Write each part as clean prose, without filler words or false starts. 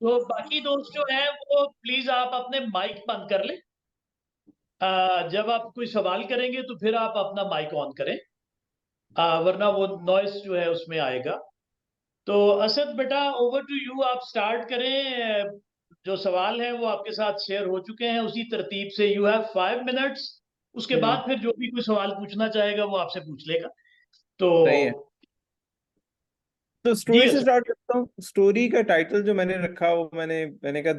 तो बाकी दोस्त जो है वो प्लीज आप अपने माइक बंद कर लें। जब आप कोई सवाल करेंगे तो फिर आप अपना माइक ऑन करें, वरना वो नॉइस जो है उसमें आएगा। तो असद बेटा, ओवर टू यू, आप स्टार्ट करें। जो सवाल है वो आपके साथ शेयर हो चुके हैं उसी तरतीब से। You have 5 minutes. उसके हम्म। बाद फिर जो भी कोई सवाल पूछना चाहेगा वो आपसे पूछ लेगा। तो सही है। तो जी स्टोरी से असद। स्टार्ट करता हूँ। स्टोरी का टाइटल जो मैंने रखा वो मैंने कहा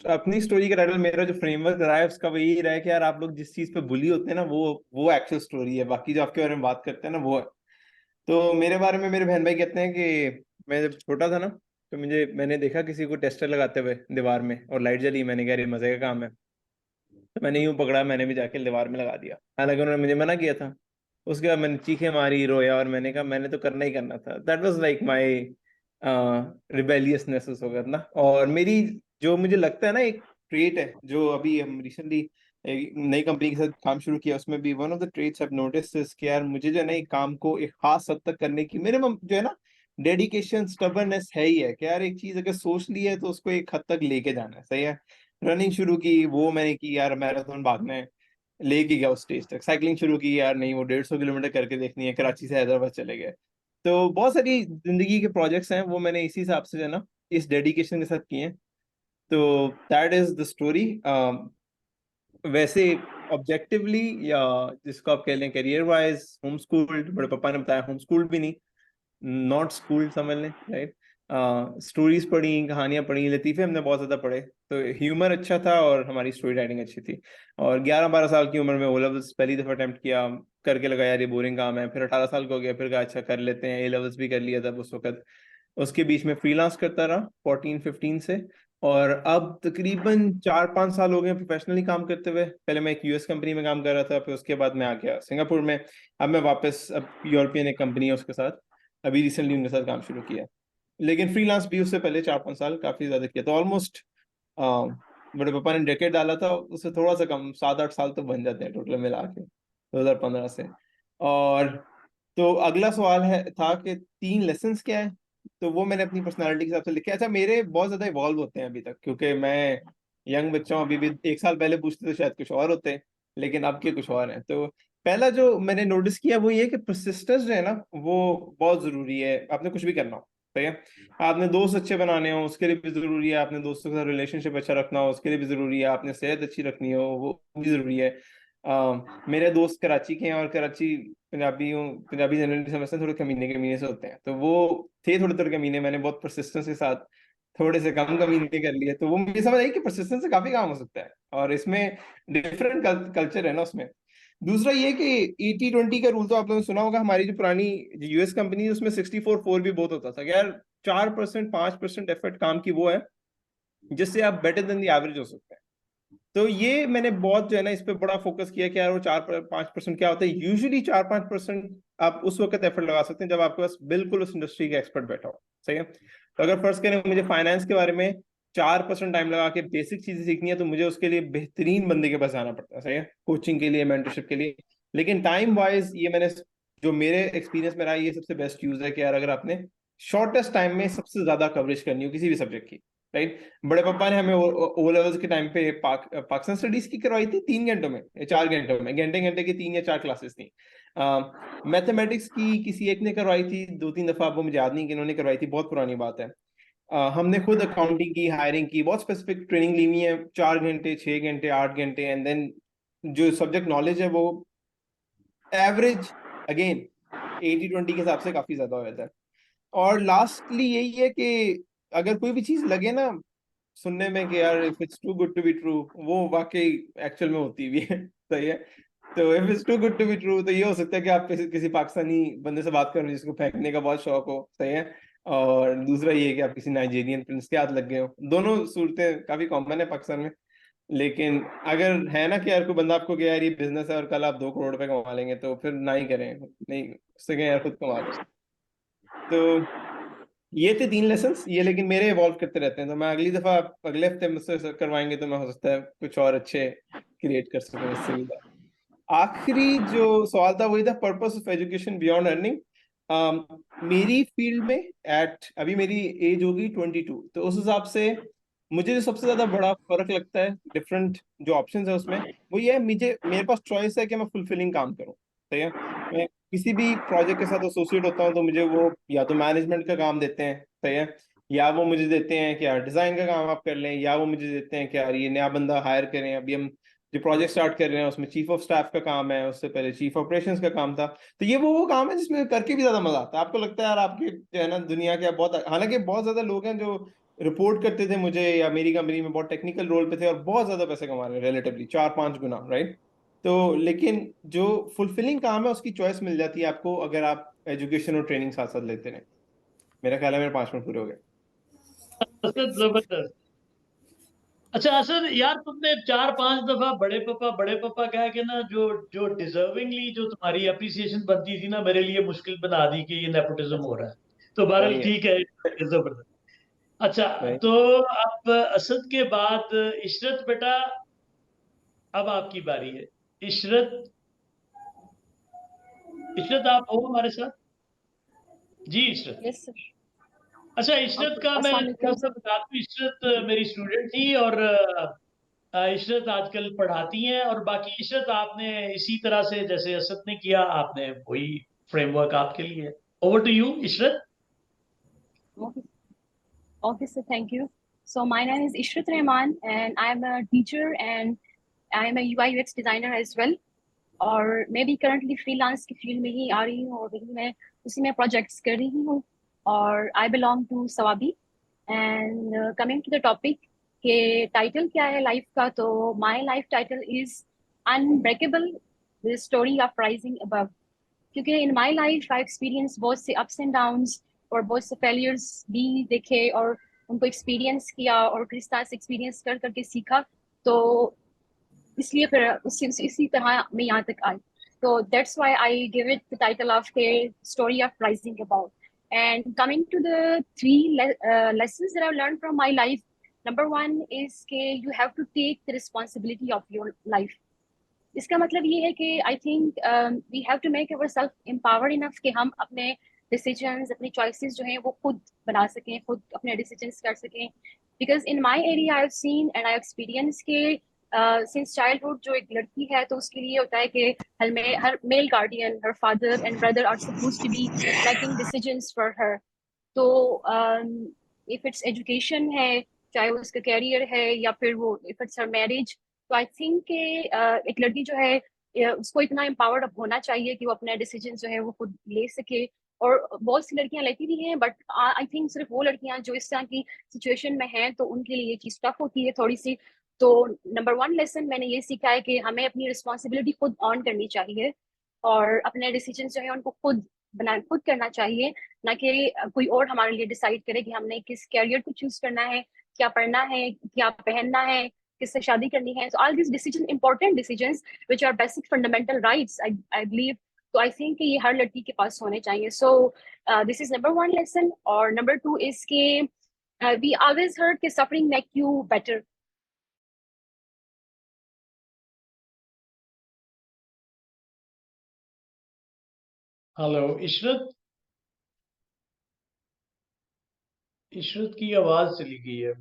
अपनी स्टोरी का टाइटल, मेरा जो फ्रेमवर्क रहा है उसका वो यही रहा है कि यार आप लोग जिस चीज पे बुली होते हैं ना वो एक्चुअल स्टोरी है, बाकी जो आपके बारे में बात करते हैं ना वो है। तो मेरे बारे में मेरे बहन भाई कहते हैं कि मैं जब छोटा था ना, तो मैंने देखा किसी को टेस्टर लगाते हुए दीवार में और लाइट जली। मैंने कहा ये मजे का काम है, तो मैंने यूं पकड़ा, मैंने भी जाके दीवार में लगा दिया, हालांकि उन्होंने मुझे मना किया था। उसके बाद मैंने चीखें मारी, रोया, और मैंने कहा मैंने तो करना ही करना था। That was like my rebelliousness उस वक्त ना। और मेरी जो मुझे लगता है ना एक ट्रेट है, जो अभी हम रिसेंटली नई कंपनी के साथ काम शुरू किया, उसमें भी one of the traits I notice is कि यार मुझे जो है ना एक काम को एक खास हद तक करने की मिनिमम जो है ना डेडिकेशन, स्टबर्ननेस है ही है कि यार एक चीज अगर सोच ली है तो उसको एक हद तक लेके जाना है। सही है। रनिंग शुरू की, वो मैंने की यार, मैराथन भागना है, लेके गया उस स्टेज तक। साइकिलिंग शुरू की यार, नहीं वो 150 किलोमीटर करके देखनी है, कराची से हैदराबाद चले गए। तो बहुत सारी जिंदगी के प्रोजेक्ट्स हैं वो मैंने इसी हिसाब से जो है ना इस डेडिकेशन के साथ किए हैं। तो दैट इज द स्टोरी। वैसे ऑब्जेक्टिवली या जिसको आप कह लें करियर वाइज, होम स्कूल्ड, बड़े पापा ने बताया, होम स्कूल्ड भी नहीं, नॉट स्कूल समझ लें, राइट। स्टोरीज पढ़ी, कहानियां पढ़ी, लतीफे हमने बहुत ज्यादा पढ़े। तो ह्यूमर अच्छा था और हमारी स्टोरी राइटिंग अच्छी थी। और 11-12 साल की उम्र में ओ लेवल्स पहली दफा अटेम्प्ट किया, करके लगा यार ये बोरिंग काम है। फिर 18 साल का हो गया, फिर कहा अच्छा कर लेते हैं। ए लेवल्स भी कर लिया था उस वक्त। उसके बीच में फ्रीलांस करता रहा 14-15 से। और अब तकरीबन 4-5 साल हो गए प्रोफेशनली काम करते हुए। पहले मैं एक यूएस कंपनी में काम कर रहा था, फिर उसके बाद मैं आ गया सिंगापुर में। अब मैं वापस, अब यूरोपियन एक कंपनी है उसके साथ अभी रिसेंटली उनके साथ काम शुरू किया। लेकिन फ्रीलांस भी उससे पहले 4-5 साल काफी ज्यादा किया। तो ऑलमोस्ट बड़े पापा ने डेकेड डाला था, उससे थोड़ा सा कम 7-8 साल तो बन जाते हैं टोटल मिला के 2015 से। और तो अगला सवाल है था कि 3 लेसन्स क्या है। तो वो मैंने अपनी पर्सनालिटी के हिसाब से लिखे। अच्छा, मेरे बहुत ज्यादा इवॉल्व होते हैं अभी तक, क्योंकि मैं यंग बच्चा हूँ। अभी भी 1 साल पहले पूछते तो शायद कुछ और होते, लेकिन अब के कुछ और हैं। तो पहला जो मैंने नोटिस किया वो ये कि परसिस्टेंस जो है ना वो बहुत जरूरी है। आपने कुछ भी करना हो, ठीक है, आपने दोस्त अच्छे बनाने हो उसके लिए भी जरूरी है, आपने दोस्तों के साथ रिलेशनशिप अच्छा रखना हो उसके लिए भी जरूरी है, आपने सेहत अच्छी रखनी हो वो भी जरूरी है। मेरे दोस्त कराची के हैं, और कराची पंजाबी जनरली समझते हैं थोड़े कमीने कमीने से होते हैं, तो वो थे थोड़े थोड़े कमीने। मैंने बहुत परसिस्टेंस के साथ थोड़े से कम कमीने कर लिए। तो वो मुझे समझ आई कि परसिस्टेंस से काफी काम हो सकता है, और इसमें डिफरेंट कल्चर है ना उसमें। दूसरा ये कि 80-20 का रूल तो आप लोगों ने सुना होगा। हमारी जो पुरानी यूएस कंपनी, उसमें 64-4 भी बहुत होता था कि यार 4%, 5% एफर्ट काम की वो है जिससे आप बेटर देन द एवरेज हो सकते हैं। तो ये मैंने बहुत जो है ना इस पे बड़ा फोकस किया कि यार वो 4-5% क्या होता है। यूजुअली 4-5% आप उस वक्त एफर्ट लगा सकते हैं जब आपके पास बिल्कुल उस इंडस्ट्री का एक्सपर्ट बैठा हो। सही है। तो अगर फर्स्ट करें मुझे फाइनेंस के बारे में 4% टाइम लगा के बेसिक चीजें सीखनी है, तो मुझे उसके लिए बेहतरीन बंदे के पास जाना पड़ता है। सही है, कोचिंग के लिए, मेंटरशिप के लिए। लेकिन टाइम वाइज ये मैंने जो मेरे एक्सपीरियंस में रहा, ये सबसे बेस्ट यूज है कि यार अगर आपने शॉर्टेस्ट टाइम में सबसे ज्यादा कवरेज करनी हो किसी भी सब्जेक्ट की, राइट। बड़े पापा ने हमें ओ लेवल्स के टाइम पे पाकिस्तान स्टडीज की करवाई थी 3 घंटों में या 4 घंटों में, घंटे घंटे की 3 या 4 क्लासेस थी। मैथमेटिक्स की किसी एक ने करवाई थी 2-3 दफा, वो मुझे याद नहीं कि इन्होंने करवाई थी, बहुत पुरानी बात है। हमने खुद अकाउंटिंग की, हायरिंग की, बहुत स्पेसिफिक ट्रेनिंग ली हुई है, 4 घंटे, 6 घंटे, 8 घंटे। एंड देन जो सब्जेक्ट नॉलेज है वो एवरेज अगेन 80-20 के हिसाब से काफी ज्यादा हो जाता है। और लास्टली यही है कि अगर कोई भी चीज लगे ना सुनने में कि यार if it's too good to be true, वो वाकई एक्चुअल में होती भी है। सही है। तो if it's too good to be true, तो ये हो सकता है कि आप किसी पाकिस्तानी बंदे से बात कर रहे हो जिसको फेंकने का बहुत शौक हो। सही है। और दूसरा ये है कि आप किसी नाइजीरियन प्रिंस के हाथ लग गए हो। दोनों सूरतें काफी कॉमन है पाकिस्तान में। लेकिन अगर है ना कि यार कोई बंदा आपको कि यार ये बिजनेस है और कल आप 2 करोड़ रुपए कमा लेंगे, तो फिर ना ही करें, नहीं, उससे कहें यार खुद कमा लो। तो ये थे 3 लेसन्स ये, लेकिन मेरे इवॉल्व करते रहते हैं। तो मैं अगली दफा, अगले हफ्ते मुझसे करवाएंगे तो मैं हो सकता है कुछ और अच्छे क्रिएट कर सकूं इससे भी। आखिरी जो सवाल था वही था purpose of education beyond earning. मेरी फील्ड में अभी मेरी एज होगी 22, तो उस हिसाब से मुझे जो सबसे ज्यादा बड़ा फर्क लगता है डिफरेंट जो ऑप्शंस है उसमें, वो ये है मेरे पास चॉइस है कि मैं फुलफिलिंग काम करूँ। सही है, मैं किसी भी प्रोजेक्ट के साथ एसोसिएट होता हूँ तो मुझे वो या तो मैनेजमेंट का काम देते हैं, सही है, या वो मुझे देते हैं कि यार डिजाइन का काम आप कर लें, या वो मुझे देते हैं कि यार ये नया बंदा हायर करें। अभी हम जो प्रोजेक्ट स्टार्ट कर रहे हैं उसमें चीफ ऑफ स्टाफ का काम है, उससे पहले चीफ ऑपरेशंस का काम था। तो ये वो काम है जिसमें करके भी ज्यादा मजा आता है। आपको लगता है यार आपके जो है ना दुनिया के बहुत, हालांकि बहुत ज्यादा लोग हैं जो रिपोर्ट करते थे मुझे या मेरी कंपनी में बहुत टेक्निकल रोल पे थे और बहुत ज्यादा पैसे कमा रहे हैं रिलेटिवली 4-5 गुना, राइट। तो लेकिन जो फुलफिलिंग काम है उसकी चॉइस मिल जाती है आपको अगर आप एजुकेशन और ट्रेनिंग साथ साथ लेते हैं। मेरा ख्याल है मेरे 5 मिनट पूरे हो गए। असद जबरदस्त। अच्छा असद यार, तुमने 4-5 दफा बड़े पापा कह के ना जो जो डिजर्विंगली जो तुम्हारी अप्रिसिएशन बनती थी ना, मेरे लिए मुश्किल बना दी कि ये नेपोटिज्म हो रहा है। तो बहरहाल नहीं है, ठीक है, जबरदस्त। अच्छा, नहीं। तो अब असद के बाद इशरत बेटा, अब आपकी बारी है। इशरत, इशरत आप हो हमारे साथ? जी इशरत। Yes sir. अच्छा, इशरत ओके, का मैं अस्सलाम थोड़ा वालेकुम सा सर। बता दूं, इशरत मेरी स्टूडेंट थी और इशरत आजकल पढ़ाती हैं। और बाकी इशरत आपने इसी तरह से जैसे असद ने किया, आपने वही फ्रेमवर्क आपके लिए। Over to you Ishrat. Okay, okay sir, thank you. So my name is Ishrat Rahman and I am a teacher and I am a UI UX designer as well. और मैं भी करंटली फ्रीलांस की field में ही आ रही हूँ और वही मैं उसी में प्रोजेक्ट्स कर रही हूँ। और I belong to Swabi. And coming to the topic के टाइटल क्या है लाइफ का, तो my life title is unbreakable, the story of rising above. क्योंकि in my life I experience बहुत से अप्स एंड डाउन्स और बहुत से फेलियर्स भी देखे और उनको एक्सपीरियंस किया और किस तरह से एक्सपीरियंस कर करके सीखा। तो इसलिए फिर इसी तरह मैं यहाँ तक आई। तो that's why I give it the title of के story of rising about. And coming to the three lessons that I've learned from my life, number one is के you have to take the responsibility of your life. इसका मतलब ये है कि I think we have to make our self empowered enough कि हम अपने decisions, अपनी चॉइसेस जो हैं वो खुद बना सकें, खुद अपने डिसीजंस कर सकें। Because in my area I have seen and I experience के सिंस चाइल्डहुड जो एक लड़की है तो उसके लिए होता है कि हर मेल गार्डियन, हर father and brother are suppose to be making decisions for her. तो इफ इट्स एजुकेशन है, चाहे वो उसका कैरियर है, या फिर वो इफ इट्स हर मैरिज, तो आई थिंक एक लड़की जो है उसको इतना एम्पावर्ड होना चाहिए कि वो अपने डिसीजन जो है वो खुद ले सके। और बहुत सी लड़कियां लेती भी हैं, बट आई थिंक सिर्फ वो लड़कियां जो इस तरह की सिचुएशन में हैं तो उनके लिए ये चीज टफ होती है थोड़ी सी। तो नंबर वन लेसन मैंने ये सीखा है कि हमें अपनी रिस्पॉन्सिबिलिटी खुद ऑन करनी चाहिए और अपने डिसीजन जो है उनको खुद करना चाहिए, ना कि कोई और हमारे लिए डिसाइड करे कि हमने किस कैरियर को चूज करना है, क्या पढ़ना है, क्या पहनना है, किससे शादी करनी है। So all these decisions, important decisions, which are basic fundamental rights, I believe. तो आई थिंक ये हर लड़की के पास होने चाहिए। So this is number one lesson. और नंबर टू इज के वी ऑलवेज हर्ड कि suffering make you better. Hello Ishrat, Ishrat की आवाज चली गई है।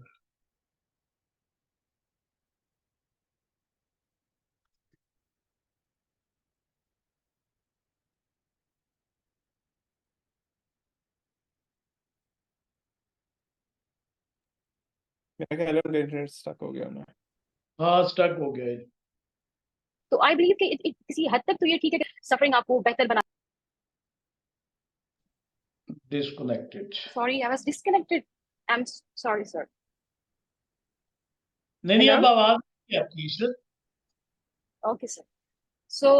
मेरा ख्याल है उनका इंटरनेट स्टक हो गया ना। हाँ, स्टक हो गया है। तो आई बिलीव कि किसी हद तक तो ये ठीक है कि सफरिंग आपको बेहतर बना। Disconnected. Sorry, I was disconnected. I am sorry sir. नहीं, हेलो। अब आवाज नहीं आपकी Ishrat. Okay sir. So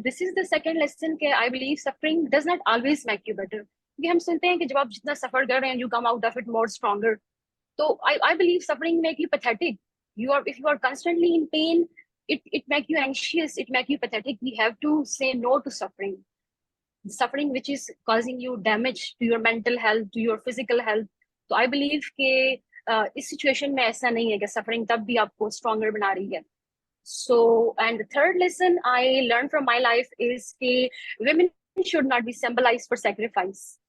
this is the second lesson कि I believe suffering does not always make you better. क्योंकि हम सुनते हैं कि जब आप जितना सफर कर रहे हैं you come out of it more stronger. So I believe suffering make you pathetic. If you are constantly in pain, it make you anxious, it make you pathetic. We have to say no to suffering. Suffering which is causing you damage to your mental health, to your physical health. तो I believe कि इस situation में ऐसा नहीं है कि suffering तब भी आपको stronger बना रही है। So, and the third lesson I learned from my life is कि women should not be symbolized for sacrifice.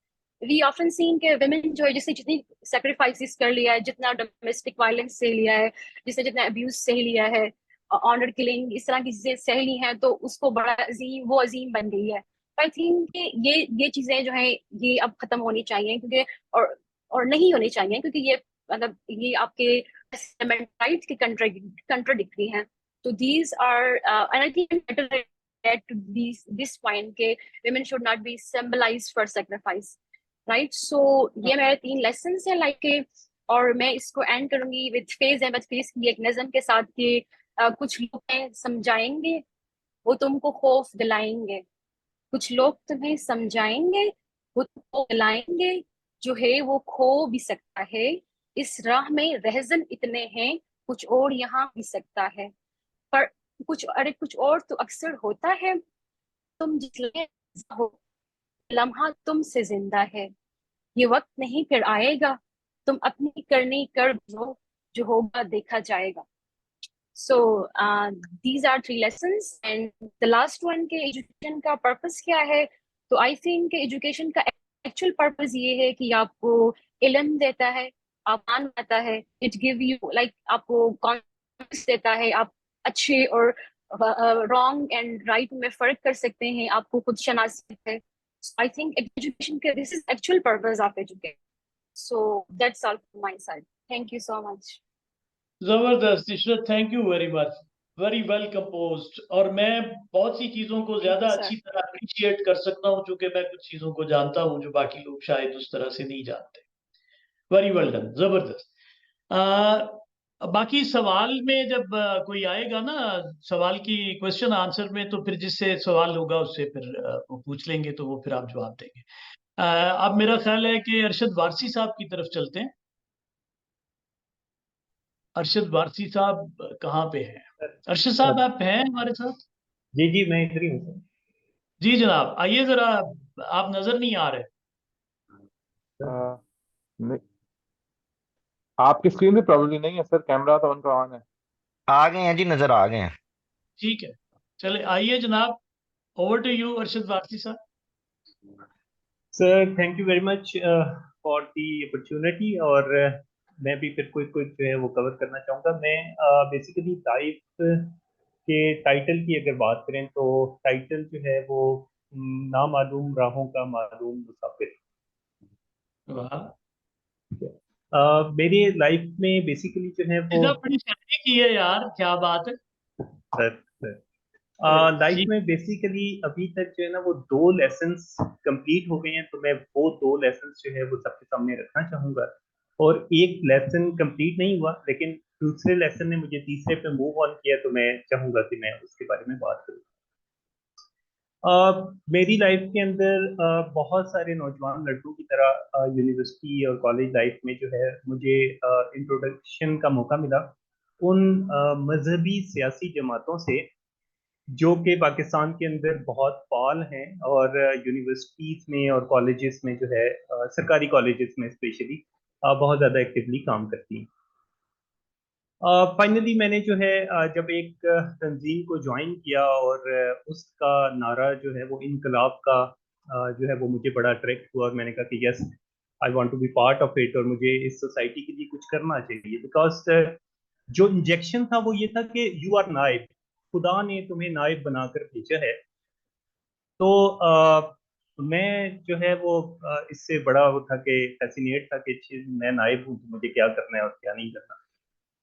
We often seen कि women जो है जिसने जितनी sacrifices कर लिया है, जितना domestic violence सह लिया है, जिसने जितना abuse सह लिया है, honor killing इस तरह की चीजें सह ली हैं, तो उसको बड़ा अजीम वो अजीम बन गई है. आई थिंक कि ये चीजें जो है ये अब खत्म होनी चाहिए, क्योंकि और नहीं होनी चाहिए, क्योंकि ये मतलब ये आपके राइट के कंट्राडिक्टरी हैं. तो these are and I think better get to this point के women should not be symbolized for sacrifice, right? So ये मेरे 3 lessons हैं like के, और मैं इसको एंड करूंगी विद फेज एंड फेज की एक नज़म के साथ कि कुछ लोग हैं समझाएंगे, वो तुमको खौफ दिलाएंगे. कुछ लोग तुम्हें समझाएंगे, वो तुमको दिलाएंगे, जो है वो खो भी सकता है. इस राह में रहज़न इतने हैं, कुछ और यहाँ भी सकता है. पर कुछ और तो अक्सर होता है. तुम जिसलिए हो, लम्हा तुमसे जिंदा है. ये वक्त नहीं फिर आएगा, तुम अपनी करनी कर दो, जो होगा देखा जाएगा. So these are 3 lessons, and the last one के एजुकेशन का पर्पस क्या है. तो आई थिंक एजुकेशन का एक्चुअल पर्पस ये है कि आपको इल्म देता है, आसान बनाता है. इट गिव यू लाइक आपको कॉन्फिडेंस देता है, आप अच्छे और रॉन्ग एंड राइट में फर्क कर सकते हैं, आपको खुद शनासी है. आई थिंक एजुकेशन के this is actual purpose of education. So that's all from my side. Thank you so much. जबरदस्त Ishrat, thank you very much, very well composed. और मैं बहुत सी चीजों को ज्यादा अच्छी तरह अप्रिशिएट कर सकता हूँ, क्योंकि मैं कुछ चीजों को जानता हूँ जो बाकी लोग शायद उस तरह से नहीं जानते. वेरी वेल डन, जबरदस्त. बाकी सवाल में जब कोई आएगा ना, सवाल की क्वेश्चन आंसर में, तो फिर जिससे सवाल होगा उससे फिर वो पूछ लेंगे, तो वो फिर आप जवाब देंगे. अब मेरा ख्याल है कि अरशद वारसी साहब की तरफ चलते हैं. अरशद वारसी साहब कहाँ पे हैं? अरशद साहब आप हैं हमारे साथ? जी जी, मैं इधर ही हूँ सर. जी जनाब, आइए जरा, आप नजर नहीं आ रहे. नहीं, आपकी स्क्रीन भी प्रॉब्लम नहीं है सर, कैमरा तो उनका ऑन है. आ गए हैं जी, नजर आ गए हैं. ठीक है, चले आइए जनाब, over to you Arshad Warsi sahab. Sir thank you very much for the opportunity. और मैं भी फिर कुछ जो है वो कवर करना चाहूँगा. मैं बेसिकली लाइफ के टाइटल की अगर बात करें तो टाइटल जो है वो नामालूम राहों का मालूम मुसाफिर. वाह, मेरी लाइफ में बेसिकली जो है वो बड़ी शादी की है यार, क्या बात है. सर लाइफ में बेसिकली अभी तक जो है ना वो 2 लेसन्स कंप्लीट हो गए हैं, तो मैं वो 2 लेसन्स जो है वो सबके सामने रखना चाहूँगा. और एक लेसन कंप्लीट नहीं हुआ, लेकिन दूसरे लेसन ने मुझे तीसरे पे मूव ऑन किया, तो मैं चाहूँगा कि मैं उसके बारे में बात करूँ. मेरी लाइफ के अंदर बहुत सारे नौजवान लड़कों की तरह यूनिवर्सिटी और कॉलेज लाइफ में जो है मुझे इंट्रोडक्शन का मौका मिला उन मजहबी सियासी जमातों से जो कि पाकिस्तान के अंदर बहुत फाल हैं और यूनिवर्सिटीज़ में और कॉलेजेस में जो है सरकारी कॉलेजेस में स्पेशली बहुत ज़्यादा एक्टिवली काम करती हैं. फाइनली मैंने जो है जब एक तंजीम को ज्वाइन किया और उसका नारा जो है वो इनकलाब का जो है वो मुझे बड़ा अट्रैक्ट हुआ, और मैंने कहा कि yes I want to be part of it, और मुझे इस सोसाइटी के लिए कुछ करना चाहिए. बिकॉज जो इंजेक्शन था वो ये था कि यू आर नाइब, खुदा ने तुम्हें नाइब बनाकर भेजा है. तो मैं जो है वो इससे बड़ा वो था कि फैसिनेट था कि मैं नाइब हूँ तो मुझे क्या करना है और क्या नहीं करना.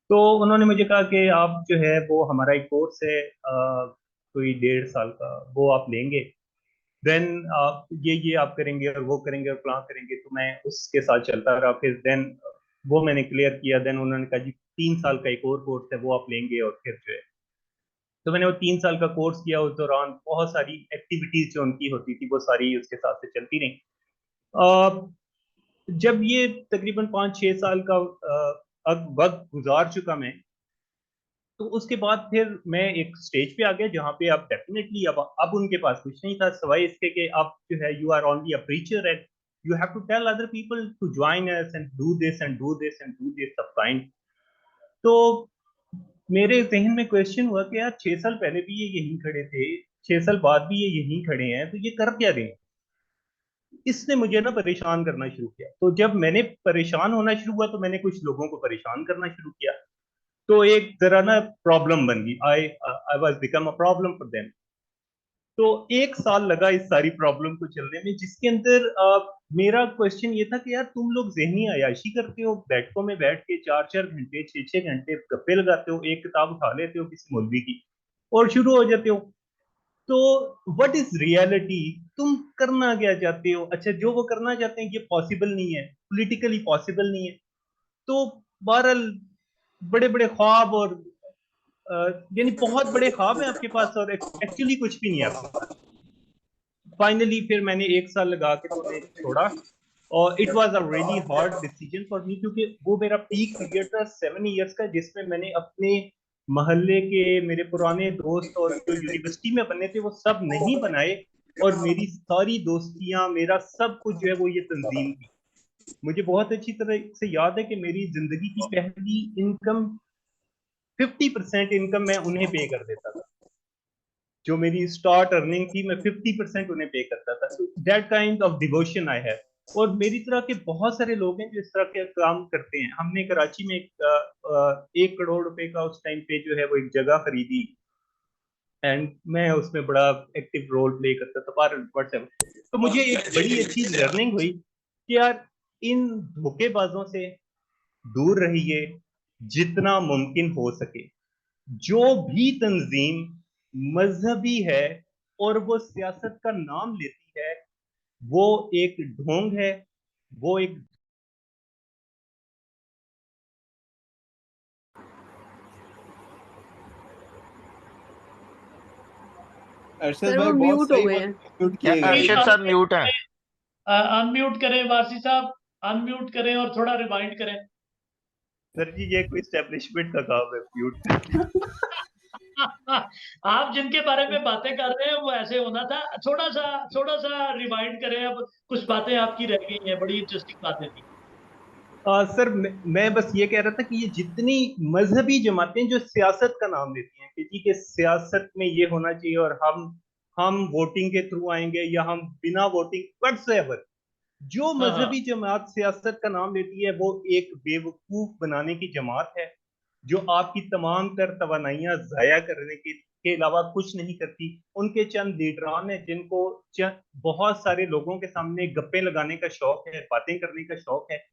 तो उन्होंने मुझे कहा कि आप जो है वो हमारा एक कोर्स है कोई 1.5 साल का, वो आप लेंगे, देन आप ये आप करेंगे और वो करेंगे और प्लान करेंगे. तो मैं उसके साथ चलता रहा. फिर देन वो मैंने क्लियर किया. देन उन्होंने कहा जी 3 साल का एक और कोर्स है, वो आप लेंगे. और फिर जो है तो मैंने वो 3 साल का कोर्स किया. उस दौरान बहुत सारी एक्टिविटीज जो उनकी होती थी वो सारी उसके साथ से चलती रही. जब ये तकरीबन 5-6 साल का वक्त गुजार चुका मैं, तो उसके बाद फिर मैं एक स्टेज पे आ गया जहाँ पे आप डेफिनेटली अब उनके पास कुछ नहीं था सवाई इसके कि आप जो है you are only a preacher and you have to tell other people to join us and do this and do this and do this of kind. तो मेरे जहन में क्वेश्चन हुआ कि यार 6 साल पहले भी ये यहीं खड़े थे, 6 साल बाद भी ये यहीं खड़े हैं, तो ये कर क्या रहे हैं? इसने मुझे ना परेशान करना शुरू किया। तो जब मैंने परेशान होना शुरू हुआ तो मैंने कुछ लोगों को परेशान करना शुरू किया, तो एक जरा ना प्रॉब्लम बन गई। I was become a problem for them. तो 1 साल लगा इस सारी प्रॉब्लम को चलने में, जिसके अंदर मेरा क्वेश्चन ये था कि यार तुम लोग ज़हनी अय्याशी करते हो, बैठकों में बैठ के 4-4 घंटे 6-6 घंटे गप्पे लगाते हो, एक किताब उठा लेते हो किसी मौलवी की और शुरू हो जाते हो। तो व्हाट इज रियलिटी? तुम करना क्या चाहते हो? अच्छा, जो वो करना चाहते हैं ये पॉसिबल नहीं है, पॉलिटिकली पॉसिबल नहीं है। तो बहरहाल बड़े बड़े ख्वाब और यानी बहुत बड़े ख्वाब हैं आपके पास और एक्चुअली कुछ भी नहीं है आपके पास। फाइनली फिर मैंने 1 साल लगा के तो उन्हें छोड़ा, और it was a really hard decision for me, क्योंकि वो मेरा पीक पीरियड था 7 इयर्स का, जिसमें मैंने अपने मोहल्ले के मेरे पुराने दोस्त और जो यूनिवर्सिटी में बने थे वो सब नहीं बनाए, और मेरी सारी दोस्तियां, मेरा सब कुछ जो है वो ये तंजीम थी। मुझे बहुत अच्छी तरह से याद है कि मेरी जिंदगी की पहली इनकम 50% इनकम मैं उन्हें पे कर देता था। जो मेरी स्टार्ट अर्निंग थी मैं 50% उन्हें पे करता था। तो that kind of devotion I have. और मेरी तरह के बहुत सारे लोग हैं जो इस तरह के काम करते हैं। हमने कराची में 1 करोड़ रुपए का उस टाइम पे जो है वो एक जगह खरीदी, एंड मैं उसमें बड़ा एक्टिव रोल प्ले करता था, पर व्हाट्सएवर। तो मुझे एक बड़ी अच्छी लर्निंग हुई कि यार इन धोखेबाजों से दूर रहिए जितना मुमकिन हो सके। जो भी तंजीम मजहबी है और वो सियासत का नाम लेती है, वो एक ढोंग है, वो एक अरशद सर भाई वो बहुत म्यूट हो सही गए बात हैं। म्यूट किए गए प्लीज अरशद हैं। सर म्यूट है। अनम्यूट करें वारसी साहब, अनम्यूट करें और थोड़ा रिमाइंड करें। सर जी ये कोई स्टैब्लिशमेंट का काम है म्यूट। आप जिनके बारे में बातें कर रहे हैं वो ऐसे होना था। थोड़ा सा रिमाइंड करें। अब कुछ बातें आपकी रह गई हैं, बड़ी इंटरेस्टिंग बातें थी। सर मैं बस ये कह रहा था कि ये जितनी मजहबी जमातें जो सियासत का नाम लेती हैं कि जी के सियासत में ये होना चाहिए और हम वोटिंग के थ्रू आएंगे या हम बिना वोटिंग, व्हाटसएवर, जो हाँ हाँ मजहबी जमात सियासत का नाम लेती है वो एक बेवकूफ बनाने की जमात है, जो आपकी तमाम तर तवानाइयां जाया करने के अलावा कुछ नहीं करती। उनके चंद लीडरान हैं जिनको बहुत सारे लोगों के सामने गप्पे लगाने का शौक है, बातें करने का शौक है,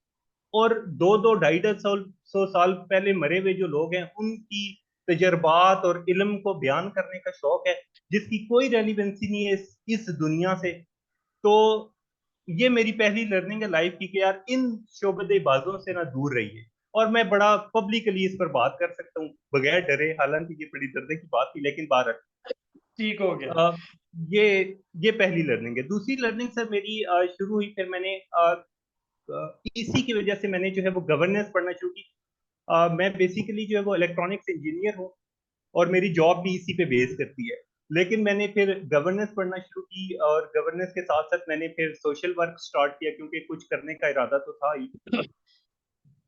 और 2-2 250 200 साल पहले मरे हुए जो लोग हैं उनकी तजर्बात और इल्म को बयान करने का शौक है, जिसकी कोई रेलिवेंसी नहीं है इस दुनिया से। तो ये मेरी पहली लर्निंग है लाइफ की कि यार इन शोबदेबाजों से ना दूर रहिए। और मैं बड़ा पब्लिकली इस पर बात कर सकता हूँ बगैर डरे, हालांकि ये बड़ी दर्द की बात थी, लेकिन बाहर ठीक हो गया। अ, ये ये पहली लर्निंग है। दूसरी लर्निंग सर मेरी शुरू हुई, फिर मैंने इसी की वजह से मैंने जो है वो गवर्नेंस पढ़ना शुरू की। मैं बेसिकली जो है वो इलेक्ट्रॉनिक्स इंजीनियर हूँ और मेरी जॉब भी इसी पे बेस करती है। लेकिन मैंने फिर गवर्नेंस पढ़ना शुरू की और गवर्नेंस के साथ साथ मैंने फिर सोशल वर्क स्टार्ट किया, क्योंकि कुछ करने का इरादा तो था ही।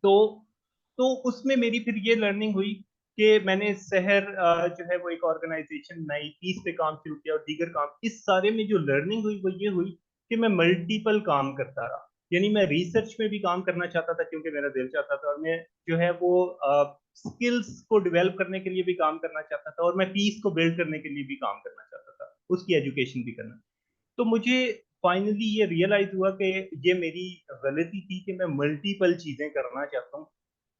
तो तो उसमें मेरी फिर ये लर्निंग हुई कि मैंने शहर जो है वो एक ऑर्गेनाइजेशन नई पीस पे काम शुरू किया और दीगर काम। इस सारे में जो लर्निंग हुई वो ये हुई कि मैं मल्टीपल काम करता रहा। यानी मैं रिसर्च में भी काम करना चाहता था क्योंकि मेरा दिल चाहता था, और मैं जो है वो स्किल्स को डेवलप करने के लिए भी काम करना चाहता था, और मैं पीस को बिल्ड करने के लिए भी काम करना चाहता था, उसकी एजुकेशन भी करना। तो मुझे फाइनली ये रियलाइज हुआ कि ये मेरी गलती थी कि मैं मल्टीपल चीजें करना चाहता हूँ।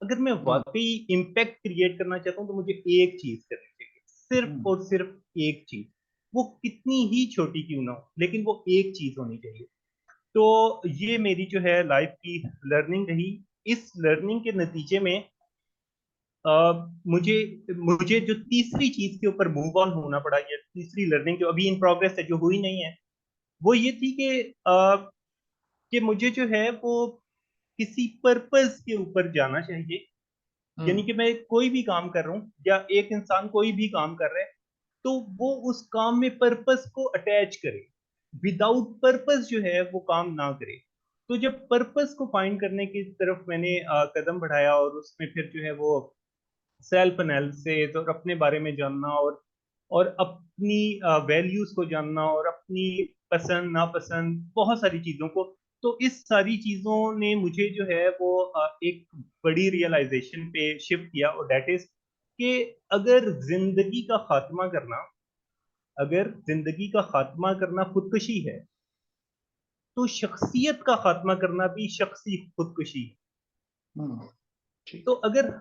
अगर मैं वाकई इम्पैक्ट क्रिएट करना चाहता हूँ तो मुझे एक चीज करनी चाहिए, सिर्फ और सिर्फ एक चीज, वो कितनी ही छोटी क्यों ना हो, लेकिन वो एक चीज होनी चाहिए। तो ये मेरी जो है लाइफ की लर्निंग रही। इस लर्निंग के नतीजे में मुझे मुझे जो तीसरी चीज के ऊपर मूव ऑन होना पड़ा, या तीसरी लर्निंग जो अभी इन प्रोग्रेस है, जो हुई नहीं है, वो ये थी कि मुझे जो है वो किसी पर्पस के ऊपर जाना चाहिए। यानी कि मैं कोई भी काम कर रहा हूँ या एक इंसान कोई भी काम कर रहा है, तो वो उस काम में पर्पस को अटैच करे, विदाउट पर्पस जो है वो काम ना करे। तो जब पर्पस को फाइंड करने की तरफ मैंने कदम बढ़ाया और उसमें फिर जो है वो सेल्फ एनालिसिस और अपने बारे में जानना और और अपनी वैल्यूज को जानना और अपनी पसंद नापसंद बहुत सारी चीजों को। तो इस सारी चीजों ने मुझे जो है वो एक बड़ी रियलाइजेशन पे शिफ्ट किया, और दैट इज कि अगर जिंदगी का खात्मा करना अगर जिंदगी का खात्मा करना खुदकुशी है, तो शख्सियत का खात्मा करना भी शख्सी खुदकुशी है। ठीक। तो अगर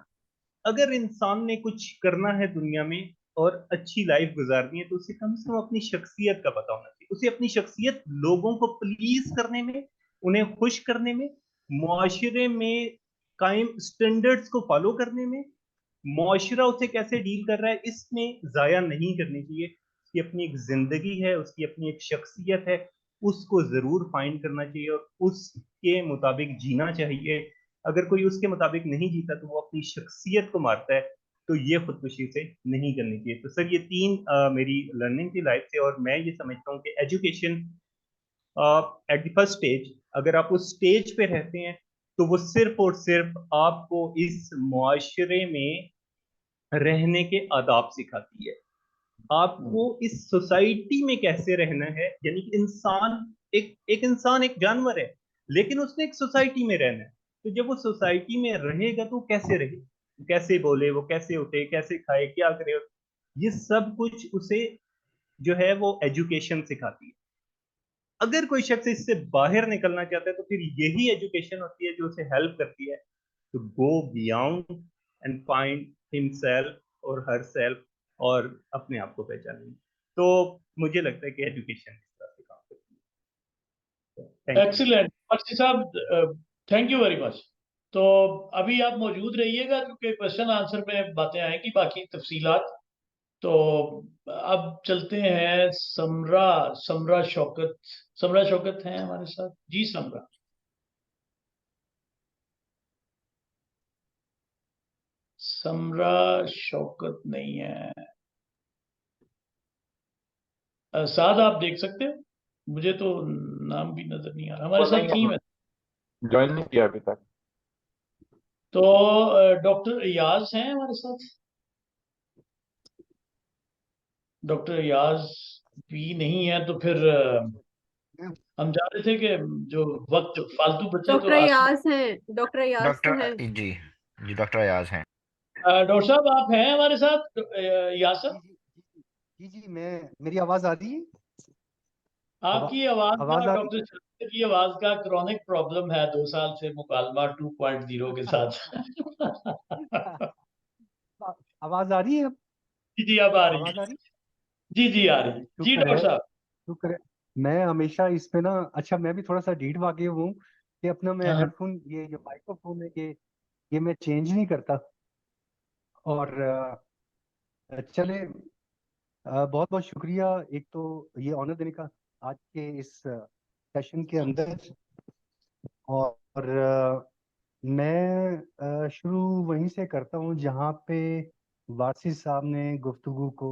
अगर इंसान ने कुछ करना है दुनिया में और अच्छी लाइफ गुजारनी है, तो उसे कम से कम अपनी शख्सियत का पता होना चाहिए। उसे अपनी शख्सियत लोगों को प्लीज करने में, उन्हें खुश करने में, मुआशरे में कायम स्टैंडर्ड्स को फॉलो करने में, मुआशरा उसे कैसे डील कर रहा है इसमें जाया नहीं करनी चाहिए। उसकी अपनी एक जिंदगी है, उसकी अपनी एक शख्सियत है, उसको जरूर फाइंड करना चाहिए और उसके मुताबिक जीना चाहिए। अगर कोई उसके मुताबिक नहीं जीता तो वो अपनी शख्सियत को मारता है। तो ये खुदकुशी से नहीं करनी चाहिए। तो सर, ये तीन मेरी लर्निंग थी लाइफ से, और मैं ये समझता हूँ कि education at the first stage, अगर आप उस स्टेज पे रहते हैं, तो वो सिर्फ और सिर्फ आपको इस मुआशरे में रहने के आदाब सिखाती है। आपको इस सोसाइटी में कैसे रहना है, यानी कि इंसान एक इंसान एक जानवर है, लेकिन उसने एक सोसाइटी में रहना है। तो जब वो सोसाइटी में रहेगा तो कैसे रहे, कैसे बोले, वो कैसे उठे, कैसे खाए, क्या करे, ये सब कुछ उसे जो है वो एजुकेशन सिखाती है। अगर कोई शख्स इससे बाहर निकलना चाहता है, तो फिर यही एजुकेशन होती है जो उसे हेल्प करती है to go beyond and find himself और हर सेल्फ, और अपने आप को पहचानने। तो मुझे लगता है कि एजुकेशन इस तरह से काम करती है। Thank you. एक्सीलेंट अर्शी साहब, थैंक यू वेरी मच। तो अभी आप मौजूद रहिएगा क्योंकि क्वेश्चन आंसर में बातें आएंगी, बाकी तफसीलात। तो अब चलते हैं समरा समरा शौकत। समरा शौकत हैं हमारे साथ जी? समरा समरा शौकत नहीं है। साद आप देख सकते हो? मुझे तो नाम भी नजर नहीं आ रहा। हमारे वो नहीं साथ थी मैं। ज्वाइन नहीं किया अभी तक। तो डॉक्टर रियाज हैं हमारे साथ? डॉक्टर रियाज भी नहीं है तो फिर हम जा रहे थे कि जो वक्त फालतू बचे तो डॉक्टर अयाज हैं, डॉक्टर अयाज तो हैं। डॉक्टर जी, जी डॉक्टर अयाज हैं। डॉक्टर साहब आप हैं हमारे साथ? यासर, जी जी, मेरी आवाज आ रही है? आपकी आवाज का आवाज और आ रही डॉक्टर शरीफ की आवाज का क्रॉनिक प्रॉब्लम है 2 साल से मुकालमा 2.0 के साथ। है? आवाज आ रही है अब? जी जी अब आ रही आवाज है। आ रही जी जी आ रही है जी शुक्र डॉक्टर है, साहब। शुक्र है। मैं हमेशा इस पे ना, अच्छा मैं भी थोड़ा सा ढीठ वाक़ई हूँ कि अपना मैं हाँ हेडफोन, ये जो माइक्रोफोन है, ये मैं चेंज नहीं करता। और चले, बहुत बहुत शुक्रिया एक तो ये ऑनर देने का आज के इस सेशन के अंदर। और मैं शुरू वहीं से करता हूँ जहाँ पे वासी साहब ने गुफ्तगू को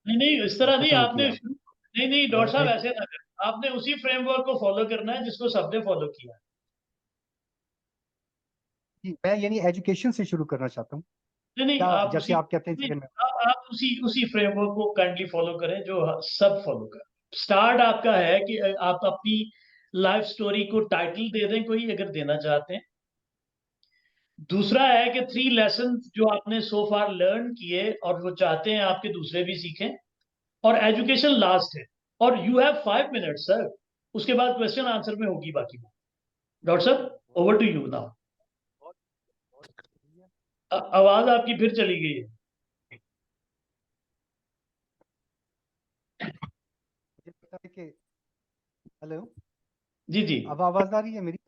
नहीं नहीं इस तरह नहीं ख़त्म आपने किया। नहीं नहीं डॉक्टर साहब मैं ऐसे ना करें। आपने उसी फ्रेमवर्क को फॉलो करना है जिसको सबने फॉलो किया है। मैं यानी एजुकेशन से शुरू करना चाहता हूँ, नहीं नहीं क्या आप जैसे उसी आप कहते हैं नहीं, चले मैं। आप उसी फ्रेमवर्क को काइंडली फॉलो करें जो सब फॉलो करें। स्टार्ट आपका है कि आप अपनी लाइफ स्टोरी को टाइटल दे दें कोई अगर देना चाहते हैं। दूसरा है कि 3 लेसन जो आपने सो फार लर्न किए और वो चाहते हैं आपके दूसरे भी सीखें। और एजुकेशन लास्ट है। और यू हैव 5 मिनट्स सर। उसके बाद क्वेश्चन आंसर में होगी बाकी बात। डॉक्टर साहब ओवर टू यू नाउ। बहुत बहुत शुक्रिया। आवाज आपकी फिर चली गई है। मुझे पता है कि हेलो, जी जी अब आवाज आ रही है मेरी?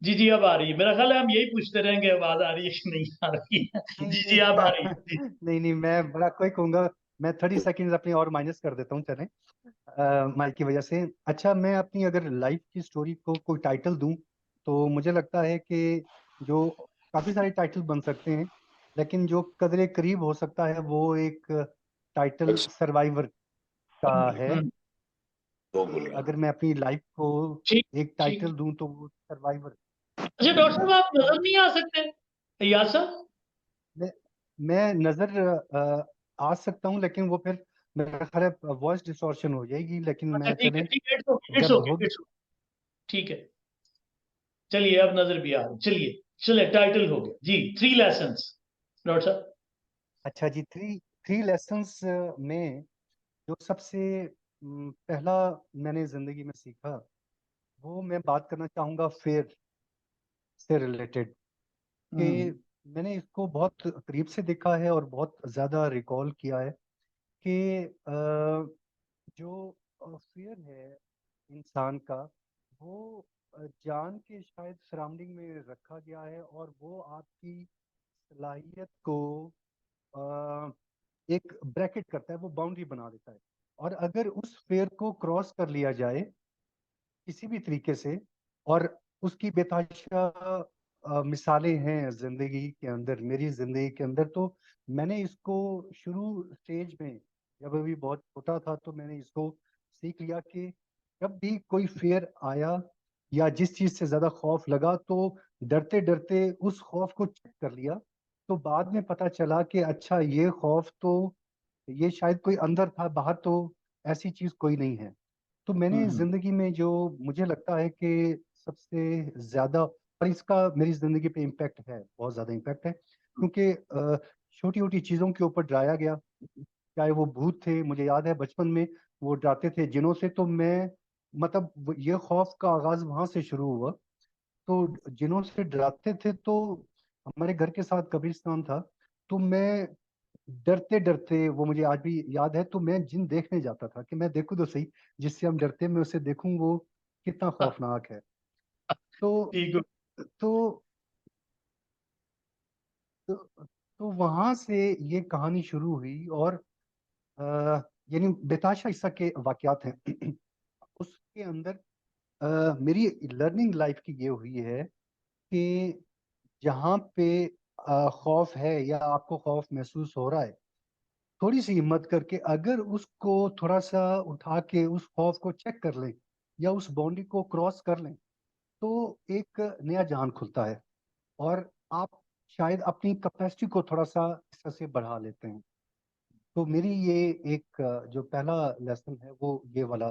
जी जी अब आ रही है। मेरा ख्याल है हम यही पूछते रहेंगे आवाज आ रही है कि नहीं आ रही है। नहीं जी जी अब आ रही है जी। नहीं नहीं नहीं, मैं बड़ा क्विक कहूंगा। मैं 30 सेकेंड अपनी और माइनस कर देता हूँ, चलें माइक की वजह से। अच्छा, मैं अपनी अगर लाइफ की स्टोरी को कोई टाइटल दूं, तो मुझे लगता है कि जो काफी सारे टाइटल बन सकते हैं, लेकिन जो कदरे करीब हो सकता है वो एक टाइटल सर्वाइवर का है। अगर मैं अपनी लाइफ को ठीक एक ठीक। टाइटल दूं तो वो सर्वाइवर। अच्छा डॉक्टर साहब आप नजर नहीं आ सकते यार साहब? मैं नजर आ सकता हूँ, लेकिन वो फिर मेरा ख्याल है वॉइस डिस्टॉर्शन हो जाएगी, लेकिन अच्छा मैं ठीक है, चलें ठीक है, इट्स जब ओके, होगी। इट्स ओके, ठीक है। चलिए अब नजर भी आ रही, चलिए टाइटल हो गया जी, 3 लेसन्स डॉक्टर साहब। अच्छा जी, थ्री लेसन्स में जो सबसे पहला मैंने जिंदगी में सीखा, वो मैं बात करना चाहूँगा फेयर से रिलेटेड। कि मैंने इसको बहुत करीब से देखा है और बहुत ज़्यादा रिकॉल किया है कि जो फियर है इंसान का, वो जान के शायद सराउंडिंग में रखा गया है, और वो आपकी सलाहियत को अ, एक ब्रैकेट करता है, वो बाउंड्री बना देता है। और अगर उस फेयर को क्रॉस कर लिया जाए किसी भी तरीके से, और उसकी बेताशा मिसालें हैं जिंदगी के अंदर, मेरी जिंदगी के अंदर। तो मैंने इसको शुरू स्टेज में, जब अभी बहुत छोटा था, तो मैंने इसको सीख लिया कि जब भी कोई फेयर आया या जिस चीज से ज्यादा खौफ लगा, तो डरते डरते उस खौफ को चेक कर लिया। तो बाद में पता चला कि अच्छा, ये खौफ तो, ये शायद कोई अंदर था, बाहर तो ऐसी चीज कोई नहीं है। तो मैंने जिंदगी में जो मुझे लगता है कि सबसे ज्यादा, और इसका मेरी जिंदगी पे इम्पैक्ट है, बहुत ज्यादा इम्पैक्ट है, क्योंकि छोटी छोटी चीजों के ऊपर डराया गया। चाहे वो भूत थे, मुझे याद है बचपन में वो डराते थे जिनों से, तो मैं, मतलब ये खौफ का आगाज वहां से शुरू हुआ। तो जिनों से डराते थे, तो हमारे घर के साथ कब्रिस्तान था, तो मैं डरते डरते, वो मुझे आज भी याद है, तो मैं जिन देखने जाता था कि मैं देखूं तो सही, जिससे हम डरते हैं, मैं उसे देखूं वो कितना खौफनाक है। तो ठीक है। तो तो, तो वहां से ये कहानी शुरू हुई, और अ, यानी बेताशा हिस्सा के वाकयात हैं। उसके अंदर मेरी लर्निंग लाइफ की ये हुई है कि जहाँ पे खौफ है या आपको खौफ महसूस हो रहा है, थोड़ी सी हिम्मत करके अगर उसको थोड़ा सा उठा के उस खौफ को चेक कर लें, या उस बाउंड्री को क्रॉस कर लें, तो एक नया जहान खुलता है, और आप शायद अपनी कैपेसिटी को थोड़ा सा इस तरह से बढ़ा लेते हैं। तो मेरी ये एक जो पहला लेसन है, वो ये वाला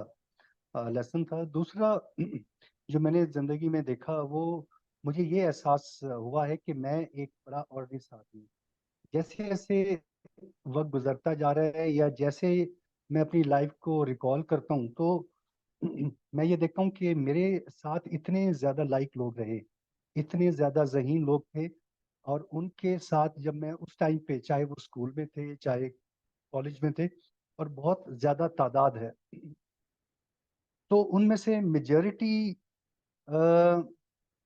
लेसन था। दूसरा जो मैंने जिंदगी में देखा, वो मुझे ये एहसास हुआ है कि मैं एक बड़ा ऑर्डिनरी आदमी हूँ। जैसे जैसे वक्त गुजरता जा रहा है, या जैसे मैं अपनी लाइफ को रिकॉल करता हूँ, तो मैं ये देखता हूँ कि मेरे साथ इतने ज्यादा लाइक लोग रहे, इतने ज्यादा ज़हीन लोग थे। और उनके साथ जब मैं उस टाइम पे, चाहे वो स्कूल में थे, चाहे कॉलेज में थे, और बहुत ज्यादा तादाद है, तो उनमें से मेजॉरिटी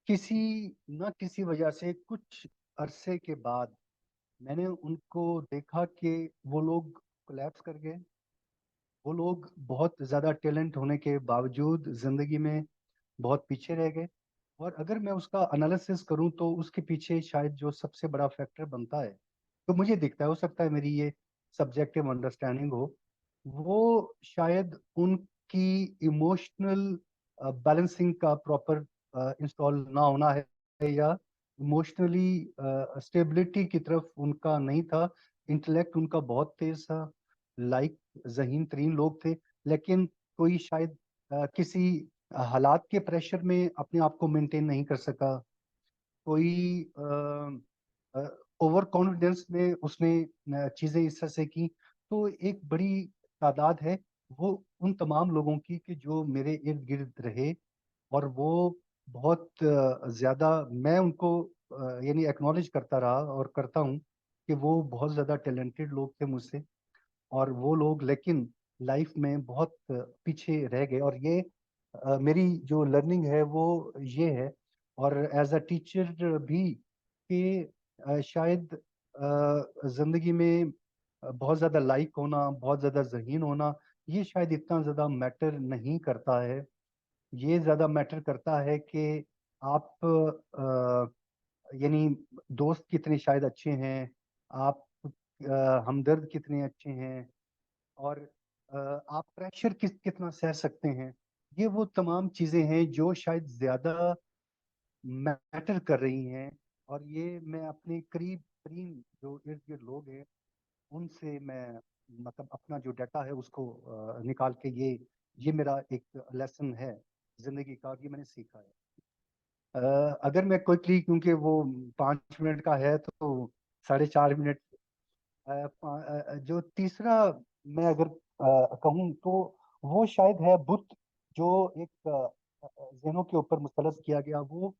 किसी न किसी वजह से कुछ अरसे के बाद मैंने उनको देखा कि वो लोग कोलैप्स कर गए। वो लोग बहुत ज़्यादा टैलेंट होने के बावजूद ज़िंदगी में बहुत पीछे रह गए। और अगर मैं उसका एनालिसिस करूं, तो उसके पीछे शायद जो सबसे बड़ा फैक्टर बनता है, तो मुझे दिखता है, हो सकता है मेरी ये सब्जेक्टिव अंडरस्टैंडिंग हो, वो शायद उनकी इमोशनल बैलेंसिंग का प्रॉपर इंस्टॉल ना होना है, या इमोशनली स्टेबिलिटी की तरफ उनका नहीं था। इंटेलेक्ट उनका बहुत तेज था, लाइक ज़हीन तरीन लोग थे, लेकिन कोई शायद किसी हालात के प्रेशर में अपने आप को मेंटेन नहीं कर सका। कोई ओवर कॉन्फिडेंस में उसने चीजें इस तरह से की। तो एक बड़ी तादाद है वो उन तमाम लोगों की कि जो मेरे इर्द गिर्द रहे, और वो बहुत ज्यादा, मैं उनको यानी एक्नॉलेज करता रहा और करता हूँ कि वो बहुत ज्यादा टैलेंटेड लोग थे मुझसे। और वो लोग लेकिन लाइफ में बहुत पीछे रह गए। और ये मेरी जो लर्निंग है वो ये है, और एज अ टीचर भी, कि शायद जिंदगी में बहुत ज्यादा लाइक होना, बहुत ज्यादा ज़हीन होना, ये शायद इतना ज्यादा मैटर नहीं करता है। ये ज्यादा मैटर करता है कि आप यानी दोस्त कितने शायद अच्छे हैं, आप हमदर्द कितने अच्छे हैं, और आप प्रेशर कितना सह सकते हैं। ये वो तमाम चीजें हैं जो शायद ज्यादा मैटर कर रही हैं। और ये मैं अपने करीब तरीन जो इर्द गिर्द लोग हैं, उनसे मैं मतलब अपना जो डाटा है उसको निकाल के ये मेरा एक लेसन है जिंदगी का, ये मैंने सीखा है। अगर मैं क्विकली, क्योंकि वो 5 मिनट का है तो 4.5 मिनट, जो तीसरा मैं अगर कहूँ तो वो शायद है बुद्ध, जो एक ज़हनों के ऊपर मुस्तलज़ किया गया। वो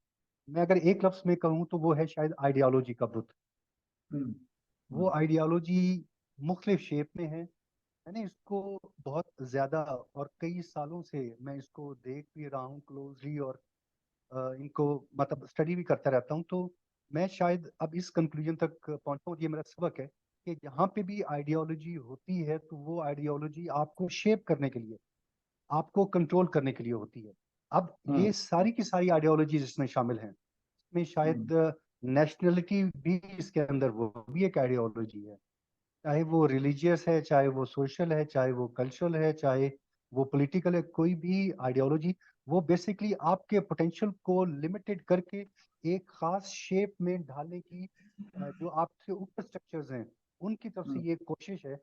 मैं अगर एक लफ्ज़ में कहूँ तो वो है शायद आइडियोलॉजी का बुद्ध। वो आइडियोलॉजी मुख्तलिफ शेप में है। मैंने इसको बहुत ज़्यादा और कई सालों से मैं इसको देख भी रहा हूँ क्लोजली, और इनको मतलब स्टडी भी करता रहता हूँ। तो मैं शायद अब इस कंक्लूजन तक पहुंचा हूँ, ये मेरा सबक है कि जहाँ पे भी आइडियोलॉजी होती है तो वो आइडियोलॉजी आपको शेप करने के लिए, आपको कंट्रोल करने के लिए होती है। अब ये सारी की सारी आइडियोलॉजीज इसमें शामिल हैं। इसमें शायद नेशनलिटी भी इसके अंदर, वो भी एक आइडियोलॉजी है। चाहे वो रिलीजियस है, चाहे वो सोशल है, चाहे वो कल्चरल है, चाहे वो पॉलिटिकल है, कोई भी आइडियोलॉजी वो बेसिकली आपके पोटेंशियल को लिमिटेड करके एक खास शेप में ढालने की जो आपसे ऊपर स्ट्रक्चर्स हैं उनकी तरफ से ये कोशिश है।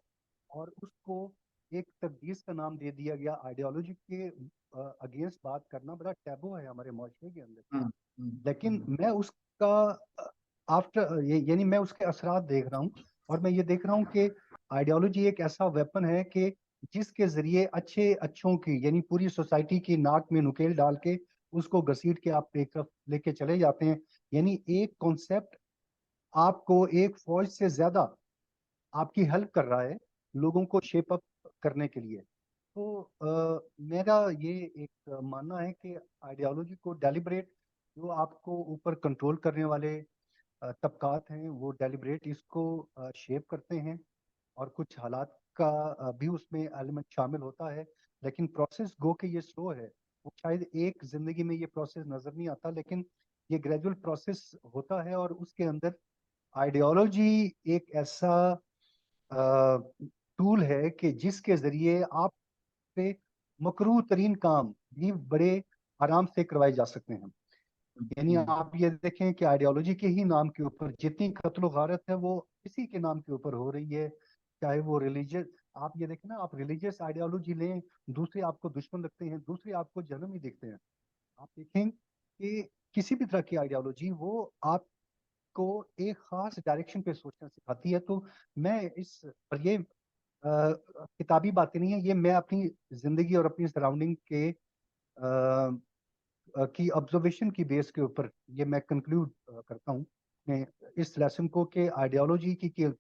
और उसको एक तकदीस का नाम दे दिया गया। आइडियोलॉजी के अगेंस्ट बात करना बड़ा टैबू है हमारे माशरे के अंदर, लेकिन मैं उसका आफ्टर यानी मैं उसके असरात देख रहा हूँ, और मैं ये देख रहा हूँ कि आइडियोलॉजी एक ऐसा वेपन है कि जिसके जरिए अच्छों की यानी पूरी सोसाइटी की नाक में नुकेल डाल के उसको घसीट के आप एक तरफ लेके चले जाते हैं। यानी एक कॉन्सेप्ट आपको एक फौज से ज्यादा आपकी हेल्प कर रहा है लोगों को शेप अप करने के लिए। तो मेरा ये एक मानना है कि आइडियोलॉजी को डेलिब्रेट, जो आपको ऊपर कंट्रोल करने वाले तबकात हैं वो डेलिब्रेट इसको शेप करते हैं, और कुछ हालात का भी उसमें एलिमेंट शामिल होता है। लेकिन प्रोसेस गो के ये स्लो है, वो शायद एक जिंदगी में ये प्रोसेस नजर नहीं आता, लेकिन ये ग्रेजुअल प्रोसेस होता है। और उसके अंदर आइडियोलॉजी एक ऐसा टूल है कि जिसके जरिए आप पे मकरूह तरीन काम भी बड़े आराम से करवाए जा सकते हैं। यानी आप ये देखें कि आइडियोलॉजी के ही नाम के ऊपर जितनी कत्ल गारत है वो इसी के नाम के ऊपर हो रही है। चाहे वो रिलीजियस, आप ये देखें ना, आप रिलीजियस आइडियोलॉजी लें, दूसरे आपको दुश्मन लगते हैं, दूसरे आपको जन्म ही दिखते हैं। आप देखें कि किसी भी तरह की आइडियोलॉजी वो आपको एक खास डायरेक्शन पे सोचना सिखाती है। तो मैं इस और ये किताबी बातें नहीं है, ये मैं अपनी जिंदगी और अपनी सराउंडिंग के की ऑब्जर्वेशन की बेस के ऊपर ये मैं कंक्लूड करता हूँ मैं इस लेसन को, कि आइडियोलॉजी की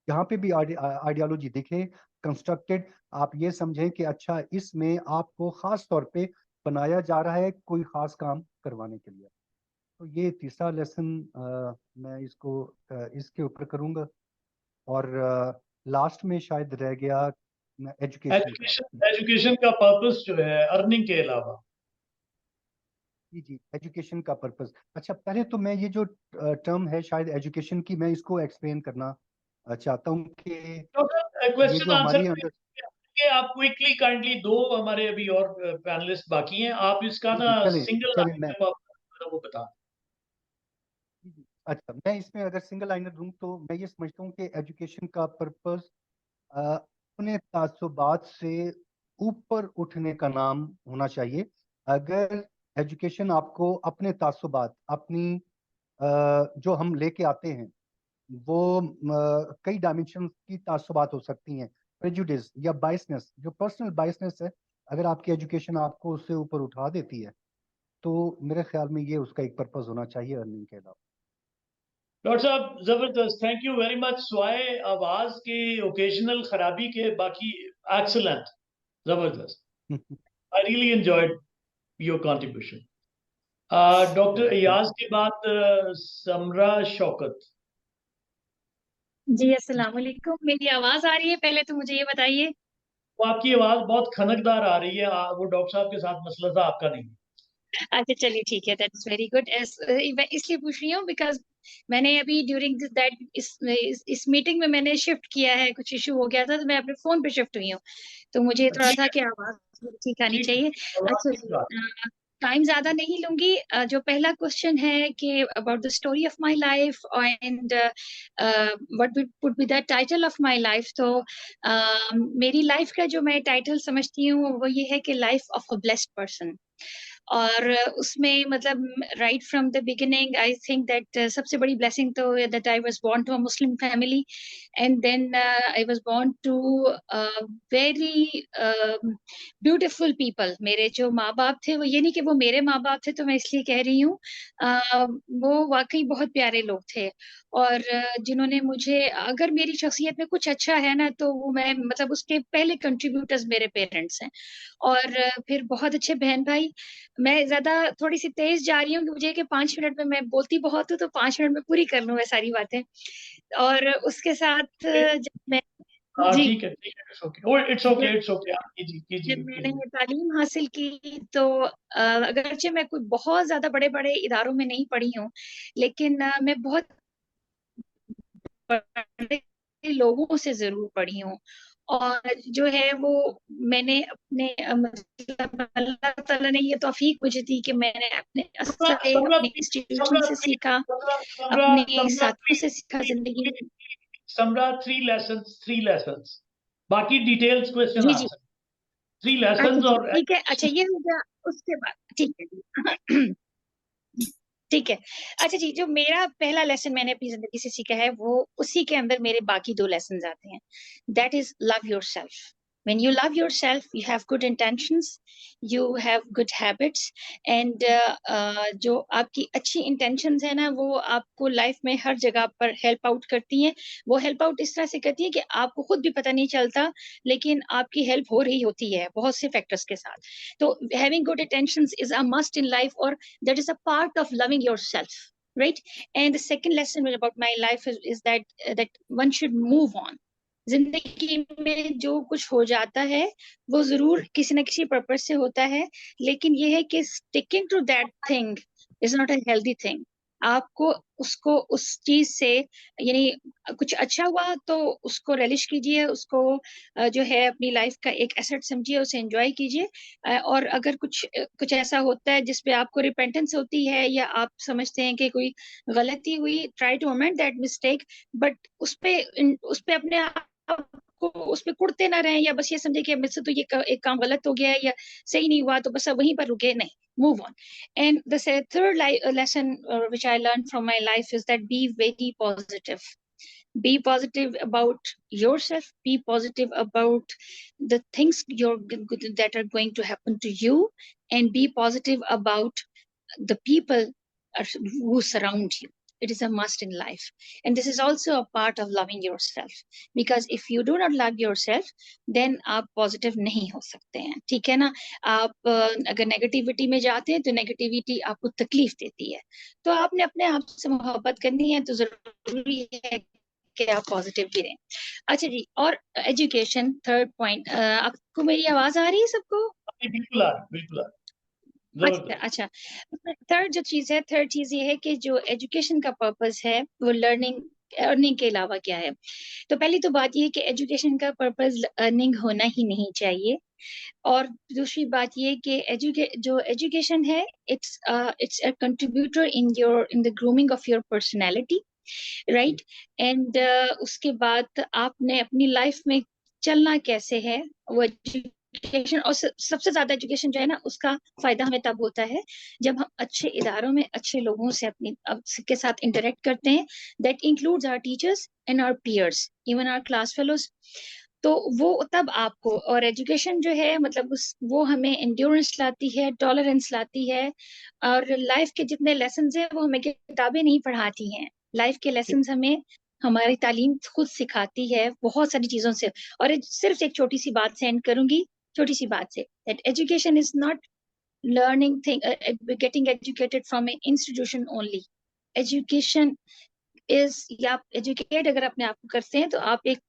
जहाँ पे भी आइडियोलॉजी दिखे कंस्ट्रक्टेड, आप ये समझें कि अच्छा इसमें आपको खास तौर पे बनाया जा रहा है कोई खास काम करवाने के लिए। तो ये तीसरा लेसन मैं इसको इसके ऊपर करूँगा। और लास्ट में शायद रह गया एजुकेशन का। एजुकेशन का पर्पस जो है अर्निंग के अलावा। जी, एजुकेशन का पर्पस। अच्छा, पहले तो मैं ये जो टर्म है शायद एजुकेशन की, मैं इसको एक्सप्लेन करना चाहता हूँ कि ये क्वेश्चन जो आंसर हमारी अंदर के आप क्विकली काइंडली, दो हमारे अभी और पैनलिस्ट बाकी हैं, आप इसका ना चले सिंगल चले मैं वो बता। अच्छा, मैं इसमें अगर सिंगल लाइनर दूं तो मैं ये समझता हूँ कि एजुकेशन का पर्पस अपने तासुबात से ऊपर उठने का नाम होना चाहिए। अगर एजुकेशन आपको अपने तासुबात, अपनी जो हम लेके आते हैं वो कई डायमेंशन की तासुबात हो सकती हैं, प्रेजुडिस या बायसनेस, जो पर्सनल बायसनेस है, अगर आपकी एजुकेशन आपको उससे ऊपर उठा देती है तो मेरे ख्याल में ये उसका एक पर्पस होना चाहिए अर्निंग के अलावा। डॉक्टर साहब जबरदस्त, थैंक यू वेरी मच। स्वाए आवाज की ओकेजनल खराबी के बाकी एक्सीलेंट, जबरदस्त। I really enjoyed your contribution. Doctor Ayaz के बाद समरा शौकत। जी अस्सलाम वालेकुम, मेरी आवाज आ रही है? पहले तो मुझे ये बताइए। वो आपकी आवाज बहुत खनकदार आ रही है, वो डॉक्टर साहब के साथ मसला था, आपका नहीं। अच्छा चलिए ठीक है, दैट्स वेरी गुड। मैं इसलिए पूछ रही हूँ बिकॉज मैंने अभी ड्यूरिंग दैट इस मीटिंग में मैंने शिफ्ट किया है, कुछ इशू हो गया था तो मैं अपने फोन पे शिफ्ट हुई हूँ, तो मुझे थोड़ा ठीक था है, कि आवाज ठीक आनी ठीक है, चाहिए। आवाज अच्छा ठीक जी, था। टाइम ज्यादा नहीं लूंगी। जो पहला क्वेश्चन है कि about the story of my life and what would be the title of my life, तो मेरी लाइफ का जो मैं टाइटल समझती हूँ वो ये है कि life of a blessed person. और उसमें मतलब right from the beginning I think that सबसे बड़ी ब्लेसिंग तो that I was born to a Muslim family, and then I was born to very beautiful people. मेरे जो माँ बाप थे, वो ये नहीं कि वो मेरे माँ बाप थे तो मैं इसलिए कह रही हूँ, वो वाकई बहुत प्यारे लोग थे। और जिन्होंने मुझे, अगर मेरी शख्सियत में कुछ अच्छा है ना, तो वो मैं मतलब उसके पहले कंट्रीब्यूटर्स मेरे पेरेंट्स हैं। और फिर बहुत अच्छे बहन भाई। मैं ज्यादा थोड़ी सी तेज जा रही हूँ, मुझे कि 5 मिनट में, मैं बोलती बहुत हूँ तो 5 मिनट में पूरी कर लूँ मैं सारी बातें। और उसके साथ जब मैं, हाँ जी, ठीक है, इट्स ओके, इट्स ओके, जब इट्स ओके, आप कीजिए कीजिए जब मैंने कीजिए। तालीम हासिल की तो अगरचे मैं कोई बहुत ज्यादा बड़े बड़े इदारों में नहीं पढ़ी हूँ, लेकिन मैं बहुत बड़े लोगों से जरूर पढ़ी हूँ। और जो है वो मैंने अपने मतलब अल्लाह ताला ने ये तौफीक मुझे दी कि मैंने अपने समरा से, समरा अपने इंस्टीट्यूशन समरा से थ्री सीखा, समरा समरा अपने समरा साथियों से सीखा जिंदगी में। समरा 3 लेसन्स, बाकी डिटेल्स क्वेश्चन जी जी, आंसर, 3 अच्छा लेसन्स जी, और ठीक है, अच्छा ये हो गया। उसके बाद ठीक है ठीक है। अच्छा जी, जो मेरा पहला लेसन मैंने अपनी जिंदगी से सीखा है, वो उसी के अंदर मेरे बाकी 2 लेसन आते हैं। That is love your self. When you love yourself, you have good intentions, you have good habits, and जो आपकी अच्छी intentions है ना, वो आपको लाइफ में हर जगह पर हेल्प आउट करती हैं। वो हेल्प आउट इस तरह से करती है कि आपको खुद भी पता नहीं चलता, लेकिन आपकी हेल्प हो रही होती है बहुत से फैक्टर्स के साथ। तो having good intentions is a must in life, और that is a part of loving yourself, right? And the second lesson about my life is that one should move on. जिंदगी में जो कुछ हो जाता है वो जरूर किसी ना किसी पर्पज से होता है, लेकिन ये है कि sticking to that thing is not a healthy thing. आपको उसको उस चीज से, यानी कुछ अच्छा हुआ तो उसको रेलिश कीजिए, उसको जो है अपनी लाइफ का एक एसेट समझिए, उसे एंजॉय कीजिए। और अगर कुछ ऐसा होता है जिसपे आपको रिपेंटेंस होती है, या आप समझते हैं कि कोई गलती हुई, try to amend that mistake, but उस पे अपने आपको उस पे कुड़ते ना रहें, या बस ये समझे कि मुझसे तो ये एक काम गलत हो गया है या सही नहीं हुआ तो बस अब वहीं पर रुके, नहीं, move on. And the third lesson which I learned from my life is that be very positive. Be positive about yourself, be positive about the things that are going to happen to you, and be positive about the people who surround you. It is a must in life, and this is also a part of loving yourself, because if you do not love yourself, then आप positive नहीं हो सकते हैं, ठीक है ना? आप अगर नेगेटिविटी में जाते हैं तो नेगेटिविटी आपको तकलीफ देती है, तो आपने अपने आप से मोहब्बत करनी है, तो जरूरी है कि आप पॉजिटिव भी रहें। अच्छा जी, और एजुकेशन, थर्ड पॉइंट। आपको मेरी आवाज आ रही है सबको? बिल्कुल आ रही, बिल्कुल आ रही, अच्छा जबरदस्त। अच्छा। थर्ड जो चीज है, थर्ड चीज ये है कि जो एजुकेशन का पर्पस है वो लर्निंग, अर्निंग के अलावा क्या है? तो पहली तो बात ये है कि एजुकेशन का पर्पस अर्निंग होना ही नहीं चाहिए। और दूसरी बात ये कि जो एजुकेशन है, it's a contributor in the grooming of your personality, right? And उसके बाद आपने अपनी लाइफ में चलना कैसे है, वो एजुकेशन। और सबसे ज्यादा एजुकेशन जो है ना, उसका फायदा हमें तब होता है जब हम अच्छे इदारों में अच्छे लोगों से के साथ इंटरेक्ट करते हैं। That includes our teachers and our peers, even our class fellows. तो वो तब आपको, और एजुकेशन जो है मतलब वो हमें एंड्योरेंस लाती है, टॉलरेंस लाती है। और लाइफ के जितने लेसन हैं वो हमें किताबें नहीं पढ़ाती हैं, लाइफ के लेसन हमें हमारी तालीम खुद सिखाती है बहुत सारी चीजों से। और सिर्फ एक छोटी सी बात से एंड करूंगी, छोटी सी बात से, that education is not learning thing getting educated from an institution only. Education is, या आप एजुकेट अगर अपने आप को करते हैं तो आप एक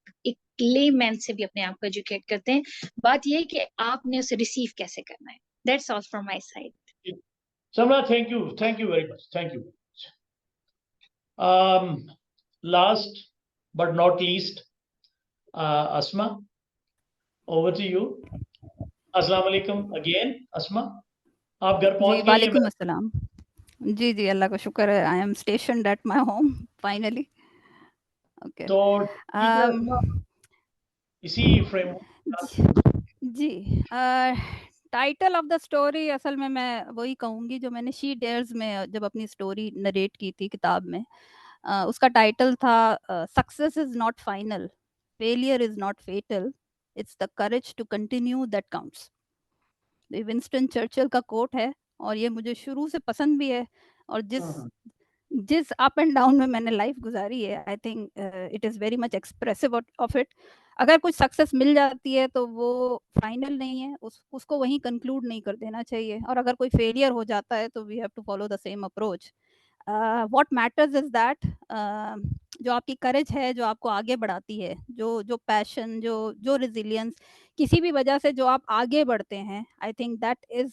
लेमैन से भी अपने आप को एजुकेट करते हैं। बात ये है कि आपने उसे रिसीव कैसे करना है। That's all from my side. Samra, thank you very much, thank you. Last but not least, Asma, over to you. Assalamu alaikum again, Asma. आप घर पहुंच जी गई हैं वालेकुम मैम? अस्सलाम। जी जी अल्लाह का शुक्र है, I am stationed at my home finally. Okay. तो ठीक है अस्मा, इसी फ्रेमवर्क जी टाइटल ऑफ द स्टोरी असल में मैं वही कहूँगी जो मैंने शी डेयर्स में जब अपनी स्टोरी नरेट की थी किताब में। उसका टाइटल था success is not final, failure is not fatal, it's the courage to continue that counts. ये विंस्टन चर्चिल का कोट है और ये मुझे शुरू से पसंद भी है। और जिस अप एंड डाउन में मैंने लाइफ गुजारी है, I think it is very much expressive of it. अगर कुछ सक्सेस मिल जाती है तो वो फाइनल नहीं है, उसको वहीं कंक्लूड नहीं कर देना चाहिए। और अगर कोई फेलियर हो जाता है तो we have to follow the same approach. What matters is that जो आपकी करेज है, जो आपको आगे बढ़ाती है, जो पैशन, जो रिजिलियंस, किसी भी वजह से जो आप आगे बढ़ते हैं, I think that is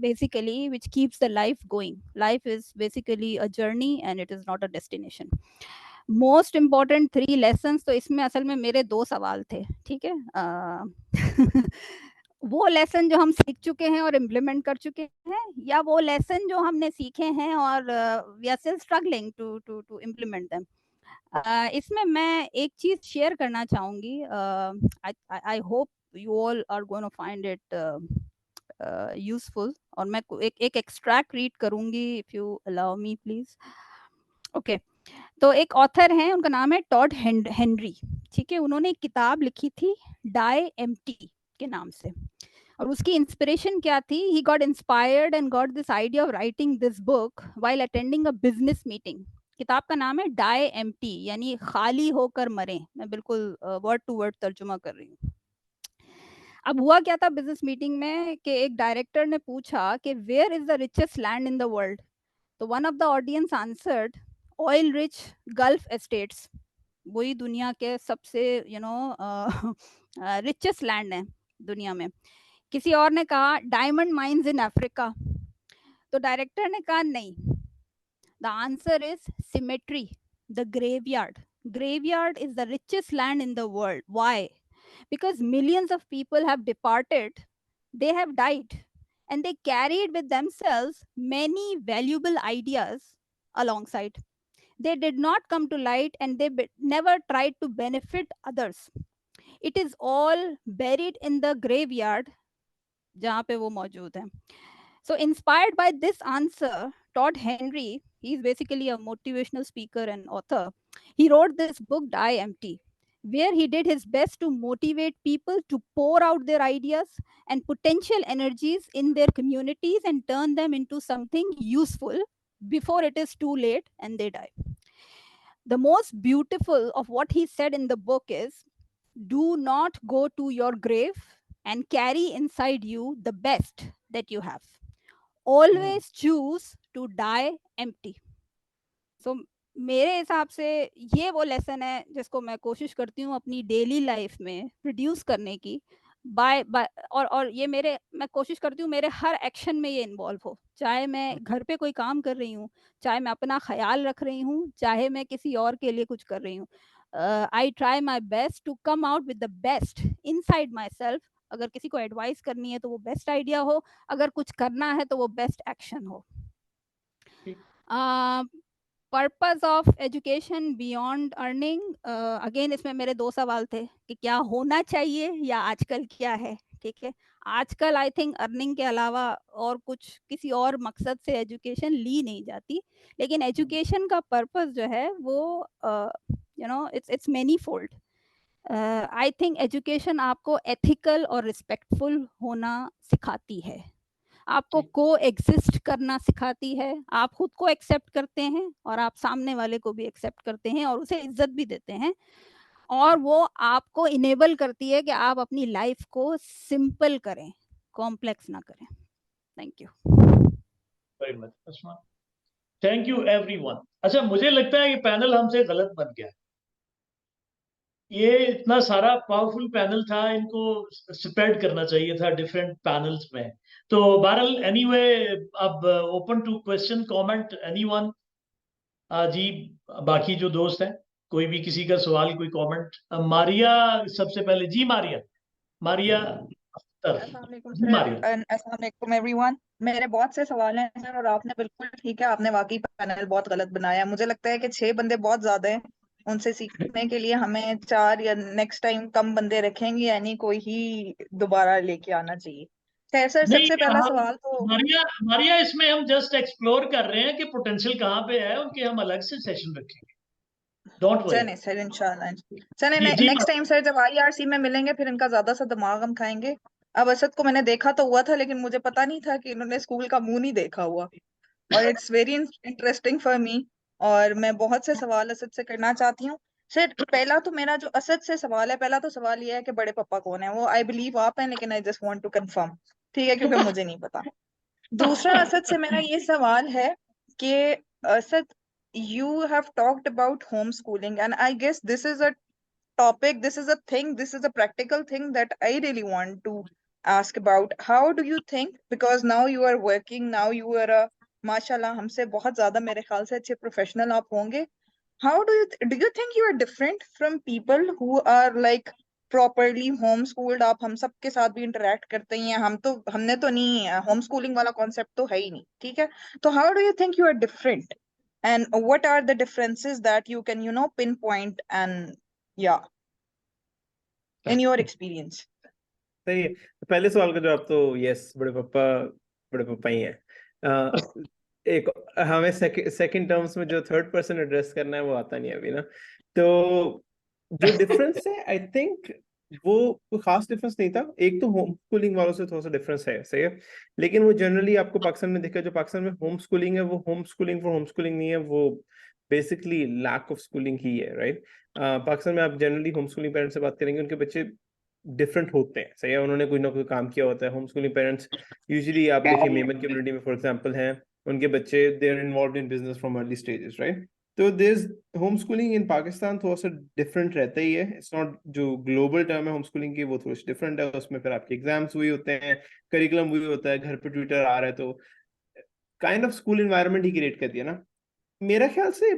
basically which keeps the life going. Life is basically a journey and it is not a destination. Most important 3 lessons, तो इसमें असल में मेरे 2 सवाल थे, ठीक है। वो लेसन जो हम सीख चुके हैं और इम्प्लीमेंट कर चुके हैं, या वो लेसन जो हमने सीखे हैं और we are still struggling to implement them. इसमें मैं एक चीज शेयर करना चाहूंगी। I hope you all are going to find it useful. और मैं एक एक्सट्रैक्ट रीड करूंगी, if you allow me please. Okay. तो एक ऑथर हैं, उनका नाम है टॉड हेनरी, ठीक है। उन्होंने एक किताब लिखी थी डाई एम्प्टी के नाम से। और उसकी इंस्पिरेशन क्या थी? He got inspired and got this idea of writing this book while attending a business meeting. किताब का नाम है डाई एम्प्टी, यानी खाली होकर मरे। मैं बिल्कुल वर्ड टू वर्ड तर्जुमा कर रही हूँ। अब हुआ क्या था बिजनेस मीटिंग में कि एक डायरेक्टर ने पूछा कि where is the richest land in the world. तो one of the audience answered oil rich gulf estates. वही दुनिया के सबसे रिचेस्ट लैंड है दुनिया में। किसी और ने कहा डायमंड माइंस इन अफ्रीका। तो डायरेक्टर ने कहा नहीं, the answer is symmetry, the graveyard. Graveyard is the richest land in the world. Why? Because millions of people have departed, they have died, and they carried with themselves many valuable ideas alongside. They did not come to light and they never tried to benefit others. It is all buried in the graveyard जहाँ पे वो मौजूद है। So inspired by this answer, Todd Henry, he is basically a motivational speaker and author. He wrote this book, Die Empty, where he did his best to motivate people to pour out their ideas and potential energies in their communities and turn them into something useful before it is too late and they die. The most beautiful of what he said in the book is, do not go to your grave and carry inside you the best that you have. Always choose to die empty. So मेरे हिसाब से ये वो lesson है जिसको मैं कोशिश करती हूँ अपनी डेली लाइफ में प्रोड्यूस करने की। बाय और ये मैं कोशिश करती हूँ मेरे हर एक्शन में ये इन्वॉल्व हो। चाहे मैं घर पे कोई काम कर रही हूँ, चाहे मैं अपना ख्याल रख रही हूँ, चाहे मैं किसी और के लिए कुछ कर रही हूँ। I try my best to come out with the best inside myself. अगर किसी को एडवाइस करनी है तो वो बेस्ट आइडिया हो, अगर कुछ करना है तो वो बेस्ट एक्शन हो। Purpose of education beyond earning, again इसमें मेरे 2 सवाल थे कि क्या होना चाहिए या आजकल क्या है, ठीक है। आजकल आई थिंक अर्निंग के अलावा और कुछ किसी और मकसद से एजुकेशन ली नहीं जाती, लेकिन एजुकेशन का पर्पस जो है वो it's many fold. I think education आपको एथिकल और रिस्पेक्टफुल होना सिखाती है, आपको को एग्जिस्ट करना सिखाती है, आप खुद को एक्सेप्ट करते हैं और आप सामने वाले को भी एक्सेप्ट करते हैं और उसे इज्जत भी देते हैं, और वो आपको इनेबल करती है कि आप अपनी लाइफ को सिंपल करें, कॉम्प्लेक्स ना करें। Thank you very much Asma, thank you everyone. अच्छा, मुझे लगता है ये पैनल हमसे गलत बन गया। ये इतना सारा पावरफुल पैनल था, इनको स्प्रेड करना चाहिए था डिफरेंट पैनल्स में। तो बहरहाल एनीवे, अब open to question comment anyone. जी, बाकी जो दोस्त हैं, कोई भी किसी का सवाल, कोई कमेंट। मारिया सबसे पहले। जी मारिया, मारिया अस्सलाम वालेकुम जी सर, मारिया। अस्सलाम वालेकुम एवरीवन। मेरे बहुत से सवाल हैं सर, और आपने बिल्कुल ठीक है, आपने वाकई पैनल बहुत गलत बनाया। मुझे लगता है कि 6 बंदे बहुत ज्यादा हैं, उनसे सीखने के लिए हमें 4 या नेक्स्ट टाइम कम बंदे रखेंगे, यानी कोई ही दोबारा लेके आना चाहिए। खैर सर, नहीं, सबसे पहला हम सवाल तो मारिया मारिया इसमें हम जस्ट एक्सप्लोर कर रहे हैं कि पोटेंशियल कहाँ पे है, उनके हम अलग से सेशन रखेंगे। Don't worry. चले सर, इंशाल्लाह चले। जी जी नेक्स्ट टाइम सर जब IRC में मिलेंगे, फिर इनका ज्यादा सा दिमाग हम खाएंगे। अब असद को मैंने देखा तो हुआ था, लेकिन मुझे पता नहीं था कि इन्होंने स्कूल का मुंह नहीं देखा हुआ, और it's very interesting for me. और मैं बहुत से सवाल असद से करना चाहती हूँ। सर पहला तो मेरा जो असद से सवाल है, पहला तो सवाल ये है कि बड़े पापा कौन है। वो आई बिलीव आप हैं, लेकिन I just want to confirm, ठीक है, क्योंकि मुझे नहीं पता। दूसरा असद से मेरा ये सवाल है कि Asad, you have talked about homeschooling, and I guess this is a topic, this is a thing, this is a practical thing that I really want to ask about. How do you think, because now you are working, now you are a, mashallah, हमसे बहुत ज्यादा मेरे ख्याल से अच्छे professional आप होंगे। How do you think you are different from people who are like properly homeschooled? आप हम सब के साथ भी इंटरेक्ट करते ही हैं, हमने तो नहीं, होम स्कूलिंग वाला कॉन्सेप्ट तो है ही नहीं, ठीक है। तो how do you think you are different, and what are the differences that you can pinpoint, and yeah, in your experience? सही है। तो पहले सवाल का जवाब तो यस, बड़े पापा ही हैं। एक हमें सेकंड टर्म्स में जो थर्ड पर्सन एड्रेस करना है वो आता नहीं है अभी ना। तो जो डिफरेंस है, आई थिंक वो कोई खास डिफरेंस नहीं था। एक तो होम स्कूलिंग वालों से थोड़ा सा डिफरेंस है, सही है, लेकिन वो जनरली आपको पाकिस्तान में देखा, जो पाकिस्तान में होम स्कूलिंग है वो home schooling for home schooling नहीं है, वो बेसिकली लैक ऑफ स्कूलिंग ही है, राइट। पाकिस्तान में आप जनरली होम स्कूलिंग पेरेंट्स से बात करेंगे, उनके बच्चे डिफरेंट होते हैं, सही है, उन्होंने कोई ना कोई काम किया होता है। होम स्कूलिंग पेरेंट्स यूजुअली आप देखिए मेमन कम्युनिटी में फॉर एग्जांपल हैं, उनके बच्चे they are involved in business from early stages, right. तो there is home schooling in Pakistan थोड़ा सा डिफरेंट रहता ही है। इट्स नॉट, जो ग्लोबल टर्म है होम स्कूलिंग की वो थोड़ी सी डिफरेंट है। उसमें फिर आपके एग्जाम्स वही होते हैं, करिकुलम वही होता है, घर पे ट्यूटर आ रहा है, तो kind of school environment he create कर दिया ना। मेरा ख्याल से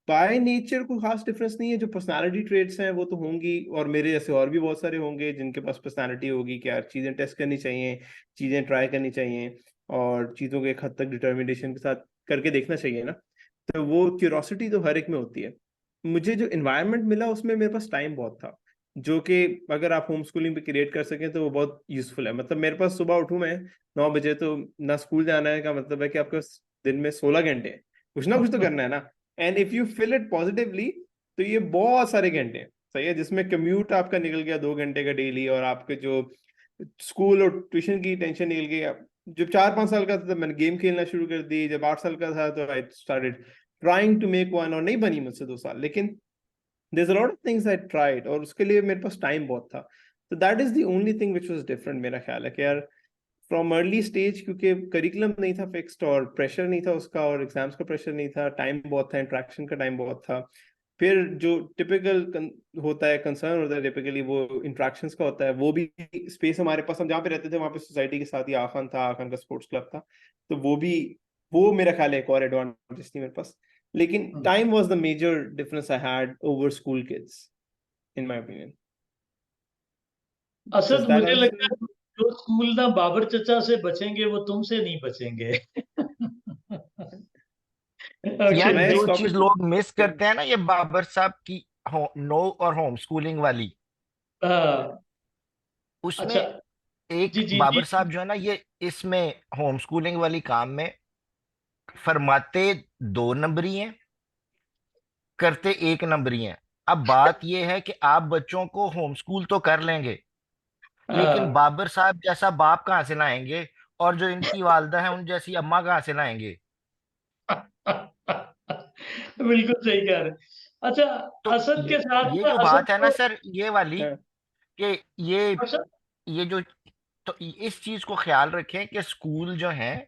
बाय नेचर कोई खास डिफरेंस नहीं है। जो पर्सनालिटी ट्रेट्स हैं वो तो होंगी, और मेरे जैसे और भी बहुत सारे होंगे जिनके पास पर्सनालिटी होगी कि यार चीज़ें टेस्ट करनी चाहिए, चीज़ें ट्राई करनी चाहिए, और चीज़ों को एक हद तक डिटर्मिनेशन के साथ करके देखना चाहिए ना। तो वो क्यूरोसिटी तो हर एक में होती है। मुझे जो इन्वायरमेंट मिला उसमें मेरे पास टाइम बहुत था, जो कि अगर आप होम स्कूलिंग पे क्रिएट कर सकें तो वो बहुत यूजफुल है। मतलब मेरे पास सुबह उठूं मैं 9 बजे, तो ना स्कूल जाना है का मतलब है कि आपके दिन में 16 घंटे हैं, कुछ ना कुछ तो करना है ना। And if you feel it positively तो ये बहुत सारे घंटे हैं, सही है, जिसमें कम्यूट आपका निकल गया 2 घंटे का डेली, और आपके जो स्कूल और ट्यूशन की टेंशन निकल गई। जब 4-5 साल का था तब मैंने गेम खेलना शुरू कर दी, जब 8 साल का था तो I started trying to make one, और नहीं बनी मुझसे 2 साल, लेकिन there's a lot of things I tried, और उसके लिए मेरे पास टाइम बहुत था। तो that is the only thing which was different। मेरा ख्याल है कि यार फ्रॉम अर्ली स्टेज, क्योंकि करिकुलम नहीं था फिक्स्ड और प्रेशर नहीं था उसका, और एग्जाम्स का प्रेशर नहीं था, टाइम बहुत था, इंट्रैक्शन का टाइम बहुत था। फिर जो टिपिकल होता है, कंसर्न होता है टिपिकली, वो इंट्रैक्शंस का होता है। वो भी स्पेस हमारे पास, हम जहाँ पे रहते थे वहाँ पे सोसाइटी के साथ ही आखान था, आखान का स्पोर्ट्स क्लब था, तो वो मेरा ख्याल है एक और एडवांटेज थी मेरे पास। लेकिन time was the major difference I had over school kids in my opinion. Asad, मुझे लगता है जो स्कूल ना बाबर चचा से बचेंगे वो तुमसे नहीं बचेंगे। यार मैं जो इस चीज टॉपिक लोग मिस करते हैं ना, ये बाबर साहब की नो और होम स्कूलिंग वाली, उसमें अच्छा, एक जी जी बाबर जी। साहब जो है ना, ये इसमें होम स्कूलिंग वाली काम में फरमाते 2 नंबरी हैं, करते 1 नंबरी हैं। अब बात ये है कि आप बच्चों को होम स्कूल तो कर लेंगे, लेकिन बाबर साहब जैसा बाप कहाँ से लाएंगे, और जो इनकी वालदा है उन जैसी अम्मा कहाँ से लाएंगे। बिल्कुल सही कह रहे। अच्छा, तो असद के साथ ये ना, जो असद बात है ना को सर, ये वाली, कि ये जो, तो इस चीज को ख्याल रखें कि स्कूल जो है,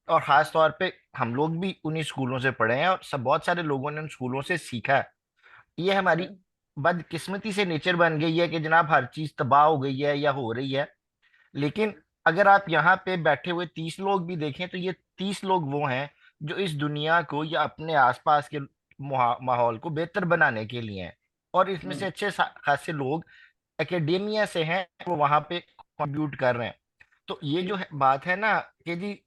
और खास तौर पे हम लोग भी उन्हीं स्कूलों से पढ़े हैं, और सब बहुत सारे लोगों ने उन स्कूलों से सीखा है। ये हमारी बदकिस्मती से नेचर बन गई है कि जनाब हर चीज तबाह हो गई है या हो रही है। लेकिन अगर आप यहाँ पे बैठे हुए 30 लोग भी देखें, तो ये 30 लोग वो हैं जो इस दुनिया को या अपने आसपास के माहौल को बेहतर बनाने के लिए हैं। और इसमें से अच्छे खासे लोग एकेडेमिया से हैं, वो वहां पे कंट्रीब्यूट कर रहे हैं। तो ये जो है बात है ना कि जी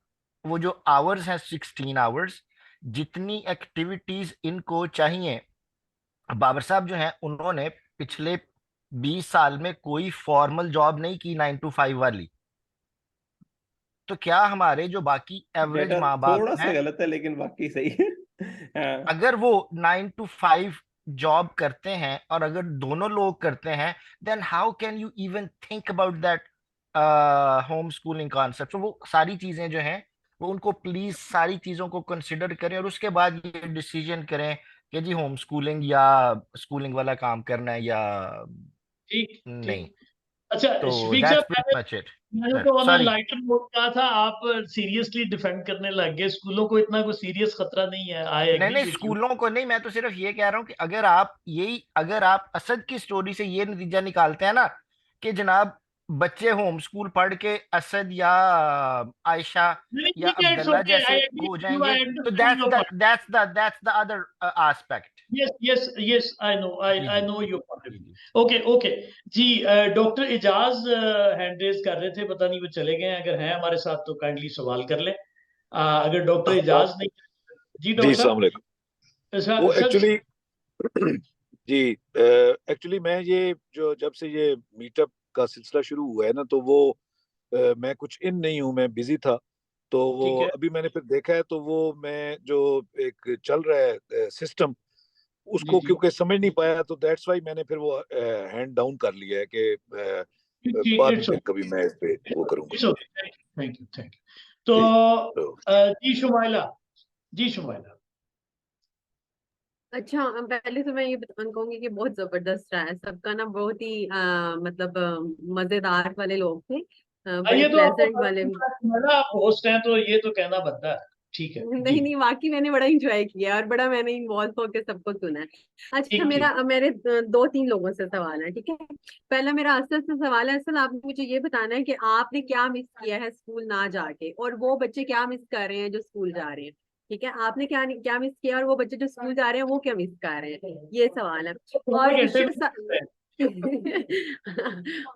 वो जो आवर्स हैं 16 आवर्स, जितनी एक्टिविटीज इनको चाहिए, बाबर साहब जो हैं उन्होंने पिछले 20 साल में कोई फॉर्मल जॉब नहीं की 9 to 5 वाली। तो क्या हमारे जो बाकी एवरेज डेटा माँ बाप थोड़ा सा हैं, गलत है लेकिन बाकी सही है। हाँ, अगर वो 9 to 5 जॉब करते हैं और अगर दोनों लोग करते हैं, then how can you even think about that home schooling concept. तो वो सारी चीजें जो हैं वो उनको प्लीज सारी चीजों को कंसिडर करें और उसके बाद ये डिसीजन करें कि जी होम स्कूलिंग या स्कूलिंग वाला काम करना है या ठीक नहीं। ठीक। अच्छा तो शफीक दैट्स साहब, प्रीटी मच इट मैंने सर। तो ऑन सॉरी, लाइटर नोट कहा था, आप सीरियसली डिफेंड करने लग गए। स्कूलों को इतना कोई सीरियस खतरा नहीं है। आई नहीं एग्री नहीं विथ यू। स्कूलों को नहीं, मैं तो सिर्फ ये कह रहा हूं कि अगर आप असद की स्टोरी से ये नतीजा निकालते हैं ना कि जनाब बच्चे होम स्कूल पढ़ के असद या आयशा नहीं या ठीक है, इट्स अब्दुल्ला ओके, जैसे आई एग्री हो विथ यू, जाएंगे, आई तो understand your point. That's the other aspect. Yes yes yes, I know, जी आई जी नो योर पॉइंट। जी जी। ओके ओके जी। डॉक्टर इजाज हैंड रेज कर रहे थे, पता नहीं वो चले गए हैं। अगर हैं हमारे साथ तो काइंडली सवाल कर लें। अगर डॉक्टर इजाज नहीं। जी जी डॉक्टर अस्सलाम वालेकुम। वो सर। एक्चुअली जी एक्चुअली मैं ये जो जब से ये मीटअप का सिलसिला शुरू हुआ है ना, तो वो मैं कुछ इन नहीं हूँ, मैं बिजी था। तो वो ठीक है। अभी मैंने फिर देखा है, तो वो मैं जो एक चल रहा है सिस्टम, जी उसको जी। क्योंकि समझ नहीं पाया, तो दैट्स वाई मैंने फिर वो हैंड डाउन कर लिया है कि बाद में इट्स फिर ओके, कभी मैं इस पे वो करूंगा। It's okay, thank you thank you. तो जी तो जी शुमाइला, जी शुमाइला। अच्छा, पहले तो मैं ये बताना कहूंगी कि बहुत जबरदस्त रहा है सबका ना, बहुत ही मतलब मजेदार वाले लोग थे, बड़े ये तो आपको प्लेजेंट वाले। शुमाइला, आप होस्ट हैं तो ये तो कहना बनता है। ठीक है जी। नहीं नहीं, वाकई मैंने बड़ा इंजॉय किया और बड़ा मैंने इन्वॉल्व होकर सबको सुना है। अच्छा, ठीक ठीक। मेरे दो तीन लोगों से सवाल है, ठीक है। पहला मेरा असल से सवाल है, असल आपने मुझे ये बताना है कि आपने क्या मिस किया है स्कूल ना जाके, और वो बच्चे क्या मिस कर रहे हैं जो स्कूल जा रहे हैं। ठीक है, आपने क्या क्या मिस किया और वो बच्चे जो स्कूल जा रहे हैं वो क्या मिस कर रहे हैं, ये सवाल है। और घंटे में ईश्वर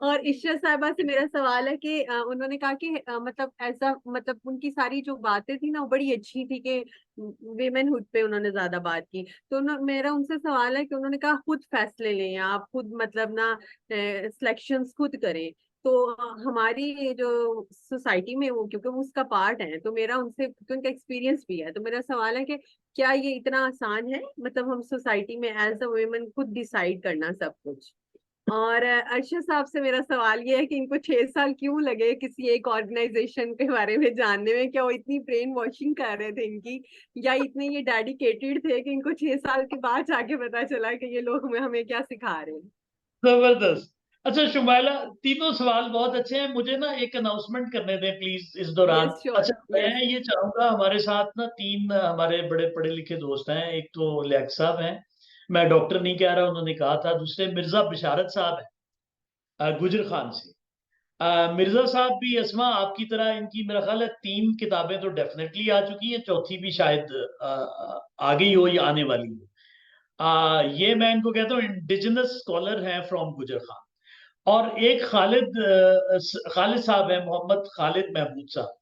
और ईश्वर साहबा से मेरा सवाल है कि उन्होंने कहा कि मतलब ऐसा, मतलब उनकी सारी जो बातें थी ना वो बड़ी अच्छी थी कि वीमेनहुड पे उन्होंने ज्यादा बात की। तो मेरा उनसे सवाल है कि उन्होंने कहा खुद फैसले लें आप, खुद मतलब ना सिलेक्शंस खुद करें। तो हमारी जो सोसाइटी में वो, क्योंकि वो उसका पार्ट है, तो मेरा उनसे, क्योंकि उनका एक्सपीरियंस भी है, तो मेरा सवाल है कि क्या ये इतना आसान है, मतलब हम सोसाइटी में एज अ वुमेन खुद डिसाइड करना सब कुछ। और अर्शद साहब से मेरा सवाल ये है कि इनको 6 साल क्यों लगे किसी एक ऑर्गेनाइजेशन के बारे में जानने में, क्या वो इतनी ब्रेन वॉशिंग कर रहे थे इनकी, या इतने ये डेडिकेटेड थे कि इनको 6 साल के बाद जाके पता चला कि ये लोग हमें क्या सिखा रहे हैं। जबरदस्त। अच्छा शुमाइला, तीनों सवाल बहुत अच्छे हैं। मुझे ना एक अनाउंसमेंट करने दें प्लीज इस दौरान। यस श्योर, अच्छा यस। मैं ये चाहूंगा, हमारे साथ ना तीन हमारे बड़े पढ़े लिखे दोस्त हैं। एक तो लियाक साहब हैं, मैं डॉक्टर नहीं कह रहा, उन्होंने कहा था। दूसरे मिर्जा बिशारत साहब हैं गुजर खान से। मिर्जा साहब भी अस्मा आपकी तरह, इनकी मेरा ख्याल है 3 किताबें तो डेफिनेटली आ चुकी हैं, चौथी भी शायद आ गई हो या आने वाली हो। ये मैं इनको कहता हूँ इंडिजिनस स्कॉलर हैं फ्रॉम गुजर खान। और एक खालिद साहब है, मोहम्मद खालिद महमूद साहब।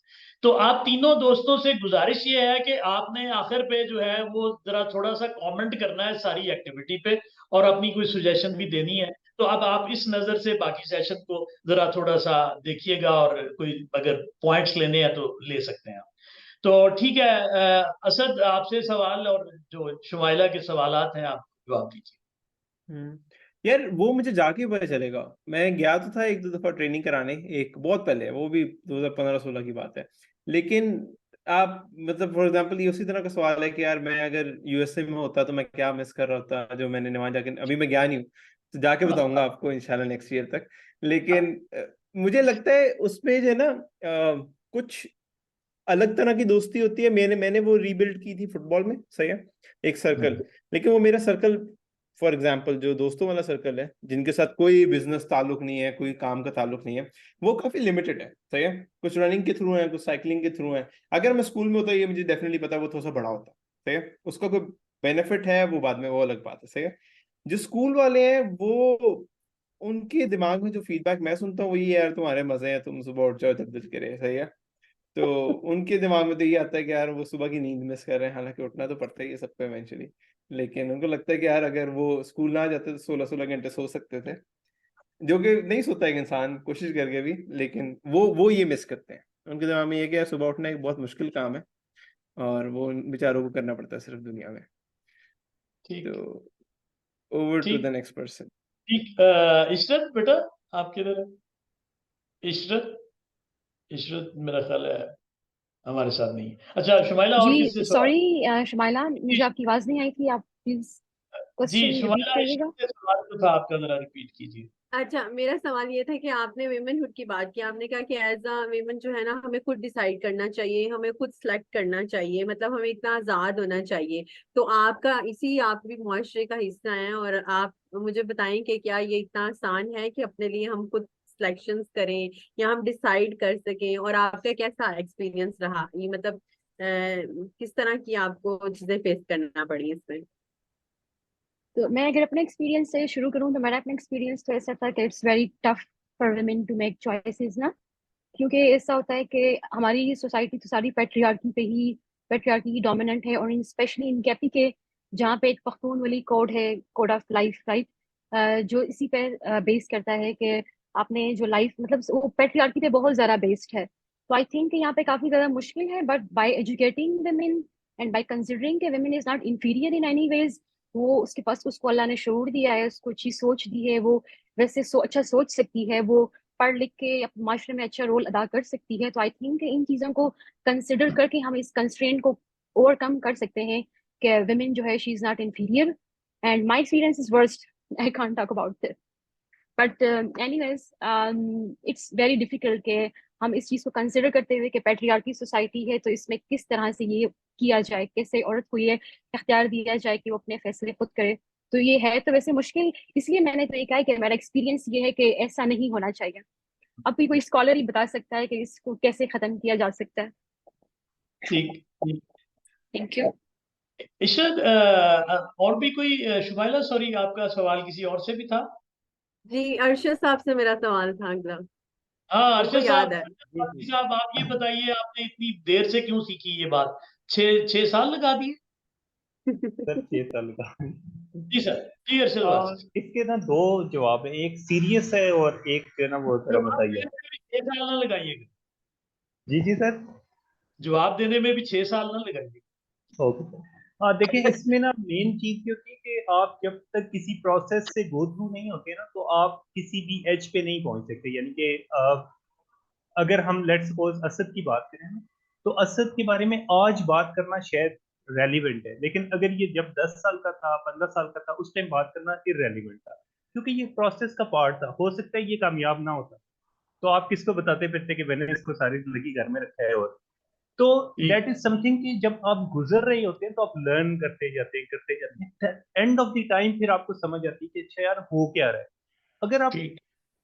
तो आप तीनों दोस्तों से गुजारिश ये है कि आपने आखिर पे जो है वो जरा थोड़ा सा कमेंट करना है सारी एक्टिविटी पे, और अपनी कोई सुजेशन भी देनी है। तो अब आप इस नजर से बाकी सेशन को जरा थोड़ा सा देखिएगा, और कोई अगर पॉइंट्स लेने हैं तो ले सकते हैं आप। तो ठीक है, असद आपसे सवाल, और जो शुमाइला के सवालात हैं आप जवाब दीजिए। यार वो मुझे जाके पता चलेगा। मैं गया तो था एक दो दफा ट्रेनिंग कराने, एक बहुत पहले, वो भी 2015-16 की बात है। लेकिन आप मतलब फॉर एग्जांपल ये उसी तरह का सवाल है कि यार मैं अगर यूएसए में होता तो मैं क्या मिस कर रहा होता जो मैंने वहां जाके, अभी मैं गया नहीं हूँ, तो जाके बताऊंगा आपको इंशाल्लाह नेक्स्ट ईयर तक। लेकिन मुझे लगता है उसमें जो है ना कुछ अलग तरह की दोस्ती होती है। मैंने वो रीबिल्ड की थी फुटबॉल में, सही है, एक सर्कल। लेकिन वो मेरा सर्कल, फॉर एग्जाम्पल जो दोस्तों वाला सर्कल है जिनके साथ कोई बिजनेस ताल्लुक नहीं है, कोई काम का ताल्लुक नहीं है, वो काफी लिमिटेड है, सही है। कुछ रनिंग के थ्रू है, कुछ साइकिलिंग के थ्रू है। अगर मैं स्कूल में होता ये मुझे डेफिनेटली पता है वो थोड़ा सा बड़ा होता, सही है। उसका कोई बेनिफिट है वो बाद में, वो अलग बात है, सही है। जो स्कूल वाले हैं वो उनके दिमाग में जो फीडबैक मैं सुनता हूँ वो ये, यार तुम्हारे मजे हैं, तुम सुबह उठ जाओ जब दिल करे, सही है। तो उनके दिमाग में तो ये आता है कि यार वो सुबह की नींद मिस कर रहे हैं, हालांकि उठना तो पड़ता ही है सबको इवेंचुअली। लेकिन उनको लगता है कि यार अगर वो स्कूल ना जाते तो 16-16 घंटे सो सकते थे, जो कि नहीं सोता एक इंसान कोशिश करके भी, लेकिन वो ये मिस करते हैं। उनके दिमाग में ये कि यार सुबह उठना एक बहुत मुश्किल काम है और वो उन बेचारों को करना पड़ता है सिर्फ दुनिया में। ठीक तो ओवर टू द ठीक नेक्स्ट पर्सन। ठीक। इशरत बेटा, आप किधर है? इशरत, इशरत मेरा ख्याल है हमारे साथ नहीं है। अच्छा शुमाइला, और किससे जी सवाल? सॉरी शुमाइला, मुझे जी आपकी आवाज नहीं आई थी, आप प्लीज जी, क्वेश्चन रिपीट शुमाइला, करिएगा। इशरत से सवाल जो था आपका जरा रिपीट कीजिए। अच्छा, मेरा सवाल ये था कि आपने वीमेनहुड की बात की, आपने कहा कि एज अ वीमेन जो है ना, हमें खुद डिसाइड करना चाहिए, हमें खुद सेलेक्ट करना चाहिए, मतलब हमें इतना आजाद होना चाहिए। तो आपका इसी, आप भी मुआशरे का हिस्सा हैं, और आप मुझे बताएं कि क्या ये इतना आसान है कि अपने लिए हम खुद सिलेक्शंस करें या हम डिसाइड कर सकें? और आपका कैसा एक्सपीरियंस रहा ये, मतलब किस तरह की आपको चीजें फेस करना पड़ी इसमें? तो मैं अगर अपने एक्सपीरियंस से शुरू करूँ तो मेरा अपना एक्सपीरियंस तो ऐसा था कि it's very tough for women to make choices ना, क्योंकि ऐसा होता है कि हमारी सोसाइटी तो सारी पेट्रियार्की की डोमिनेंट है, और स्पेशली इन कैपी के जहाँ पे एक पख्तून वाली कोड है, कोड ऑफ लाइफ, राइट, जो इसी पे बेस करता है कि आपने जो लाइफ, मतलब वो पेट्रियार्की पे बहुत ज़्यादा बेस्ड है। तो आई थिंक यहाँ पे काफ़ी ज़्यादा मुश्किल है, but by educating women and by considering के women is not inferior in any ways, वो उसके पास, उसको अल्लाह ने शऊर दिया है, उसको अच्छी सोच दी है, वो वैसे अच्छा सोच सकती है, वो पढ़ लिख के माशरे में अच्छा रोल अदा कर सकती है। तो आई थिंक इन चीज़ों को कंसिडर करके हम इस कंस्ट्रेंट को ओवरकम कर सकते हैं कि वुमेन जो है she is not inferior, and my experience is worst, I can't talk about this, but anyways it's very difficult कि हम इस चीज़ को कंसिडर करते हुए कि पैट्रियार्की सोसाइटी है, तो इसमें किस तरह से ये किया जाए, कैसे औरत को ये इख्तियार दिया जाए कि वो अपने फैसले खुद करे। तो ये है तो वैसे मुश्किल, इसलिए मैंने तो ये कहा कि मेरा एक्सपीरियंस ये है कि ऐसा नहीं होना चाहिए। अब भी कोई स्कॉलर ही बता सकता है कि इसको कैसे खत्म किया जा सकता है। ठीक ठीक। Thank you. इशरत, और भी कोई शुमाइला, सॉरी, आपका सवाल किसी और से भी था? जी, अरशद साहब से मेरा सवाल था अगला, हाँ उनको अरशद याद है। साहब, आप ये बताइए, आपने इतनी देर से क्यों सीखी ये बात? 6 साल लगा दिए? सर 6 साल का। जी सर, जी अरशद वासिफ। इसके ना दो जवाब है, एक सीरियस है और एक जो है ना वो जरा जवाब मजाइया। देने में भी 6 साल ना लगाइएगा। जी जी सर। जवाब देने में भी 6 साल ना लगाइएगा। Okay sir. हाँ देखिए, इसमें ना मेन चीज ये होती है कि आप जब तक किसी प्रोसेस से गो थ्रू नहीं होते ना, तो आप किसी भी एज पे नहीं पहुंच सकते। यानी कि अगर हम लेट्स सपोज असद की बात करें ना, तो असद के बारे में आज बात करना शायद रेलिवेंट है, लेकिन अगर ये जब 10 साल का था, 15 साल का था, उस टाइम बात करना इररेलिवेंट था, क्योंकि ये प्रोसेस का पार्ट था। हो सकता है ये कामयाब ना होता, तो आप किसको बताते फिरते कि मैंने इसको सारी जिंदगी घर में रखा है। और तो दैट इज समथिंग कि जब आप गुजर रहे होते हैं तो आप लर्न करते जाते हैं, एंड ऑफ द टाइम फिर आपको समझ आती है कि अच्छा यार हो क्या रहा है। अगर आप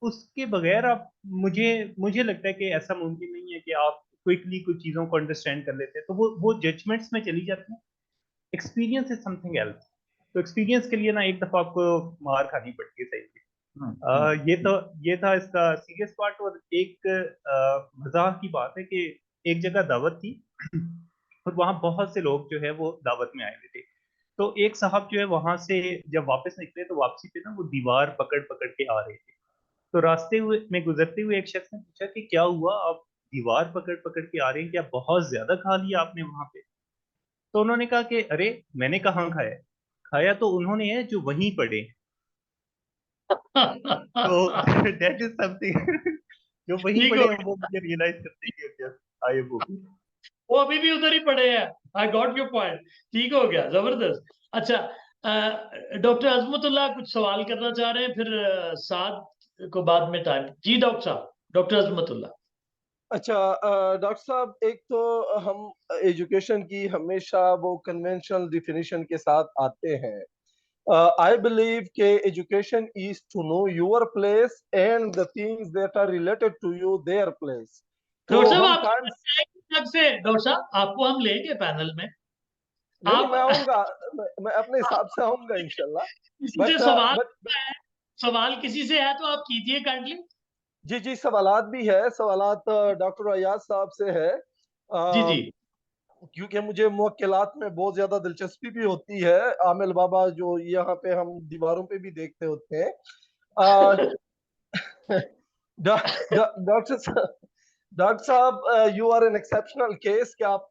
उसके बगैर आप, मुझे लगता है कि ऐसा मुमकिन नहीं है कि आप क्विकली कुछ चीजों को अंडरस्टैंड कर लेते हैं, तो वो जजमेंट्स में चली जाती है। Experience is something else. तो एक्सपीरियंस के लिए ना एक दफा आपको मार खानी पड़ती है सही से। ये था इसका सीरियस पार्ट। और एक मजाक की बात है कि एक जगह दावत थी और वहाँ बहुत से लोग जो है वो दावत में आए हुए थे। तो एक साहब जो है वहां से जब वापस निकले तो वापसी पे ना वो दीवार पकड़ पकड़ के आ रहे थे। तो रास्ते हुए में गुजरते हुए एक शख्स ने पूछा कि क्या हुआ, आप दीवार पकड़ पकड़ के आ रहे हैं, क्या बहुत ज्यादा खा लिया आपने वहां पे? तो उन्होंने कहा कि अरे मैंने कहाँ खाया है, खाया तो उन्होंने है जो वहीं पड़े हैं। तो दैट इज समथिंग जो वहीं ठीक हो पड़े हैं वो गया, मुझे रियलाइज करते हैं कि आई एम ओके। वो अभी भी उधर ही पड़े हैं। आई गॉट योर पॉइंट, ठीक हो गया, जबरदस्त। अच्छा, डॉक्टर अजमतुल्लाह कुछ सवाल करना चाह रहे हैं, फिर साद को बाद में टाइम। जी डॉक्टर साहब, डॉक्टर अजमतुल्लाह। अच्छा डॉक्टर साहब, एक तो हम एजुकेशन की हमेशा वो कन्वेंशनल डिफिनीशन के साथ आते हैं। I believe के education is to know your place and the things that are related to you, their place. तो डॉक्टर साहब हम आप कांट अलग से, डॉक्टर साहब आपको हम लेंगे पैनल में। नहीं, आप मैं आऊंगा, मैं अपने हिसाब से आऊंगा इंशाल्लाह। किसी से बट सवाल बट होता है, सवाल किसी से है तो आप कीजिए काइंडली। जी जी, सवालात भी है। सवालात डॉक्टर अयाज साहब से है, जी जी। क्योंकि मुझे मुवक्किलात में बहुत ज्यादा दिलचस्पी भी होती है। आमिल बाबा जो यहाँ पे हम दीवारों पे भी देखते होते हैं। डॉक्टर साहब, you are an exceptional case कि आप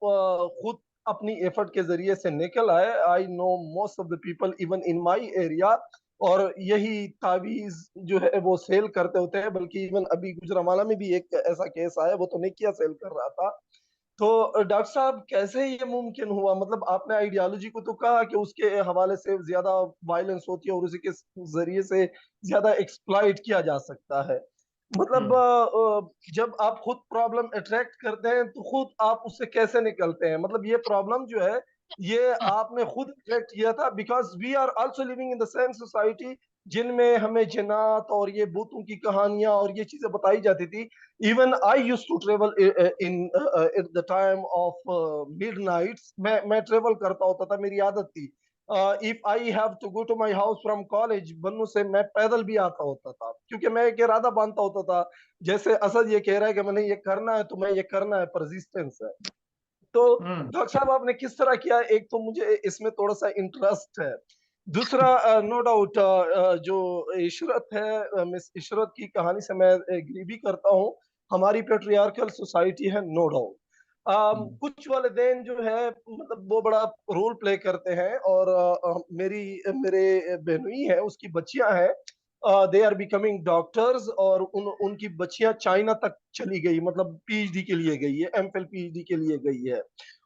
खुद अपनी एफर्ट के जरिए से निकल आए। I know most of the people even in my area, और यही तावीज जो है वो सेल करते होते हैं। बल्कि इवन अभी गुजरांवाला में भी एक ऐसा केस आया, वो तो निकिया सेल कर रहा था। तो डॉक्टर साहब, कैसे ये मुमकिन हुआ? मतलब आपने आइडियोलॉजी को तो कहा कि उसके हवाले से ज्यादा वायलेंस होती है और उसी के जरिए से ज्यादा एक्सप्लॉइट किया जा सकता है। मतलब जब आप खुद प्रॉब्लम अट्रैक्ट करते हैं तो खुद आप उससे कैसे निकलते हैं? मतलब ये प्रॉब्लम जो है ये आपने खुद अट्रैक्ट किया था, because we are also living in the same society जिनमें हमें जिन्नात और ये भूतों की कहानियां और ये चीजें बताई जाती थी। Even I use to travel in at the time of midnights. मैं ट्रेवल करता होता था, मेरी आदत थी। If I have to go to my house from college Bannu से, मैं पैदल भी आता होता था, क्योंकि मैं एक इरादा बांधता होता था। जैसे असद ये कह रहा है कि मैंने ये करना है तो मैं ये करना है, परसिस्टेंस है। तो डॉक्टर साहब आपने किस तरह किया? एक तो मुझे इसमें थोड़ा सा इंटरेस्ट है। दूसरा, नो डाउट जो इशरत है, मिस इशरत की कहानी से मैं एग्री भी करता हूँ। हमारी पेट्रियार्कल सोसाइटी है, नो डाउट। कुछ वालिदैन जो है मतलब वो बड़ा रोल प्ले करते हैं, और मेरे बहनोई है, उसकी बच्चियां हैं, दे आर बिकमिंग डॉक्टर्स, और उनकी बच्चियां चाइना तक चली गई, मतलब पीएचडी के लिए गई है, एमफिल पीएचडी के लिए गई है।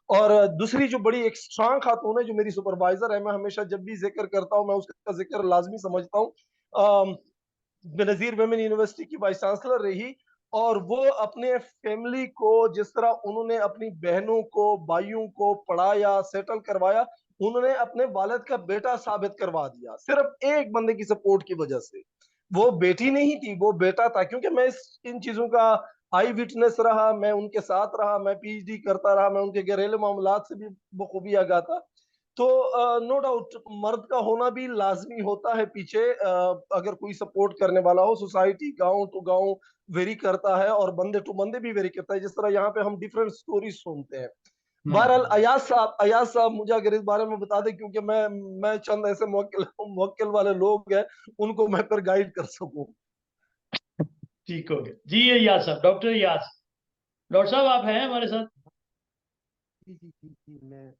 और दूसरी जो बड़ी एक स्ट्रांग खातून है जो मेरी सुपरवाइजर है, मैं हमेशा जब भी जिक्र करता हूँ मैं उसका जिक्र लाजमी समझता हूँ। बेनजीर वुमेन यूनिवर्सिटी की वाइस चांसलर रही, और वो अपने फैमिली को जिस तरह उन्होंने अपनी बहनों को भाइयों को पढ़ाया, सेटल करवाया, उन्होंने अपने वालिद का बेटा साबित करवा दिया सिर्फ एक बंदे की सपोर्ट की वजह से। वो बेटी नहीं थी, वो बेटा था। क्योंकि मैं इन चीजों का आई विटनेस रहा, मैं उनके साथ रहा, मैं पीएचडी करता रहा, मैं उनके घरेलू मामलात से भी बखूबी आगाह था। तो नो डाउट मर्द का होना भी लाजमी होता है पीछे, अगर कोई सपोर्ट करने वाला हो। सोसाइटी गांव टू गांव वेरी करता है, और बंदे टू बंदे भी वेरी करता है, जिस तरह यहाँ पे हम डिफरेंट स्टोरीज सुनते हैं। बहरहाल अयाज साहब मुझे अगर इस बारे में बता दें, क्योंकि मैं चंद ऐसे मुवक्किल वाले लोग हैं उनको मैं फिर गाइड कर सकूं। ठीक हो गया जी। याद साहब, डॉक्टर याद, डॉक्टर साहब आप हैं हमारे साथ? जी जी जी जी, मैं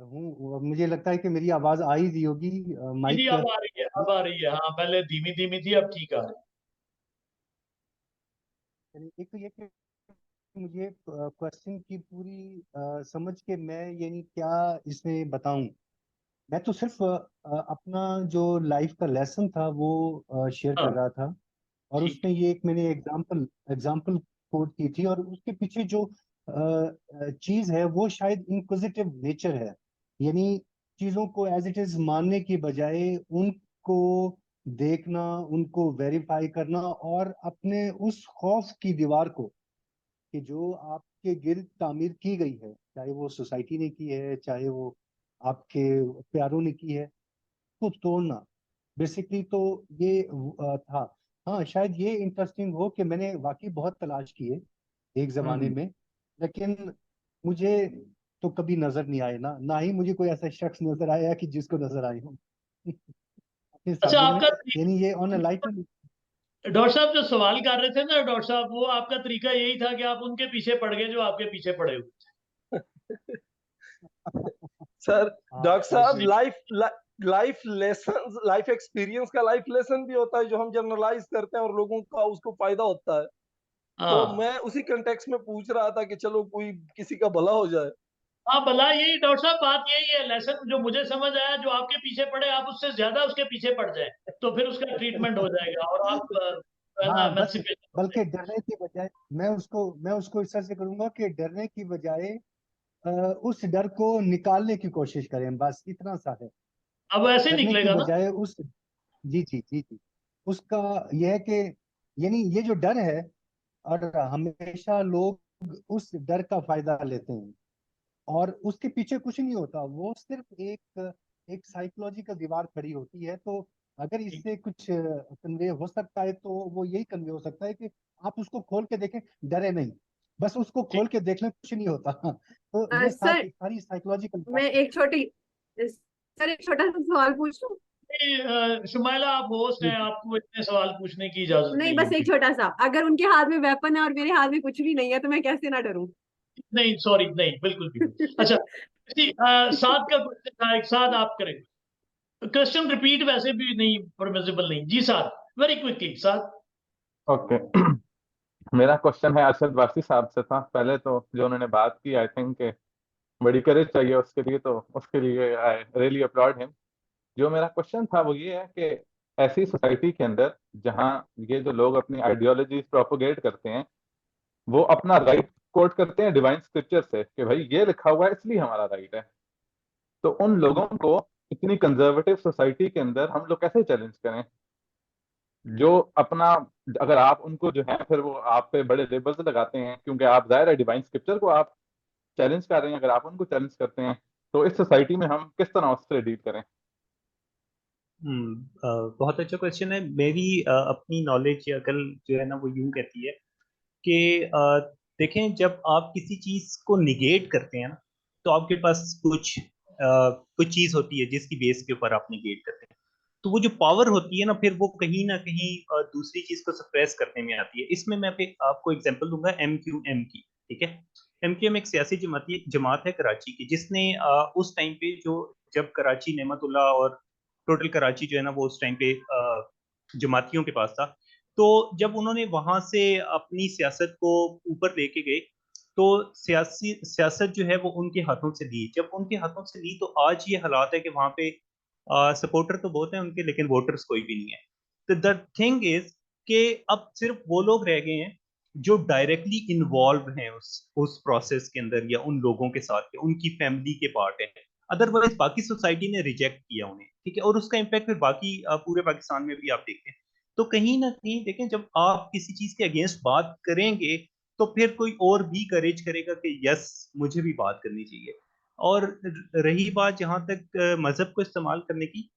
हूँ। मुझे लगता है कि मेरी आवाज आ ही रही होगी जी माइक। अब आ रही है, अब आ रही है। हाँ, पहले धीमी धीमी थी, अब ठीक आ रही एक तो ये कि मुझे क्वेश्चन की पूरी समझ के मैं यानी क्या इसमें बताऊं। मैं तो सिर्फ अपना जो लाइफ का लेसन था वो शेयर है। कर हाँ रहा था, और ठीक। उसमें ये एक मैंने एग्जाम्पल कोट की थी, और उसके पीछे जो चीज है वो शायद इंक्विजिटिव नेचर है। यानी चीजों को एज इट इज मानने की बजाय उनको देखना, उनको वेरीफाई करना, और अपने उस खौफ की दीवार को कि जो आपके गिर्द तामीर की गई है, चाहे वो सोसाइटी ने की है, चाहे वो आपके प्यारों ने की है, को तोड़ना। बेसिकली तो ये था। हाँ, शायद ये इंटरेस्टिंग हो कि मैंने वाकई बहुत तलाश की है एक जमाने में, लेकिन मुझे तो कभी नजर नहीं आए, ना ही मुझे कोई ऐसा शख्स नजर आया कि जिसको नजर आए हो अपने अच्छा, सामने में। आपका यानी ये ऑन अ लाइट। डॉक्टर साहब जो सवाल कर रहे थे ना डॉक्टर साहब, वो आपका तरीका यही था कि आप उनके पीछे पड़ गए जो आपके पीछे पड़े हुए सर, हाँ डॉक्टर शायद साहब, ये लाइफ लेसन, लाइफ एक्सपीरियंस का लाइफ लेसन भी होता है जो हम जनरलाइज करते हैं और लोगों का उसको फायदा होता है। थे। तो हाँ मैं उसी कंटेक्स्ट में पूछ रहा था कि चलो कोई किसी का भला हो जाए। हाँ, भला यही डॉक्टर साहब, बात यही है। लेसन जो मुझे समझ आया, जो आपके पीछे पड़े आप उससे ज्यादा उसके पीछे पड़ जाए तो फिर उसका ट्रीटमेंट हो जाएगा और आप है ना, हाँ, एमेंसिपेशन हो बल्कि जाएगी। डरने की बजाय मैं उसको इस तरह से करूंगा कि डरने की बजाय अ, उस डर को निकालने की कोशिश करें, बस इतना सा है। अब ऐसे ही डरने की निकलेगा ना। बजाय उस जी जी जी जी, उसका यह है कि यानी ये जो डर है, और हमेशा लोग उस डर का फायदा लेते हैं, और उसके पीछे कुछ नहीं होता, वो सिर्फ एक एक साइकोलॉजी का दीवार खड़ी होती है। तो अगर इससे कुछ कन्वे हो सकता है तो वो यही कन्वे हो सकता है कि आप उसको खोल के देखें, डरे नहीं, बस उसको खोल के देख लें, कुछ नहीं होता। तो ये सर सारी साइकोलॉजिकल मैं एक छोटा सा सवाल पूछूं? शुमाइला आप होस्ट हैं, आपको इतने सवाल पूछने की इजाजत नहीं, नहीं बस एक होगी। छोटा सा, अगर उनके हाथ में वेपन है और मेरे हाथ में कुछ भी नहीं है तो मैं कैसे ना डरूं? नहीं सॉरी, नहीं बिल्कुल भी नहीं। अच्छा जी, साथ का क्वेश्चन था, एक साथ आप करें। क्वेश्चन रिपीट वैसे भी नहीं परमिसिबल नहीं जी। साथ वेरी क्विकली साथ। ओके। मेरा क्वेश्चन है अरशद वारसी साहब से था। पहले तो जो उन्होंने बात की, आई थिंक बड़ी करेज चाहिए उसके लिए, तो उसके लिए आई रियली अपलॉड हिम। जो मेरा क्वेश्चन था वो ये है कि ऐसी सोसाइटी के अंदर जहाँ ये जो लोग अपनी आइडियोलॉजीज प्रोपोगेट करते हैं, वो अपना राइट कोट करते हैं डिवाइन स्क्रिप्चर से कि भाई ये लिखा हुआ है इसलिए हमारा राइट है, तो उन लोगों को इतनी कंजर्वेटिव सोसाइटी के अंदर हम लोग कैसे चैलेंज करें? जो अपना, अगर आप उनको जो है फिर वो आप पे बड़े लेबल्स लगाते हैं, क्योंकि आप जाहिर है डिवाइन स्क्रिप्चर को आप चैलेंज कर रहे हैं। अगर आप उनको चैलेंज करते हैं तो इस सोसाइटी में हम किस तरह उससे डील करें? बहुत अच्छा क्वेश्चन है। मेरी अपनी नॉलेज या अकल जो है ना वो यूं कहती है कि देखें, जब आप किसी चीज को निगेट करते हैं ना, तो आपके पास कुछ चीज होती है जिसकी बेस के ऊपर आप निगेट करते हैं। तो वो जो पावर होती है ना, फिर वो कहीं ना कहीं दूसरी चीज को सप्रेस करने में आती है। इसमें मैं आपको एग्जांपल दूंगा MQM की। ठीक है, MQM एक सियासी जमात है कराची की, जिसने उस टाइम पे जब कराची नेमतुल्ला और टोटल कराची जो है ना वो उस टाइम पे जमातियों के पास था। तो जब उन्होंने वहां से अपनी सियासत को ऊपर लेके गए, तो सियासत जो है वो उनके हाथों से ली। जब उनके हाथों से ली तो आज ये हालात है कि वहां पे सपोर्टर तो बहुत हैं उनके, लेकिन वोटर्स कोई भी नहीं है। तो द थिंग इज कि अब सिर्फ वो लोग रह गए हैं जो डायरेक्टली इन्वॉल्व हैं उस प्रोसेस के अंदर, या उन लोगों के साथ के उनकी फैमिली के पार्ट है। अदरवाइज बाकी सोसाइटी ने रिजेक्ट किया उन्हें। ठीक है, और उसका इम्पैक्ट फिर बाकी पूरे पाकिस्तान में भी आप देखते हैं। तो कहीं ना कहीं देखें, जब आप किसी चीज के अगेंस्ट बात करेंगे तो फिर कोई और भी करेज करेगा कि यस, मुझे भी बात करनी चाहिए। और रही बात जहां तक मजहब को इस्तेमाल करने की,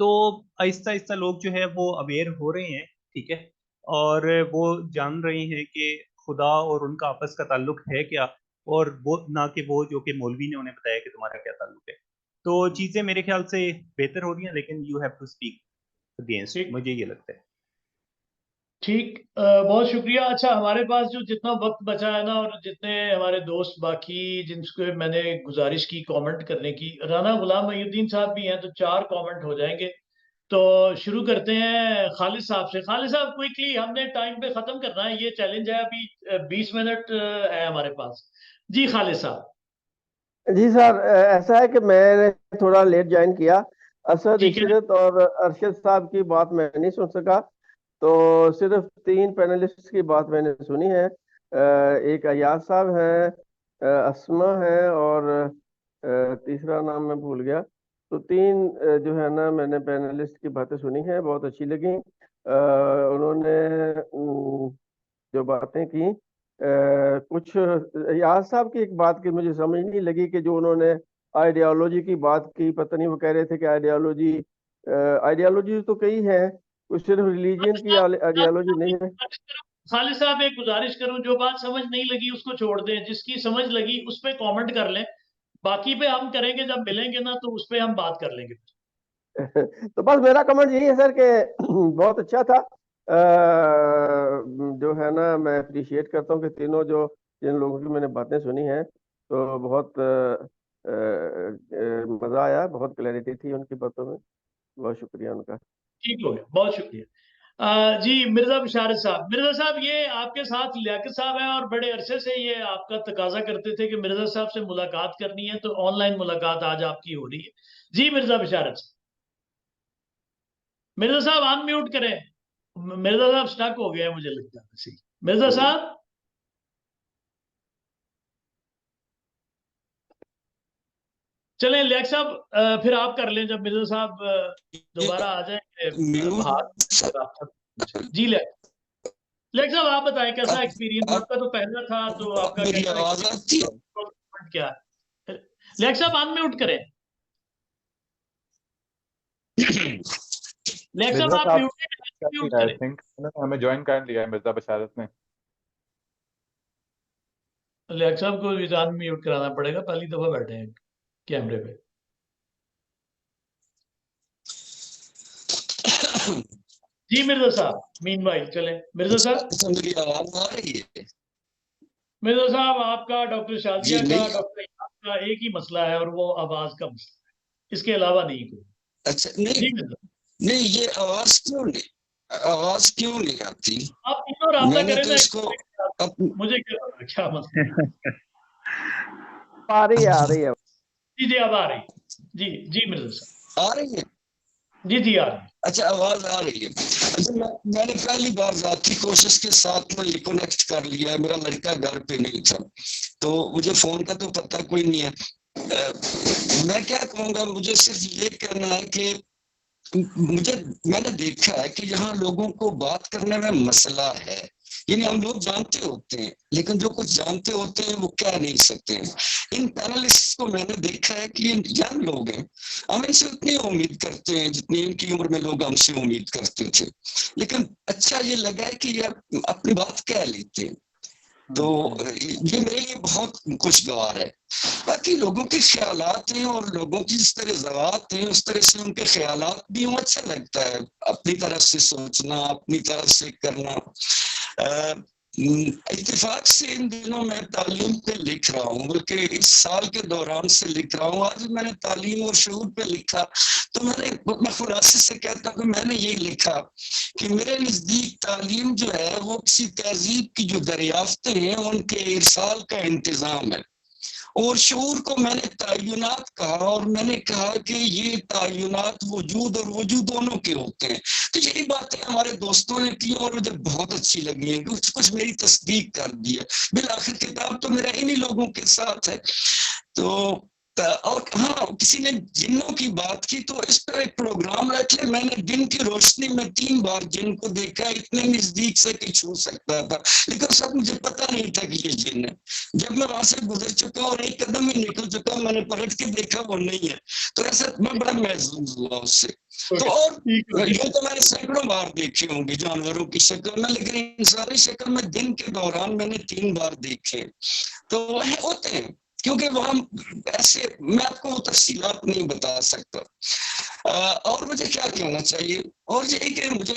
तो आहिस्ता आहिस्ता लोग जो है वो अवेयर हो रहे हैं। ठीक है, और वो जान रहे हैं कि खुदा और उनका आपस का ताल्लुक है क्या, और वो ना कि वो जो कि मौलवी ने उन्हें बताया कि तुम्हारा क्या ताल्लुक है। तो चीजें मेरे ख्याल से बेहतर हो रही हैं, लेकिन you have to speak against, मुझे ये लगता है। ठीक, बहुत शुक्रिया। अच्छा हमारे पास जो जितना वक्त बचा है ना, और जितने हमारे दोस्त बाकी जिनको मैंने गुजारिश की कमेंट करने की, राना गुलाम मोहिउद्दीन साहब भी हैं, तो 4 कमेंट हो जाएंगे। तो शुरू करते हैं खालिद साहब से। खालिद साहब क्विकली, हमने टाइम पे खत्म करना है, ये चैलेंज है। अभी 20 मिनट है हमारे पास। जी खालिद साहब। जी सर, ऐसा है कि मैंने थोड़ा लेट ज्वाइन किया। असद, ठीक है। इशरत और अरशद साहब की बात मैं नहीं सुन सका, तो सिर्फ 3 पैनलिस्ट की बात मैंने सुनी है। एक अयाज साहब हैं, अस्मा है, और तीसरा नाम मैं भूल गया। तो 3 जो है ना मैंने पैनलिस्ट की बातें सुनी हैं, बहुत अच्छी लगी। उन्होंने जो बातें की, कुछ याद साहब की एक बात की मुझे समझ नहीं लगी कि जो उन्होंने आइडियोलॉजी की बात की, पता नहीं वो कह रहे थे कि आइडियोलॉजी तो कई है, कुछ सिर्फ रिलीजन की आइडियोलॉजी नहीं है। खालिद साहब एक गुजारिश करूं, जो बात समझ नहीं लगी उसको छोड़ दें, जिसकी समझ लगी उस पर कॉमेंट कर लें। बाकी पे हम करेंगे जब मिलेंगे ना, तो उस पर हम बात कर लेंगे। तो बस मेरा कमेंट यही है सर कि बहुत अच्छा था। जो है ना मैं अप्रिशिएट करता हूँ कि तीनों जो जिन लोगों की मैंने बातें सुनी हैं, तो बहुत मजा आया, बहुत क्लैरिटी थी उनकी बातों में। बहुत शुक्रिया उनका। ठीक हो गया, बहुत शुक्रिया। जी मिर्जा बिशारत साहब। मिर्जा साहब, ये आपके साथ लियाकत साहब हैं, और बड़े अरसे से ये आपका तकाजा करते थे कि मिर्जा साहब से मुलाकात करनी है, तो ऑनलाइन मुलाकात आज आपकी हो रही है। जी मिर्जा बिशारत साहब। मिर्जा साहब अनम्यूट करें। मिर्जा साहब स्टक हो गए हैं मुझे लगता है वैसे ही। मिर्जा साहब। चलें लियाकत साहब, फिर आप कर लें जब मिर्जा साहब दोबारा आ जाए बाहर। जी लियाकत साहब, आप बताएं कैसा एक्सपीरियंस आपका? तो पहला था, तो आपका कैसा एक्सपीरियंस क्या है? लियाकत साहब अनम्यूट करें। लेक साहब मिर्जा आप साहब म्यूट कर म्यूट लिया, आई करें। थिंक हमें ज्वाइन कर लिया है मिर्जा बशारत ने। लेक साहब को विजान म्यूट कराना पड़ेगा, पहली दफा बैठे हैं कैमरे पे। जी मिर्जा साहब, मीनवाइल चले। मिर्जा साहब, अच्छा, मेरी आवाज आ रही है? मिर्जा साहब आपका, डॉक्टर जी शाजिया का, नहीं। डॉक्टर इमाम का एक ही मसला है और वो आवाज का मसला है, इसके अलावा नहीं कोई। अच्छा नहीं जी मिर्जा, नहीं, ये आवाज क्यों नहीं आती? आप तीनों रास्ता मैंने करें तो ना, इसको मुझे क्या पता क्या मसला है। आ रही है। जी जी अब आ रही। जी जी मिर्जा साहब, आ रही है? जी जी आ रही। अच्छा, आवाज आ रही है। अच्छा, मैंने पहली बार जाती कोशिश के साथ में ये कनेक्ट कर लिया। मेरा लड़का घर पे नहीं था, तो मुझे फोन का तो पता कोई नहीं है। मैं क्या कहूँगा, मुझे सिर्फ ये कहना है कि मैंने देखा है कि यहाँ लोगों को बात करने में मसला है। यानी हम लोग जानते होते हैं, लेकिन जो कुछ जानते होते हैं वो कह नहीं सकते हैं। इन पैनलिस्ट को मैंने देखा है कि ये यंग लोग हैं, हम इनसे उतनी उम्मीद करते हैं जितनी इनकी उम्र में लोग हमसे उम्मीद करते थे। लेकिन अच्छा ये लगा है कि ये अपनी बात कह लेते हैं, तो ये मेरे लिए बहुत खुशगवार है। बाकी लोगों के ख्यालात हैं और लोगों की जिस तरह ज़वात हैं उस तरह से उनके ख्यालात भी यूं अच्छा लगता है। अपनी तरफ से सोचना, अपनी तरफ से करना। इत्तेफाक से इन दिनों मैं तालीम पे लिख रहा हूँ, बल्कि इस साल के दौरान से लिख रहा हूँ। आज मैंने तालीम और शऊर पे लिखा, तो मैं खुलासे से कहता हूँ कि मैंने ये लिखा कि मेरे नजदीक तालीम जो है वो किसी तहजीब की जो दरियाफ्तें हैं उनके इरसाल का इंतजाम है। और शऊर को मैंने तायुनात कहा, और मैंने कहा कि ये तायुनात वजूद और वजूद दोनों के होते हैं। तो यही बातें हमारे दोस्तों ने की और मुझे बहुत अच्छी लगी है, कुछ मेरी तस्दीक कर दी है। बिलाखिर किताब तो मेरा इन्हीं लोगों के साथ है। तो और हाँ, किसी ने जिन्नों की बात की, तो इस पर एक प्रोग्राम रख ले। मैंने दिन की रोशनी में 3 बार जिन को देखा, इतने नजदीक से कि छू सकता था, लेकिन सब मुझे पता नहीं था कि ये जिन है। जब मैं वहां से गुजर चुका और एक कदम ही निकल चुका, मैंने पलट के देखा वो नहीं है। तो ऐसा मैं बड़ा महसूस हुआ उससे। तो और ये तो मैंने सैकड़ों बार देखे होंगे जानवरों की शक्ल में, लेकिन इंसानी शक्ल में दिन के दौरान मैंने 3 बार देखे। तो वह होते हैं, क्योंकि वहां ऐसे मैं आपको वो तफसीलात नहीं बता सकता। और मुझे क्या कहना चाहिए, और ये कि मुझे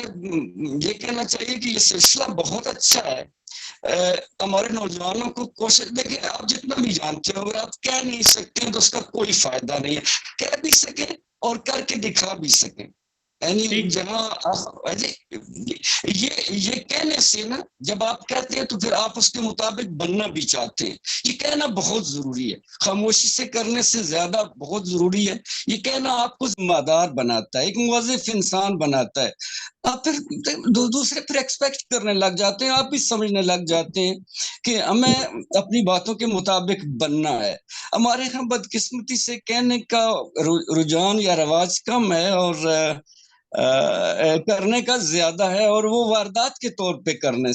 ये कहना चाहिए कि ये सिलसिला बहुत अच्छा है। हमारे नौजवानों को कोशिश, देखिए आप जितना भी जानते हो, अगर आप कह नहीं सकते हैं तो उसका कोई फायदा नहीं है। कह भी सके और करके दिखा भी सके। यानी जहाँ ये कहने से ना, जब आप कहते हैं तो फिर आप उसके मुताबिक बनना भी चाहते हैं। ये कहना बहुत जरूरी है, खामोशी से करने से ज्यादा बहुत जरूरी है। ये कहना आपको जिम्मेदार बनाता है, एक मुवज़्ज़िफ इंसान बनाता है। आप फिर दूसरे फिर एक्सपेक्ट करने लग जाते हैं, आप भी समझने लग जाते हैं कि हमें अपनी बातों के मुताबिक बनना है। हमारे यहाँ बदकिस्मती से कहने का रुझान या रवाज कम है और करने का ज्यादा है, और वो वारदात के तौर पे करने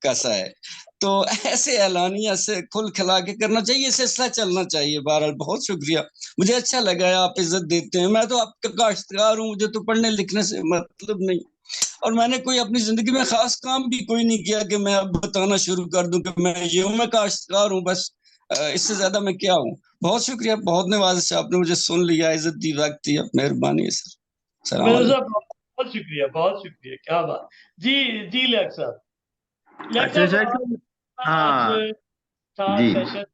कैसा है। तो ऐसे ऐलानिया से खुल खिला के करना चाहिए, सिलसिला चलना चाहिए। बहरहाल बहुत शुक्रिया, मुझे अच्छा लगा है, आप इज्जत देते हैं। मैं तो आपका काश्तकार हूँ, मुझे तो पढ़ने लिखने से मतलब नहीं, और मैंने कोई अपनी जिंदगी में खास काम भी कोई नहीं किया कि मैं अब बताना शुरू कर दूं कि मैं ये हूँ, मैं काश्तकार हूँ बस। इससे ज्यादा मैं क्या हूँ। बहुत शुक्रिया, बहुत नवाज़िश, आपने मुझे सुन लिया, इज्जत दी, वक्त दिया, मेहरबानी है सर। बहुत शुक्रिया, बहुत शुक्रिया, क्या बात। जी जी लेक साहब, अच्छा सर, आज हाँ था जी सेशन,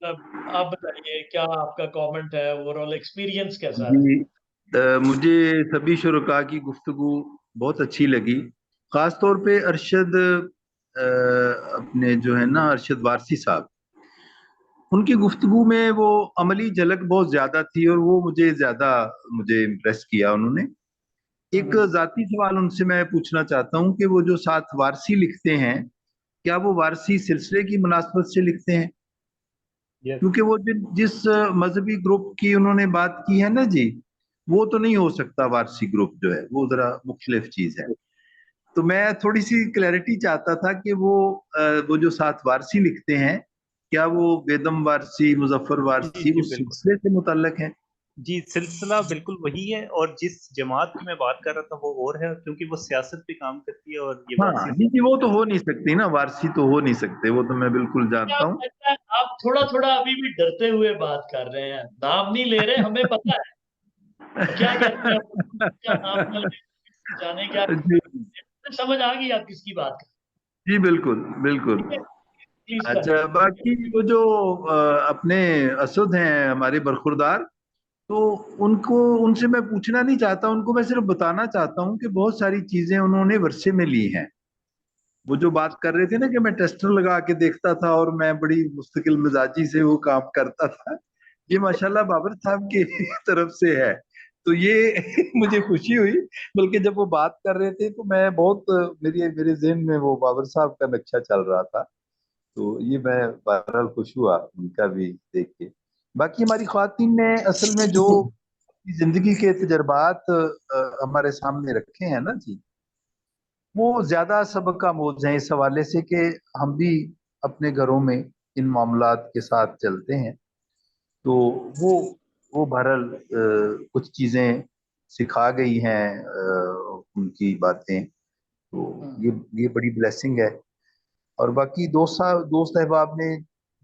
आप बताइए क्या आपका कमेंट है, ओवरऑल एक्सपीरियंस कैसा है? जी, मुझे सभी शुरका की गुफ्तगू बहुत अच्छी लगी। खास तौर पे अरशद अपने जो है ना अरशद वारसी साहब, उनकी गुफ्तगू में वो अमली झलक बहुत ज्यादा थी और वो मुझे इम्प्रेस किया उन्होंने। एक जाती सवाल उनसे मैं पूछना चाहता हूँ कि वो जो 7 वारसी लिखते हैं, क्या वो वारसी सिलसिले की मुनासबत से लिखते हैं? क्योंकि वो जिस मजहबी ग्रुप की उन्होंने बात की है ना जी, वो तो नहीं हो सकता। वारसी ग्रुप जो है वो जरा मुख्तलिफ चीज है। तो मैं थोड़ी सी क्लैरिटी चाहता था कि वो जो 7 वारसी लिखते हैं, क्या वो बेदम वारसी, मुजफ्फर वारसी उस सिलसिले से मुतल्लक है? जी, सिलसिला बिल्कुल वही है, और जिस जमात की मैं बात कर रहा था वो और है, क्योंकि वो सियासत पे काम करती है और ये हाँ वारसी जी जी, वो तो हो नहीं सकती ना, वारसी तो हो नहीं सकते, वो तो मैं बिल्कुल जानता आप हूँ। लगता है आप थोड़ा थोड़ा अभी भी डरते हुए बात कर रहे हैं, नाम नहीं ले रहे, हमें पता है। तो क्या कहते हैं, क्या नाम न ले, जाने क्या, जी समझ आ गई आप किसकी बात कर, जी, बिल्कुल बिल्कुल। ठीक है, प्लीज अच्छा, बाकी वो जो अपने असद हैं हमारे बरखुरदार, तो उनको, उनसे मैं पूछना नहीं चाहता, उनको मैं सिर्फ बताना चाहता हूँ कि बहुत सारी चीजें उन्होंने वर्षे में ली हैं। वो जो बात कर रहे थे ना कि मैं टेस्टर लगा के देखता था और मैं बड़ी मुस्तकिल मिजाजी से वो काम करता था, ये माशाल्लाह बाबर साहब की तरफ से है। तो ये मुझे खुशी हुई, बल्कि जब वो बात कर रहे थे तो मैं बहुत, मेरे मेरे जहन में वो बाबर साहब का नक्शा चल रहा था। तो ये मैं बहरहाल खुश हुआ उनका भी देख के। बाकी हमारी ख्वातीन ने असल में जो जिंदगी के तजर्बात हमारे सामने रखे हैं ना जी, वो ज्यादा सबक आमोज हैं इस हवाले से कि हम भी अपने घरों में इन मामलात के साथ चलते हैं। तो वो वो बहरहाल कुछ चीजें सिखा गई हैं, उनकी बातें, तो ये बड़ी ब्लेसिंग है। और बाकी दोस्त अहबाब ने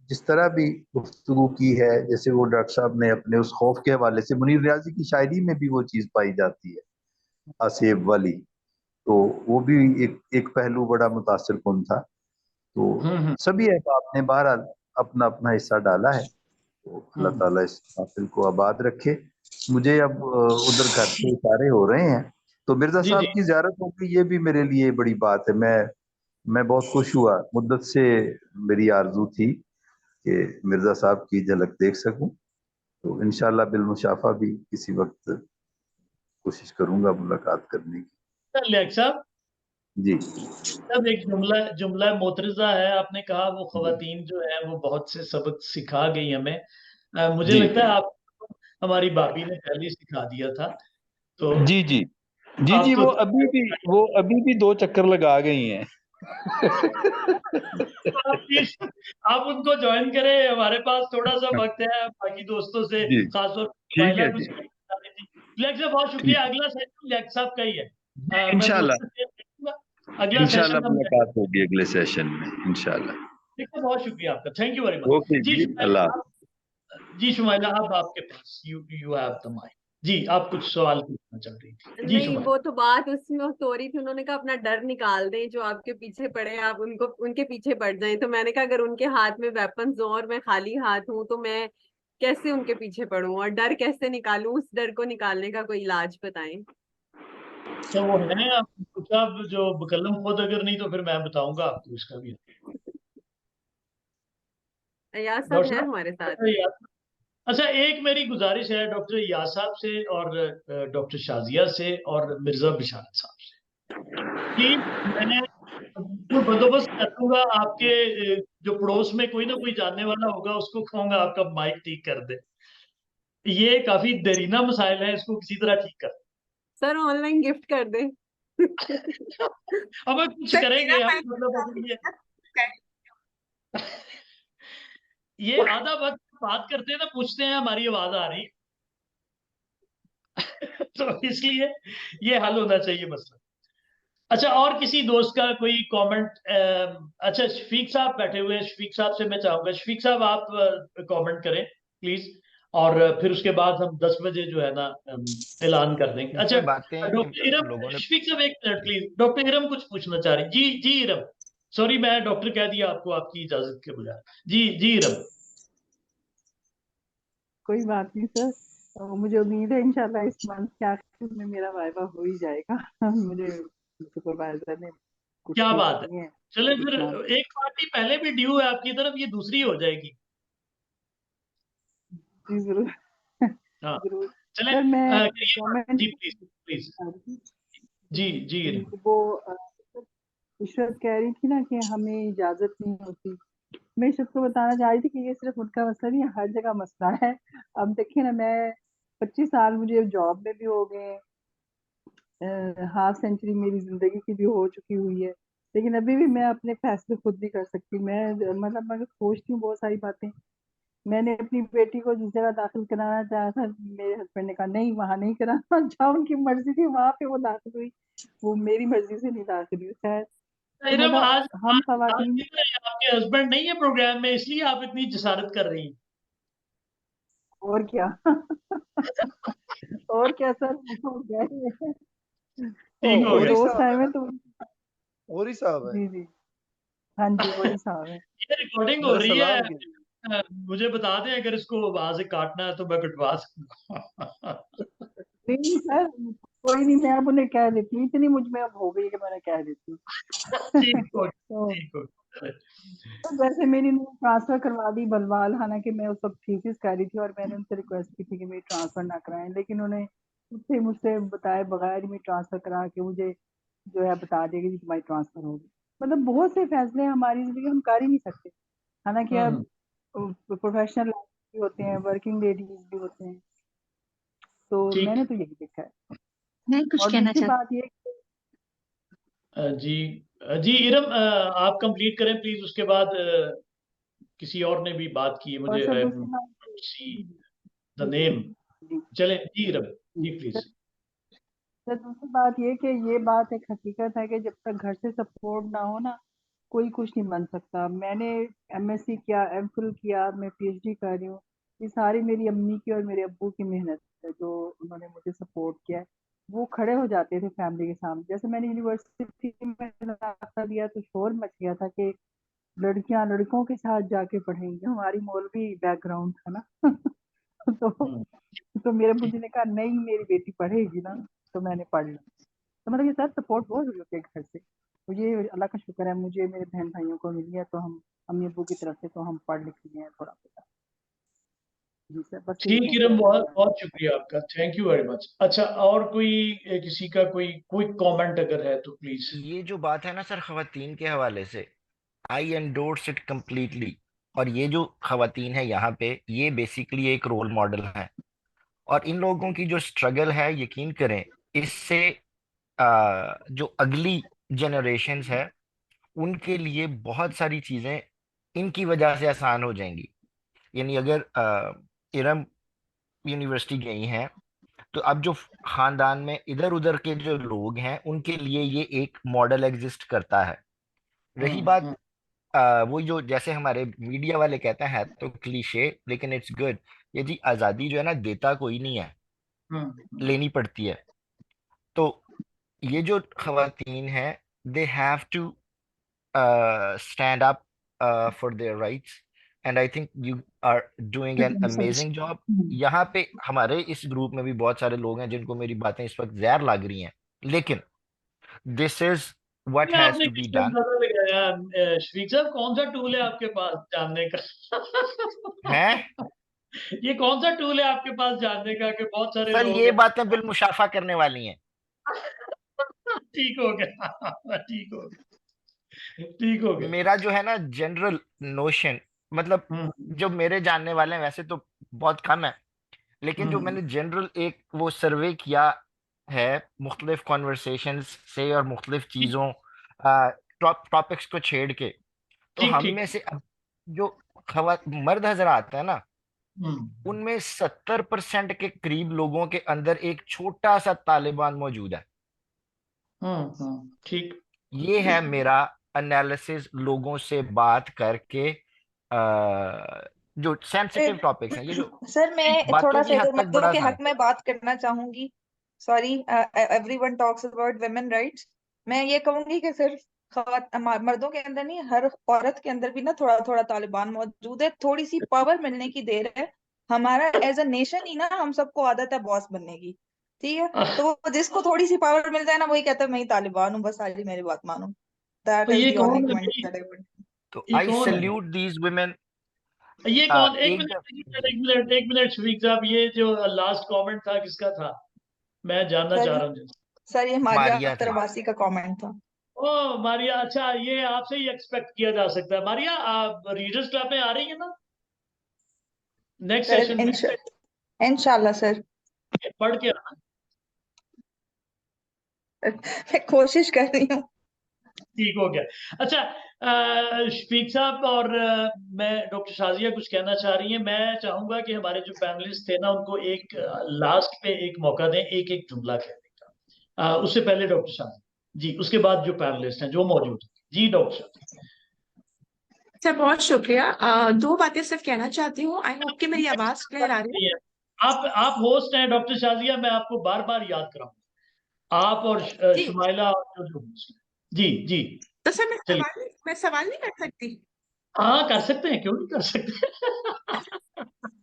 जिस तरह भी गुफ्तगू की है, जैसे वो डॉक्टर साहब ने अपने उस खौफ के हवाले से, मुनीर रियाजी की शायरी में भी वो चीज पाई जाती है, आसेब वाली, तो वो भी एक पहलू बड़ा मुतासिर कुन था। तो सभी अहबाब ने बहरहाल अपना अपना हिस्सा डाला है, तो अल्लाह ताला इस महफिल को आबाद रखे। मुझे अब उधर घर से इशारे हो रहे हैं, तो मिर्जा जी जी, साहब की ज़ियारत होगी, ये भी मेरे लिए बड़ी बात है। मैं बहुत खुश हुआ, मुद्दत से मेरी आरजू थी कि मिर्जा साहब की झलक देख सकूं, तो इंशाल्लाह बिलमुशाफा भी किसी वक्त कोशिश करूंगा मुलाकात करने की। लियाकत साहब, जी तब एक जुमला जुमला मोतरज़ा है, आपने कहा वो खवातीन जो है वो बहुत से सबक सिखा गई हमें। मुझे जी लगता है आप, हमारी भाभी ने पहले ही सिखा दिया था, तो जी जी जी आप जी, तो वो अभी भी 2 चक्कर लगा गई हैं। आप प्लीज, आप उनको ज्वाइन करें, हमारे पास थोड़ा सा वक्त है, बाकी दोस्तों से जी खासतौर पर ठीक महिला है कुछ जी, कहना चाह रही थी। लियाकत साहब बहुत शुक्रिया, ठीक, अगला सेशन लियाकत साहब का ही है। मैं इंशाल्लाह प्रोसेस देखूंगा, अगला इंशाल्लाह सेशन हम मुलाकात होगी अगले सेशन में इंशाल्लाह। ठीक है, बहुत शुक्रिया आपका, thank you very much. Okay जी जी, शुमाइला, अल्लाह। जी शुमाइला, अब आपके पास, यू हैव द माइक। जी, आप कुछ सवाल पूछना चाह रही थी, जी नहीं, शुमाइला। वो तो बात उसमें हो रही थी, उन्होंने कहा अपना डर निकाल दें, जो आपके पीछे पड़े हैं आप उनको उनके पीछे पड़ जाएं। तो मैंने कहा अगर उनके हाथ में वेपन्स हो और मैं खाली हाथ हूं तो मैं कैसे उनके पीछे पड़ूं, और डर कैसे निकालूं, उस डर को निकालने का कोई इलाज बताएं। तो वो है आप कुछ, आप जो कलम खुद, अगर नहीं तो फिर मैं बताऊंगा आपको इसका भी। या सब डॉक्टर है साहब, हमारे साथ। अच्छा एक मेरी गुजारिश है डॉक्टर याद साहब से और डॉक्टर शाजिया से और मिर्जा बिशारत साहब से, कि मैं बिल्कुल बंदोबस्त कर दूंगा आपके, जो पड़ोस में कोई ना कोई जानने वाला होगा उसको कहूंगा आपका माइक ठीक कर दे। ये काफी देरीना मसाइल है, इसको किसी तरह ठीक कर। सर ऑनलाइन गिफ्ट कर दे। अब कुछ सर मेरा करेंगे हम, माइक मतलब अगर ये आधा वक्त बात करते हैं ना, पूछते हैं हमारी आवाज आ रही है। तो इसलिए ये हल होना चाहिए मसला। अच्छा, और किसी दोस्त का कोई कमेंट? अच्छा, शफीक साहब बैठे हुए हैं, शफीक साहब से मैं चाहूंगा, शफीक साहब आप कमेंट करें प्लीज, और फिर उसके बाद हम 10 बजे जो है ना ऐलान कर देंगे। अच्छा, इनसे बातें डॉक्टर इरम, लोगों ने, शफीक साहब एक मिनट प्लीज, डॉक्टर इरम कुछ पूछना चाह रही। जी जी इरम, सॉरी मैं डॉक्टर कह दिया आपको आपकी इजाजत के बगैर। जी जी इरम। कोई बात नहीं सर, मुझे उम्मीद है इंशाल्लाह इस मंथ के आखिर में मेरा वाइवा हो ही जाएगा। मुझे सुपरवाइजर ने कुछ क्या टिप्स बात है, दिए हैं चले इस फिर, मंथ। एक पार्टी पहले भी ड्यू है आपकी तरफ, ये दूसरी हो जाएगी। जी जरूर। हाँ, जरूर चले सर, मैं करिए बात। गवर्नमेंट जी प्लीज प्लीज। जी जी इरम। वो इशरत कह रही थी ना कि हमें इजाजत नहीं होती। मैं इशरत को बताना चाह रही थी कि ये सिर्फ उनका मसला नहीं है, हर जगह मसला है। अब देखिए ना, मैं 25 साल मुझे जॉब में भी हो गए, हाफ सेंचुरी मेरी जिंदगी की भी हो चुकी हुई है, लेकिन अभी भी मैं अपने फैसले खुद नहीं कर सकती। मैं मतलब मैं सोचती हूँ बहुत सारी बातें, मैंने अपनी बेटी को जिस जगह दाखिल कराना चाहा था, मेरे हस्बैंड ने कहा नहीं वहां नहीं कराना, जहाँ उनकी मर्जी थी वहां पे वो दाखिल हुई, वो मेरी मर्जी से नहीं दाखिल हुई। खैर तो इरम, मतलब आज हम आज खवातीन, किधर है? आपके हस्बैंड नहीं है प्रोग्राम में, इसलिए आप इतनी जसारत कर रही हैं। और क्या और क्या सर, वो गए हैं। ठीक हो वो गया। ओरी दोस्त आए साहब हुए है, हैं, तो ओरी साहब है, जी जी, हाँ जी वही साहब है। ये रिकॉर्डिंग हो मेरा रही है। सलाम कीजिए। मुझे बता दें, अगर इसको वहां से काटना है तो मैं कटवा सकूंगा। नहीं सर, कोई नहीं, मैं अब उन्हें कह देती हूँ, इतनी मुझ में अब हो गई है कि मैंने कह देती हूँ। ठीक हो तो ठीक हो। तो वैसे मेरी ट्रांसफर करवा दी बलवाल, हालांकि मैं उस वक्त थीसिस कर रही थी और मैंने उनसे रिक्वेस्ट की थी कि मेरी ट्रांसफर ना कराएं, लेकिन उन्हें मुझसे बताए बगैर ही मेरी ट्रांसफर करा के मुझे जो है बता दिया कि तुम्हारी ट्रांसफर होगी। मतलब बहुत से फैसले हमारी जिंदगी हम कर ही नहीं सकते, हालांकि अब प्रोफेशनल भी होते हैं, वर्किंग लेडीज भी होते हैं, तो ठीक। मैंने तो यही देखा है। मैं कुछ और कहना दूसरी चाहती बात ये जी जी इरम, आप कंप्लीट करें प्लीज, उसके बाद किसी और ने भी बात की है, और मुझे सर दूसरी बात सी जी द जी नेम। जी चलें जी इरम, जी जी प्लीज। सर दूसरी बात ये कि ये बात एक हकीकत है कि जब तक घर से सपोर्ट ना हो ना, कोई कुछ नहीं बन सकता। मैंने एमएससी किया, एमफिल किया, मैं पीएचडी कर रही हूँ, ये सारी मेरी अम्मी की और मेरे अब्बू की मेहनत है, जो उन्होंने मुझे सपोर्ट किया है। वो खड़े हो जाते थे फैमिली के सामने। जैसे मैंने यूनिवर्सिटी में दाखिला दिया तो शोर मच गया था कि लड़कियां लड़कों के साथ जाके पढ़ेंगी, हमारी मौलवी बैकग्राउंड था ना तो मेरे अब्बू जी ने कहा नहीं मेरी बेटी पढ़ेगी ना, तो मैंने पढ़ लिया। तो मतलब ये सर सपोर्ट बहुत जरूरत है घर से, तो ये अल्लाह का शुक्र है मुझे मेरे बहन भाइयों को मिली है, तो हम अम्मी अब्बू की तरफ से तो हम पढ़ लिख लिए हैं थोड़ा बहुत। जी सर, बस यही ठीक कहना इरम, था बहुत मैं। बहुत शुक्रिया आपका, थैंक यू वेरी मच। अच्छा, और कोई किसी का कोई क्विक कमेंट अगर है तो प्लीज। ये जो बात है ना सर खवातीन के हवाले से, आई एंडोर्स इट कम्प्लीटली। और ये जो खवातीन है यहाँ पे, ये बेसिकली एक रोल मॉडल है। और इन लोगों की जो स्ट्रगल है, यकीन करें, इससे जो अगली जनरेशन्स है उनके लिए बहुत सारी चीजें इनकी वजह से आसान हो जाएंगी। यानी अगर इरम यूनिवर्सिटी गई हैं, तो अब जो खानदान में इधर उधर के जो लोग हैं उनके लिए ये एक मॉडल एग्जिस्ट करता है। रही बात वो जो जैसे हमारे मीडिया वाले कहते हैं तो क्लीशे, लेकिन इट्स गुड। ये जी आजादी जो है ना, देता कोई नहीं है, लेनी पड़ती है। तो ये जो खवातीन हैं, they have to stand up for their rights, and I think you are doing an amazing job। यहाँ पे हमारे इस ग्रुप में भी बहुत सारे लोग हैं जिनको मेरी बातें इस वक्त जहर लग रही हैं, लेकिन this is what ये has आपने to be किसका done। अंदाजा लगाया? शफीक साहब, कौन सा टूल है आपके पास जानने का? हैं ये कौन सा टूल है आपके पास जानने का कि बहुत सारे सर, लोग ये हैं? बातें बिलमुशाफा करने वाली हैं। ठीक हो गया, ठीक हो गया, ठीक हो गया। मेरा जो है ना जनरल नोशन, मतलब जो मेरे जानने वाले हैं वैसे तो बहुत कम है, लेकिन जो मैंने जनरल एक वो सर्वे किया है मुख्तलिफ कॉन्वर्सेशंस से और मुख्तलिफ चीज़ों टॉपिक्स को छेड़ के, तो ठीक हम ठीक। में से अब जो मर्द हजरात है ना, हम्म उनमें 70% के करीब लोगों के अंदर एक छोटा सा तालिबान मौजूद है। ठीक। ये है मेरा एनालिसिस लोगों से बात करके। जो सेंसिटिव टॉपिक्स हैं, ये जो सर मैं बातों थोड़ा की सा हद इधर तक मर्दों बड़ा के सा हक है। में बात करना चाहूंगी। Sorry, everyone talks about women rights. मैं ये कहूंगी कि सिर्फ मर्दों के अंदर नहीं, हर औरत के अंदर भी ना थोड़ा थोड़ा तालिबान मौजूद है। थोड़ी सी पावर मिलने की देर है। हमारा एज अ नेशन ही ना, हम सबको आदत है बॉस बनने की, ठीक है? तो वो जिसको थोड़ी सी पावर मिल जाए ना, वही कहता है मैं ही तालिबान हूँ, बस सारी मेरी बात मानो। दैट तो इज ये द ओनली कौन है कमेंट भाई? That I want. तो ये आई कौन है? Salute these women. ये कौन? एक एक मिनट, एक मिनट, एक मिनट शफीक साहब, ये जो लास्ट कमेंट था किसका था? मैं जानना चाह रहा हूँ। सर ये मारिया मारिया अख्तर था। अब्बासी का कमेंट था। ओ मारिया, अच्छा, ये आपसे ही एक्सपेक्ट किया जा सकता है। मारिया, आप रीडर्स क्लब में आ रही है ना नेक्स्ट सर सेशन में? इंशाल्लाह सर, पढ़ के आना। मैं कोशिश कर रही हूँ। ठीक हो गया। अच्छा, शफीक साहब और मैं डॉक्टर शाजिया कुछ कहना चाह रही हैं। मैं चाहूंगा कि हमारे जो पैनलिस्ट थे ना, उनको एक लास्ट पे एक मौका दें, एक एक जुमला कहने का। उससे पहले डॉक्टर शाजिया जी, उसके बाद जो पैनलिस्ट हैं जो मौजूद हैं। जी डॉक्टर शाजिया। सर बहुत शुक्रिया। दो बातें सिर्फ कहना चाहती हूँ। आई होप कि मेरी आवाज क्लियर आ रही है। आप होस्ट हैं डॉक्टर शाजिया, मैं आपको बार बार याद कराऊंगा, आप और जी शुमाइला और जो होस्ट हैं। जी जी तो सर चलिए। मैं सवाल नहीं कर सकती? हाँ कर सकते हैं, क्यों नहीं कर सकते।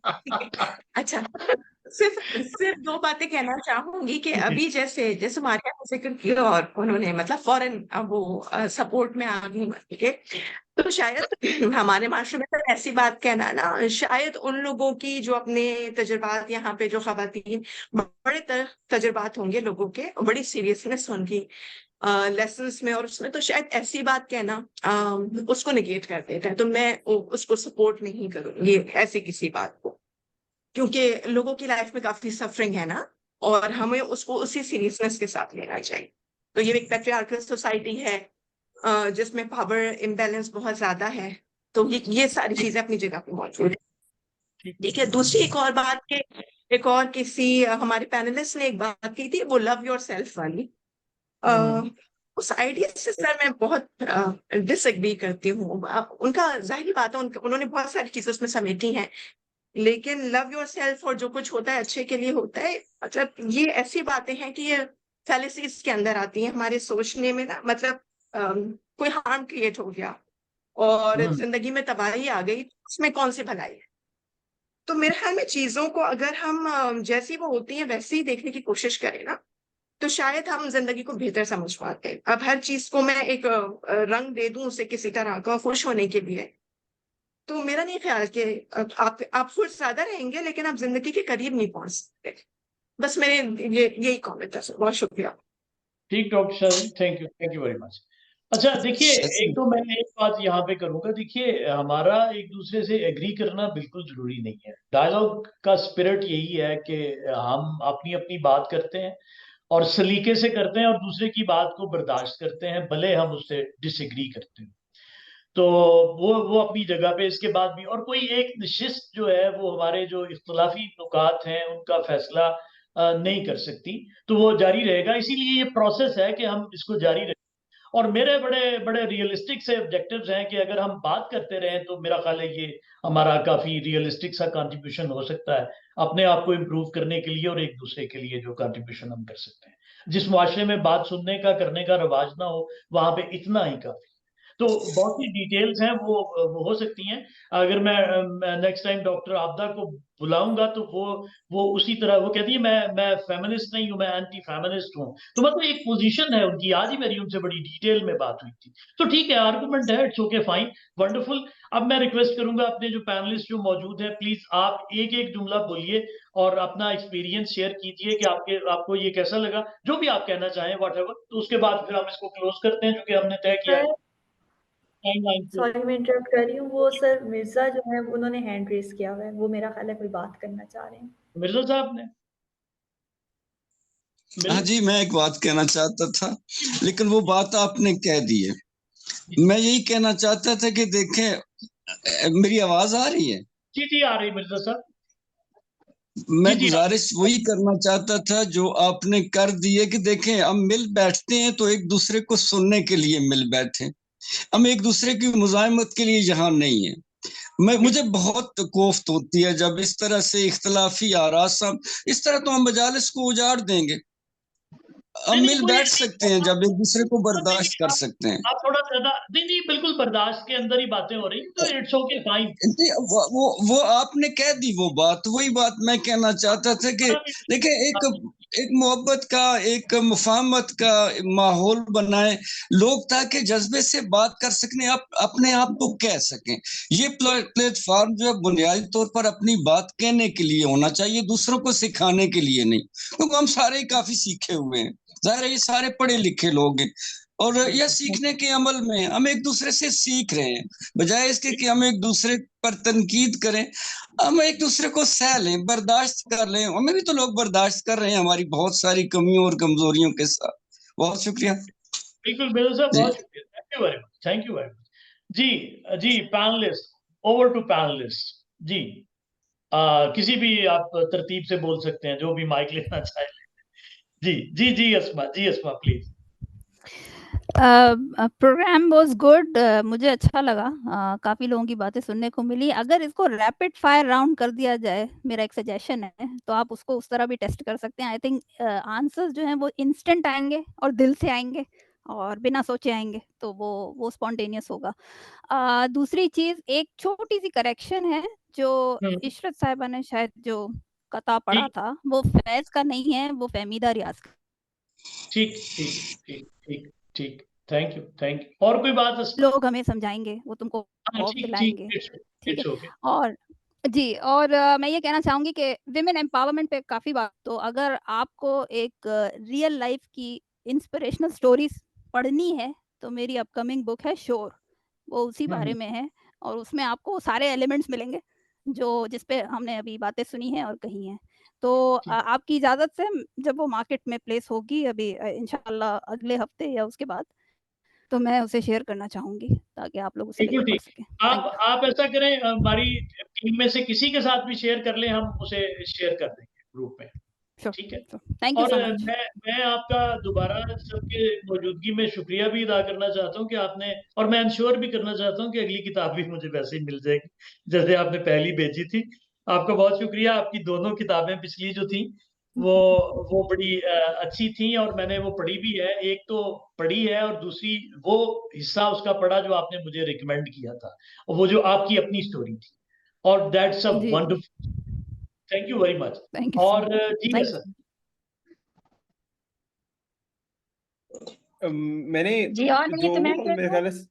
ठीक है। अच्छा, सिर्फ सिर्फ दो बातें कहना चाहूंगी कि अभी जैसे जैसे मारिया ने जिक्र किया और उन्होंने मतलब फौरन वो सपोर्ट में आ गई, ठीक है। तो शायद हमारे माशरे में तो ऐसी बात कहना ना, शायद उन लोगों की जो अपने तजुर्बात, यहाँ पे जो खवातीन बड़े तजुर्बात होंगे लोगों के, बड़ी सीरियसनेस उनकी लेसन्स में और उसमें, तो शायद ऐसी बात कहना उसको निगेट कर देता है। तो मैं उसको सपोर्ट नहीं करूंगी ऐसी किसी बात को, क्योंकि लोगों की लाइफ में काफी सफरिंग है ना, और हमें उसको उसी सीरियसनेस के साथ लेना चाहिए। तो ये एक पैट्रियार्कल सोसाइटी है जिसमें पावर इम्बैलेंस बहुत ज्यादा है। तो ये सारी चीजें अपनी जगह पे मौजूद है। ठीक है। दूसरी एक और बात के, एक और किसी हमारे पैनलिस्ट ने एक बात की थी, वो लव योर सेल्फ वाली। उस आइडिया से सर मैं बहुत डिसएग्री करती हूँ। उनका जाहिर बात है, उन्होंने बहुत सारी चीजें उसमें समेटी हैं, लेकिन लव योर सेल्फ और जो कुछ होता है अच्छे के लिए होता है, मतलब ये ऐसी बातें हैं कि ये फैलेसीज के अंदर आती हैं हमारे सोचने में ना। मतलब कोई हार्म क्रिएट हो गया और जिंदगी में तबाही आ गई, उसमें कौन सी भलाई है? तो मेरे ख्याल में चीजों को अगर हम जैसी वो होती हैं वैसे ही देखने की कोशिश करें ना, तो शायद हम जिंदगी को बेहतर समझ पाते हैं। अब हर चीज को मैं एक रंग दे दूं उसे किसी तरह का खुश होने के लिए, तो मेरा नहीं ख्याल कि आप खुश ज्यादा रहेंगे लेकिन आप जिंदगी के करीब नहीं पहुंच सकते। बस मेरे यही कमेंट था सर। बहुत शुक्रिया। ठीक doctor Shah, thank you very much. अच्छा देखिए, एक तो मैं एक बात यहाँ पे करूंगा। देखिए, हमारा एक दूसरे से एग्री करना बिल्कुल जरूरी नहीं है। डायलॉग का स्पिरिट यही है कि हम अपनी अपनी बात करते हैं और सलीके से करते हैं और दूसरे की बात को बर्दाश्त करते हैं, भले हम उससे डिसएग्री करते हैं। तो वो अपनी जगह पे, इसके बाद भी, और कोई एक नशिस्त जो है वो हमारे जो इख्तलाफी नुकात हैं उनका फैसला नहीं कर सकती। तो वो जारी रहेगा, इसीलिए ये प्रोसेस है कि हम इसको जारी रखें। और मेरे बड़े बड़े रियलिस्टिक से ऑब्जेक्टिव्स हैं कि अगर हम बात करते रहें तो मेरा ख्याल है ये हमारा काफी रियलिस्टिक सा कंट्रीब्यूशन हो सकता है अपने आप को इम्प्रूव करने के लिए, और एक दूसरे के लिए जो कंट्रीब्यूशन हम कर सकते हैं। जिस मुआशरे में बात सुनने का, करने का रवाज ना हो, वहां पे इतना ही काफी। तो बहुत सी डिटेल्स हैं वो हो सकती हैं। अगर मैं नेक्स्ट टाइम डॉक्टर आपदा को बुलाऊंगा तो वो उसी तरह वो कहती है मैं फेमिनिस्ट नहीं हूं, मैं एंटी फेमिनिस्ट हूं। तो मतलब एक पोजीशन है उनकी। आज ही मेरी उनसे बड़ी डिटेल में बात हुई थी। तो ठीक है, आर्गुमेंट है, इट्स ओके, फाइन, वंडरफुल। अब मैं रिक्वेस्ट करूंगा अपने जो पैनलिस्ट जो मौजूद हैं, प्लीज आप एक एक जुमला बोलिए और अपना एक्सपीरियंस शेयर कीजिए कि आपको ये कैसा लगा, जो भी आप कहना चाहें, व्हाटएवर। तो उसके बाद फिर हम इसको क्लोज करते हैं, जो कि हमने तय किया है। सॉरी मैं इंटरप्ट कर रही हूँ। वो सर मिर्जा जो है उन्होंने हैंड रेस किया हुआ है, वो मेरा ख्याल है कोई बात करना चाह रहे हैं। मिर्जा साहब ने। हाँ जी, मैं एक बात कहना चाहता था लेकिन वो बात आपने कह दी है। मैं यही कहना चाहता था कि देखें, मेरी आवाज आ रही है? जी जी आ रही मिर्जा साहब। मैं गुजारिश वही करना चाहता था जो आपने कर दी है कि देखें, हम मिल बैठते हैं तो एक दूसरे को सुनने के लिए मिल बैठे, हम एक दूसरे की मुजाहिमत के लिए यहाँ नहीं है। मुझे बहुत कोफ्त होती है जब इस तरह से इख्तलाफी आरा सब इस तरह, तो हम मजालिस को उजाड़ देंगे। हम मिल बैठ सकते हैं जब एक दूसरे को बर्दाश्त कर सकते हैं। आप थोड़ा ज्यादा नहीं, बिल्कुल बर्दाश्त के अंदर ही बातें हो रही, तो इट्स ओके, फाइन। वो आपने कह दी वो बात, वही बात मैं कहना चाहता था कि देखिए, एक मोहब्बत का, एक मुफाहमत का माहौल बनाए लोग, ताकि जज्बे से बात कर सकें, अपने आप को कह सकें। ये प्लेटफॉर्म जो है बुनियादी तौर पर अपनी बात कहने के लिए होना चाहिए, दूसरों को सिखाने के लिए नहीं, क्योंकि हम सारे ही काफी सीखे हुए हैं, जाहिर है ये सारे पढ़े लिखे लोग हैं, और यह सीखने के अमल में हम एक दूसरे से सीख रहे हैं। बजाय इसके कि हम एक दूसरे पर तनकीद करें, हम एक दूसरे को सह लें, बर्दाश्त कर लें। हमें भी तो लोग बर्दाश्त कर रहे हैं हमारी बहुत सारी कमियों और कमजोरियों के साथ। बहुत शुक्रिया। बिल्कुल मिर्जा साहब, जी बहुत शुक्रिया, thank you very much, thank you very much. जी पैनलिस्ट, ओवर टू पैनलिस्ट। जी किसी भी आप तरतीब से बोल सकते हैं, जो भी माइक लेना चाहे। जी अस्मा प्लीज। प्रोग्राम वाज गुड, मुझे अच्छा लगा, काफ़ी लोगों की बातें सुनने को मिली। अगर इसको रैपिड फायर राउंड कर दिया जाए, मेरा एक सजेशन है, तो आप उसको उस तरह भी टेस्ट कर सकते हैं। आई थिंक आंसर्स जो हैं वो इंस्टेंट आएंगे और दिल से आएंगे और बिना सोचे आएंगे, तो वो स्पॉन्टेनियस होगा। दूसरी चीज़, एक छोटी सी करेक्शन है, जो इशरत साहिबा ने शायद जो कता पढ़ा था, वो फैज़ का नहीं है, वो फहमीदा रियाज का। ठीक, थैंक यू। और कोई बात अस्मा? लोग हमें समझाएंगे, वो तुमको खौफ ठीक, दिलाएंगे, ठीक है। It's okay. और जी, और मैं ये कहना चाहूंगी कि विमेन एम्पावरमेंट पे काफ़ी बात, तो अगर आपको एक रियल लाइफ की इंस्पिरेशनल स्टोरीज पढ़नी है, तो मेरी अपकमिंग बुक है शोर, वो उसी बारे में है, और उसमें आपको सारे एलिमेंट्स मिलेंगे जो जिस पे हमने अभी बातें सुनी हैं और कही हैं। तो आपकी इजाज़त से जब वो मार्केट में प्लेस होगी अभी इंशाल्लाह अगले हफ्ते या उसके बाद, तो मैं उसे शेयर करना चाहूंगी ताकि आप लोग उसे लेके पढ़ सकें। आप ऐसा करें, हमारी टीम में से किसी के साथ भी शेयर कर लें, हम उसे शेयर कर देंगे ग्रुप में, ठीक है। थैंक यू और सो मच। मैं आपका दोबारा सबके मौजूदगी में शुक्रिया भी अदा करना चाहता हूँ कि आपने, और मैं इंश्योर भी करना चाहता हूँ कि अगली किताब भी मुझे वैसे ही मिल जाएगी जैसे आपने पहली भेजी थी। आपका बहुत शुक्रिया। आपकी दोनों किताबें पिछली जो थी वो बड़ी अच्छी थी, और मैंने वो पढ़ी भी है। एक तो पढ़ी है, और दूसरी वो हिस्सा उसका पढ़ा जो आपने मुझे रिकमेंड किया था, और वो जो आपकी अपनी स्टोरी थी, और that's a wonderful. Thank you very much. और जी सर, मैंने जी और नहीं जो तो मैं मेरे ख्याल से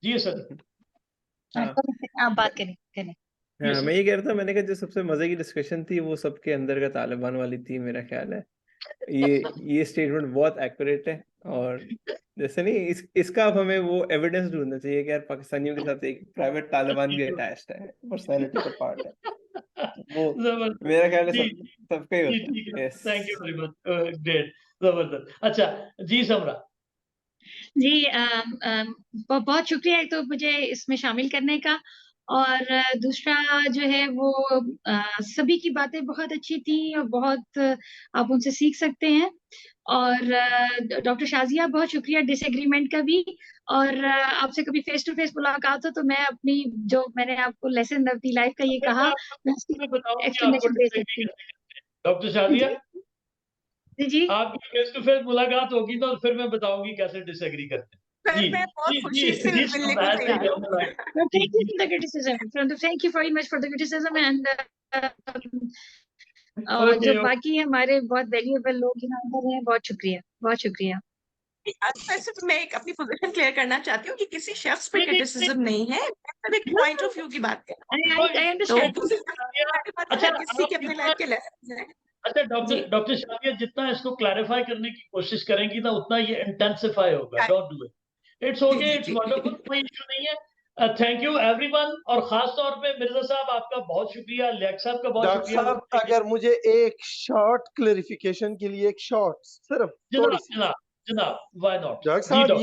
जी सर, आप बात करें। हाँ, मैं ये कह रहा था, मैंने कहा जो सबसे मजे की डिस्कशन थी वो सबके अंदर का तालिबान वाली थी, मेरा ख्याल है। ये स्टेटमेंट बहुत एक्यूरेट है, और जैसे नहीं इसका अब हमें वो एविडेंस ढूंढना चाहिए कि यार पाकिस्तानियों के साथ एक प्राइवेट तालिबान भी अटैच्ड है, पर्सनैलिटी का पार्ट है। वो मेरा ख्याल है सबका ही होता है। Yes, thank you very much, great, जबरदस्त। अच्छा जी समरा। जी बहुत शुक्रिया एक तो मुझे इसमें शामिल करने का, और दूसरा जो है वो सभी की बातें बहुत अच्छी थी और बहुत आप उनसे सीख सकते हैं। और डॉक्टर शाजिया बहुत शुक्रिया डिसएग्रीमेंट का भी, और आपसे कभी फेस टू फेस मुलाकात हो तो मैं अपनी जो मैंने आपको लेसन ऑफ दी लाइफ का ये कहा, मैं उसकी एक्सप्लेनेशन दे सकती हूँ। डॉक्टर शाजिया जी आपकी फेस टू फेस मुलाकात होगी तो फिर मैं बताऊंगी कैसे डिसएग्री करते हैं। मैं बहुत खुशी से मिलने को तैयार हूँ। Thank you for the criticism. Thank you very much for the criticism, and जो बाकी हमारे बहुत वैल्यूएबल लोग यहाँ पर हैं, बहुत शुक्रिया। वैसे तो मैं एक अपनी पोजीशन क्लियर करना चाहती हूँ कि किसी शख्स पे क्रिटिसिज्म नहीं है, मैं एक पॉइंट ऑफ व्यू की बात कर रहा हूँ। I understand. अच्छा, किसी के अपने लाइफ के लेसन हैं। अच्छा डॉक्टर शाजिया, जितना इसको क्लैरिफाई करने की कोशिश करेंगी ना, उतना ये इंटेंसिफाई होगा। Don't do it, it's okay, it's wonderful, कोई इशू नहीं है। थैंक यू एवरीवन, और खास तौर पे मिर्जा साहब आपका बहुत शुक्रिया, लियाकत साहब का बहुत डॉक्टर शुक्रिया। साहब अगर मुझे एक शॉर्ट क्लेरिफिकेशन के लिए एक शॉर्ट सिर्फ थोड़ी सी जनाब व्हाई नॉट। डॉक्टर साहब,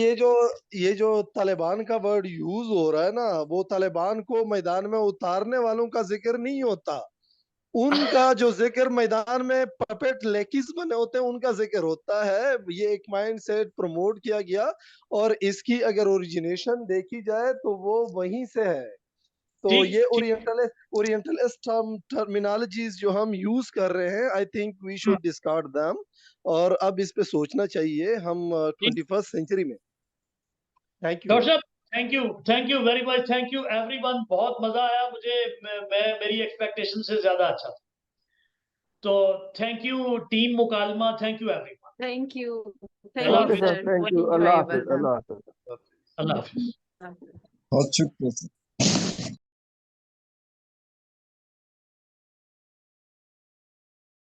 ये जो तालिबान का वर्ड यूज हो रहा है ना, वो तालिबान को मैदान में उतारने वालों का जिक्र नहीं होता। उनका जो जिक्र मैदान में पपेट लेकिस बने होते हैं उनका जिक्र होता है। ये एक माइंडसेट प्रमोट किया गया, और इसकी अगर ओरिजिनेशन देखी जाए तो वो वहीं से है। तो ये ओरिएंटलिस्ट टर्मिनोलॉजीज जो हम यूज कर रहे हैं, I think we should discard them, और अब इस पे सोचना चाहिए हम 21st सेंचुरी में। थैंक यू डॉक्टर साहब, thank you very much, thank you everyone, बहुत मजा आया मुझे, मेरी एक्सपेक्टेशन से ज्यादा अच्छा था। तो thank you team Mukalma, thank you everyone. Thank you Allah हाफिज। सर, बहुत enjoyable था। अल्लाह हाफिज। बहुत शुक्रिया।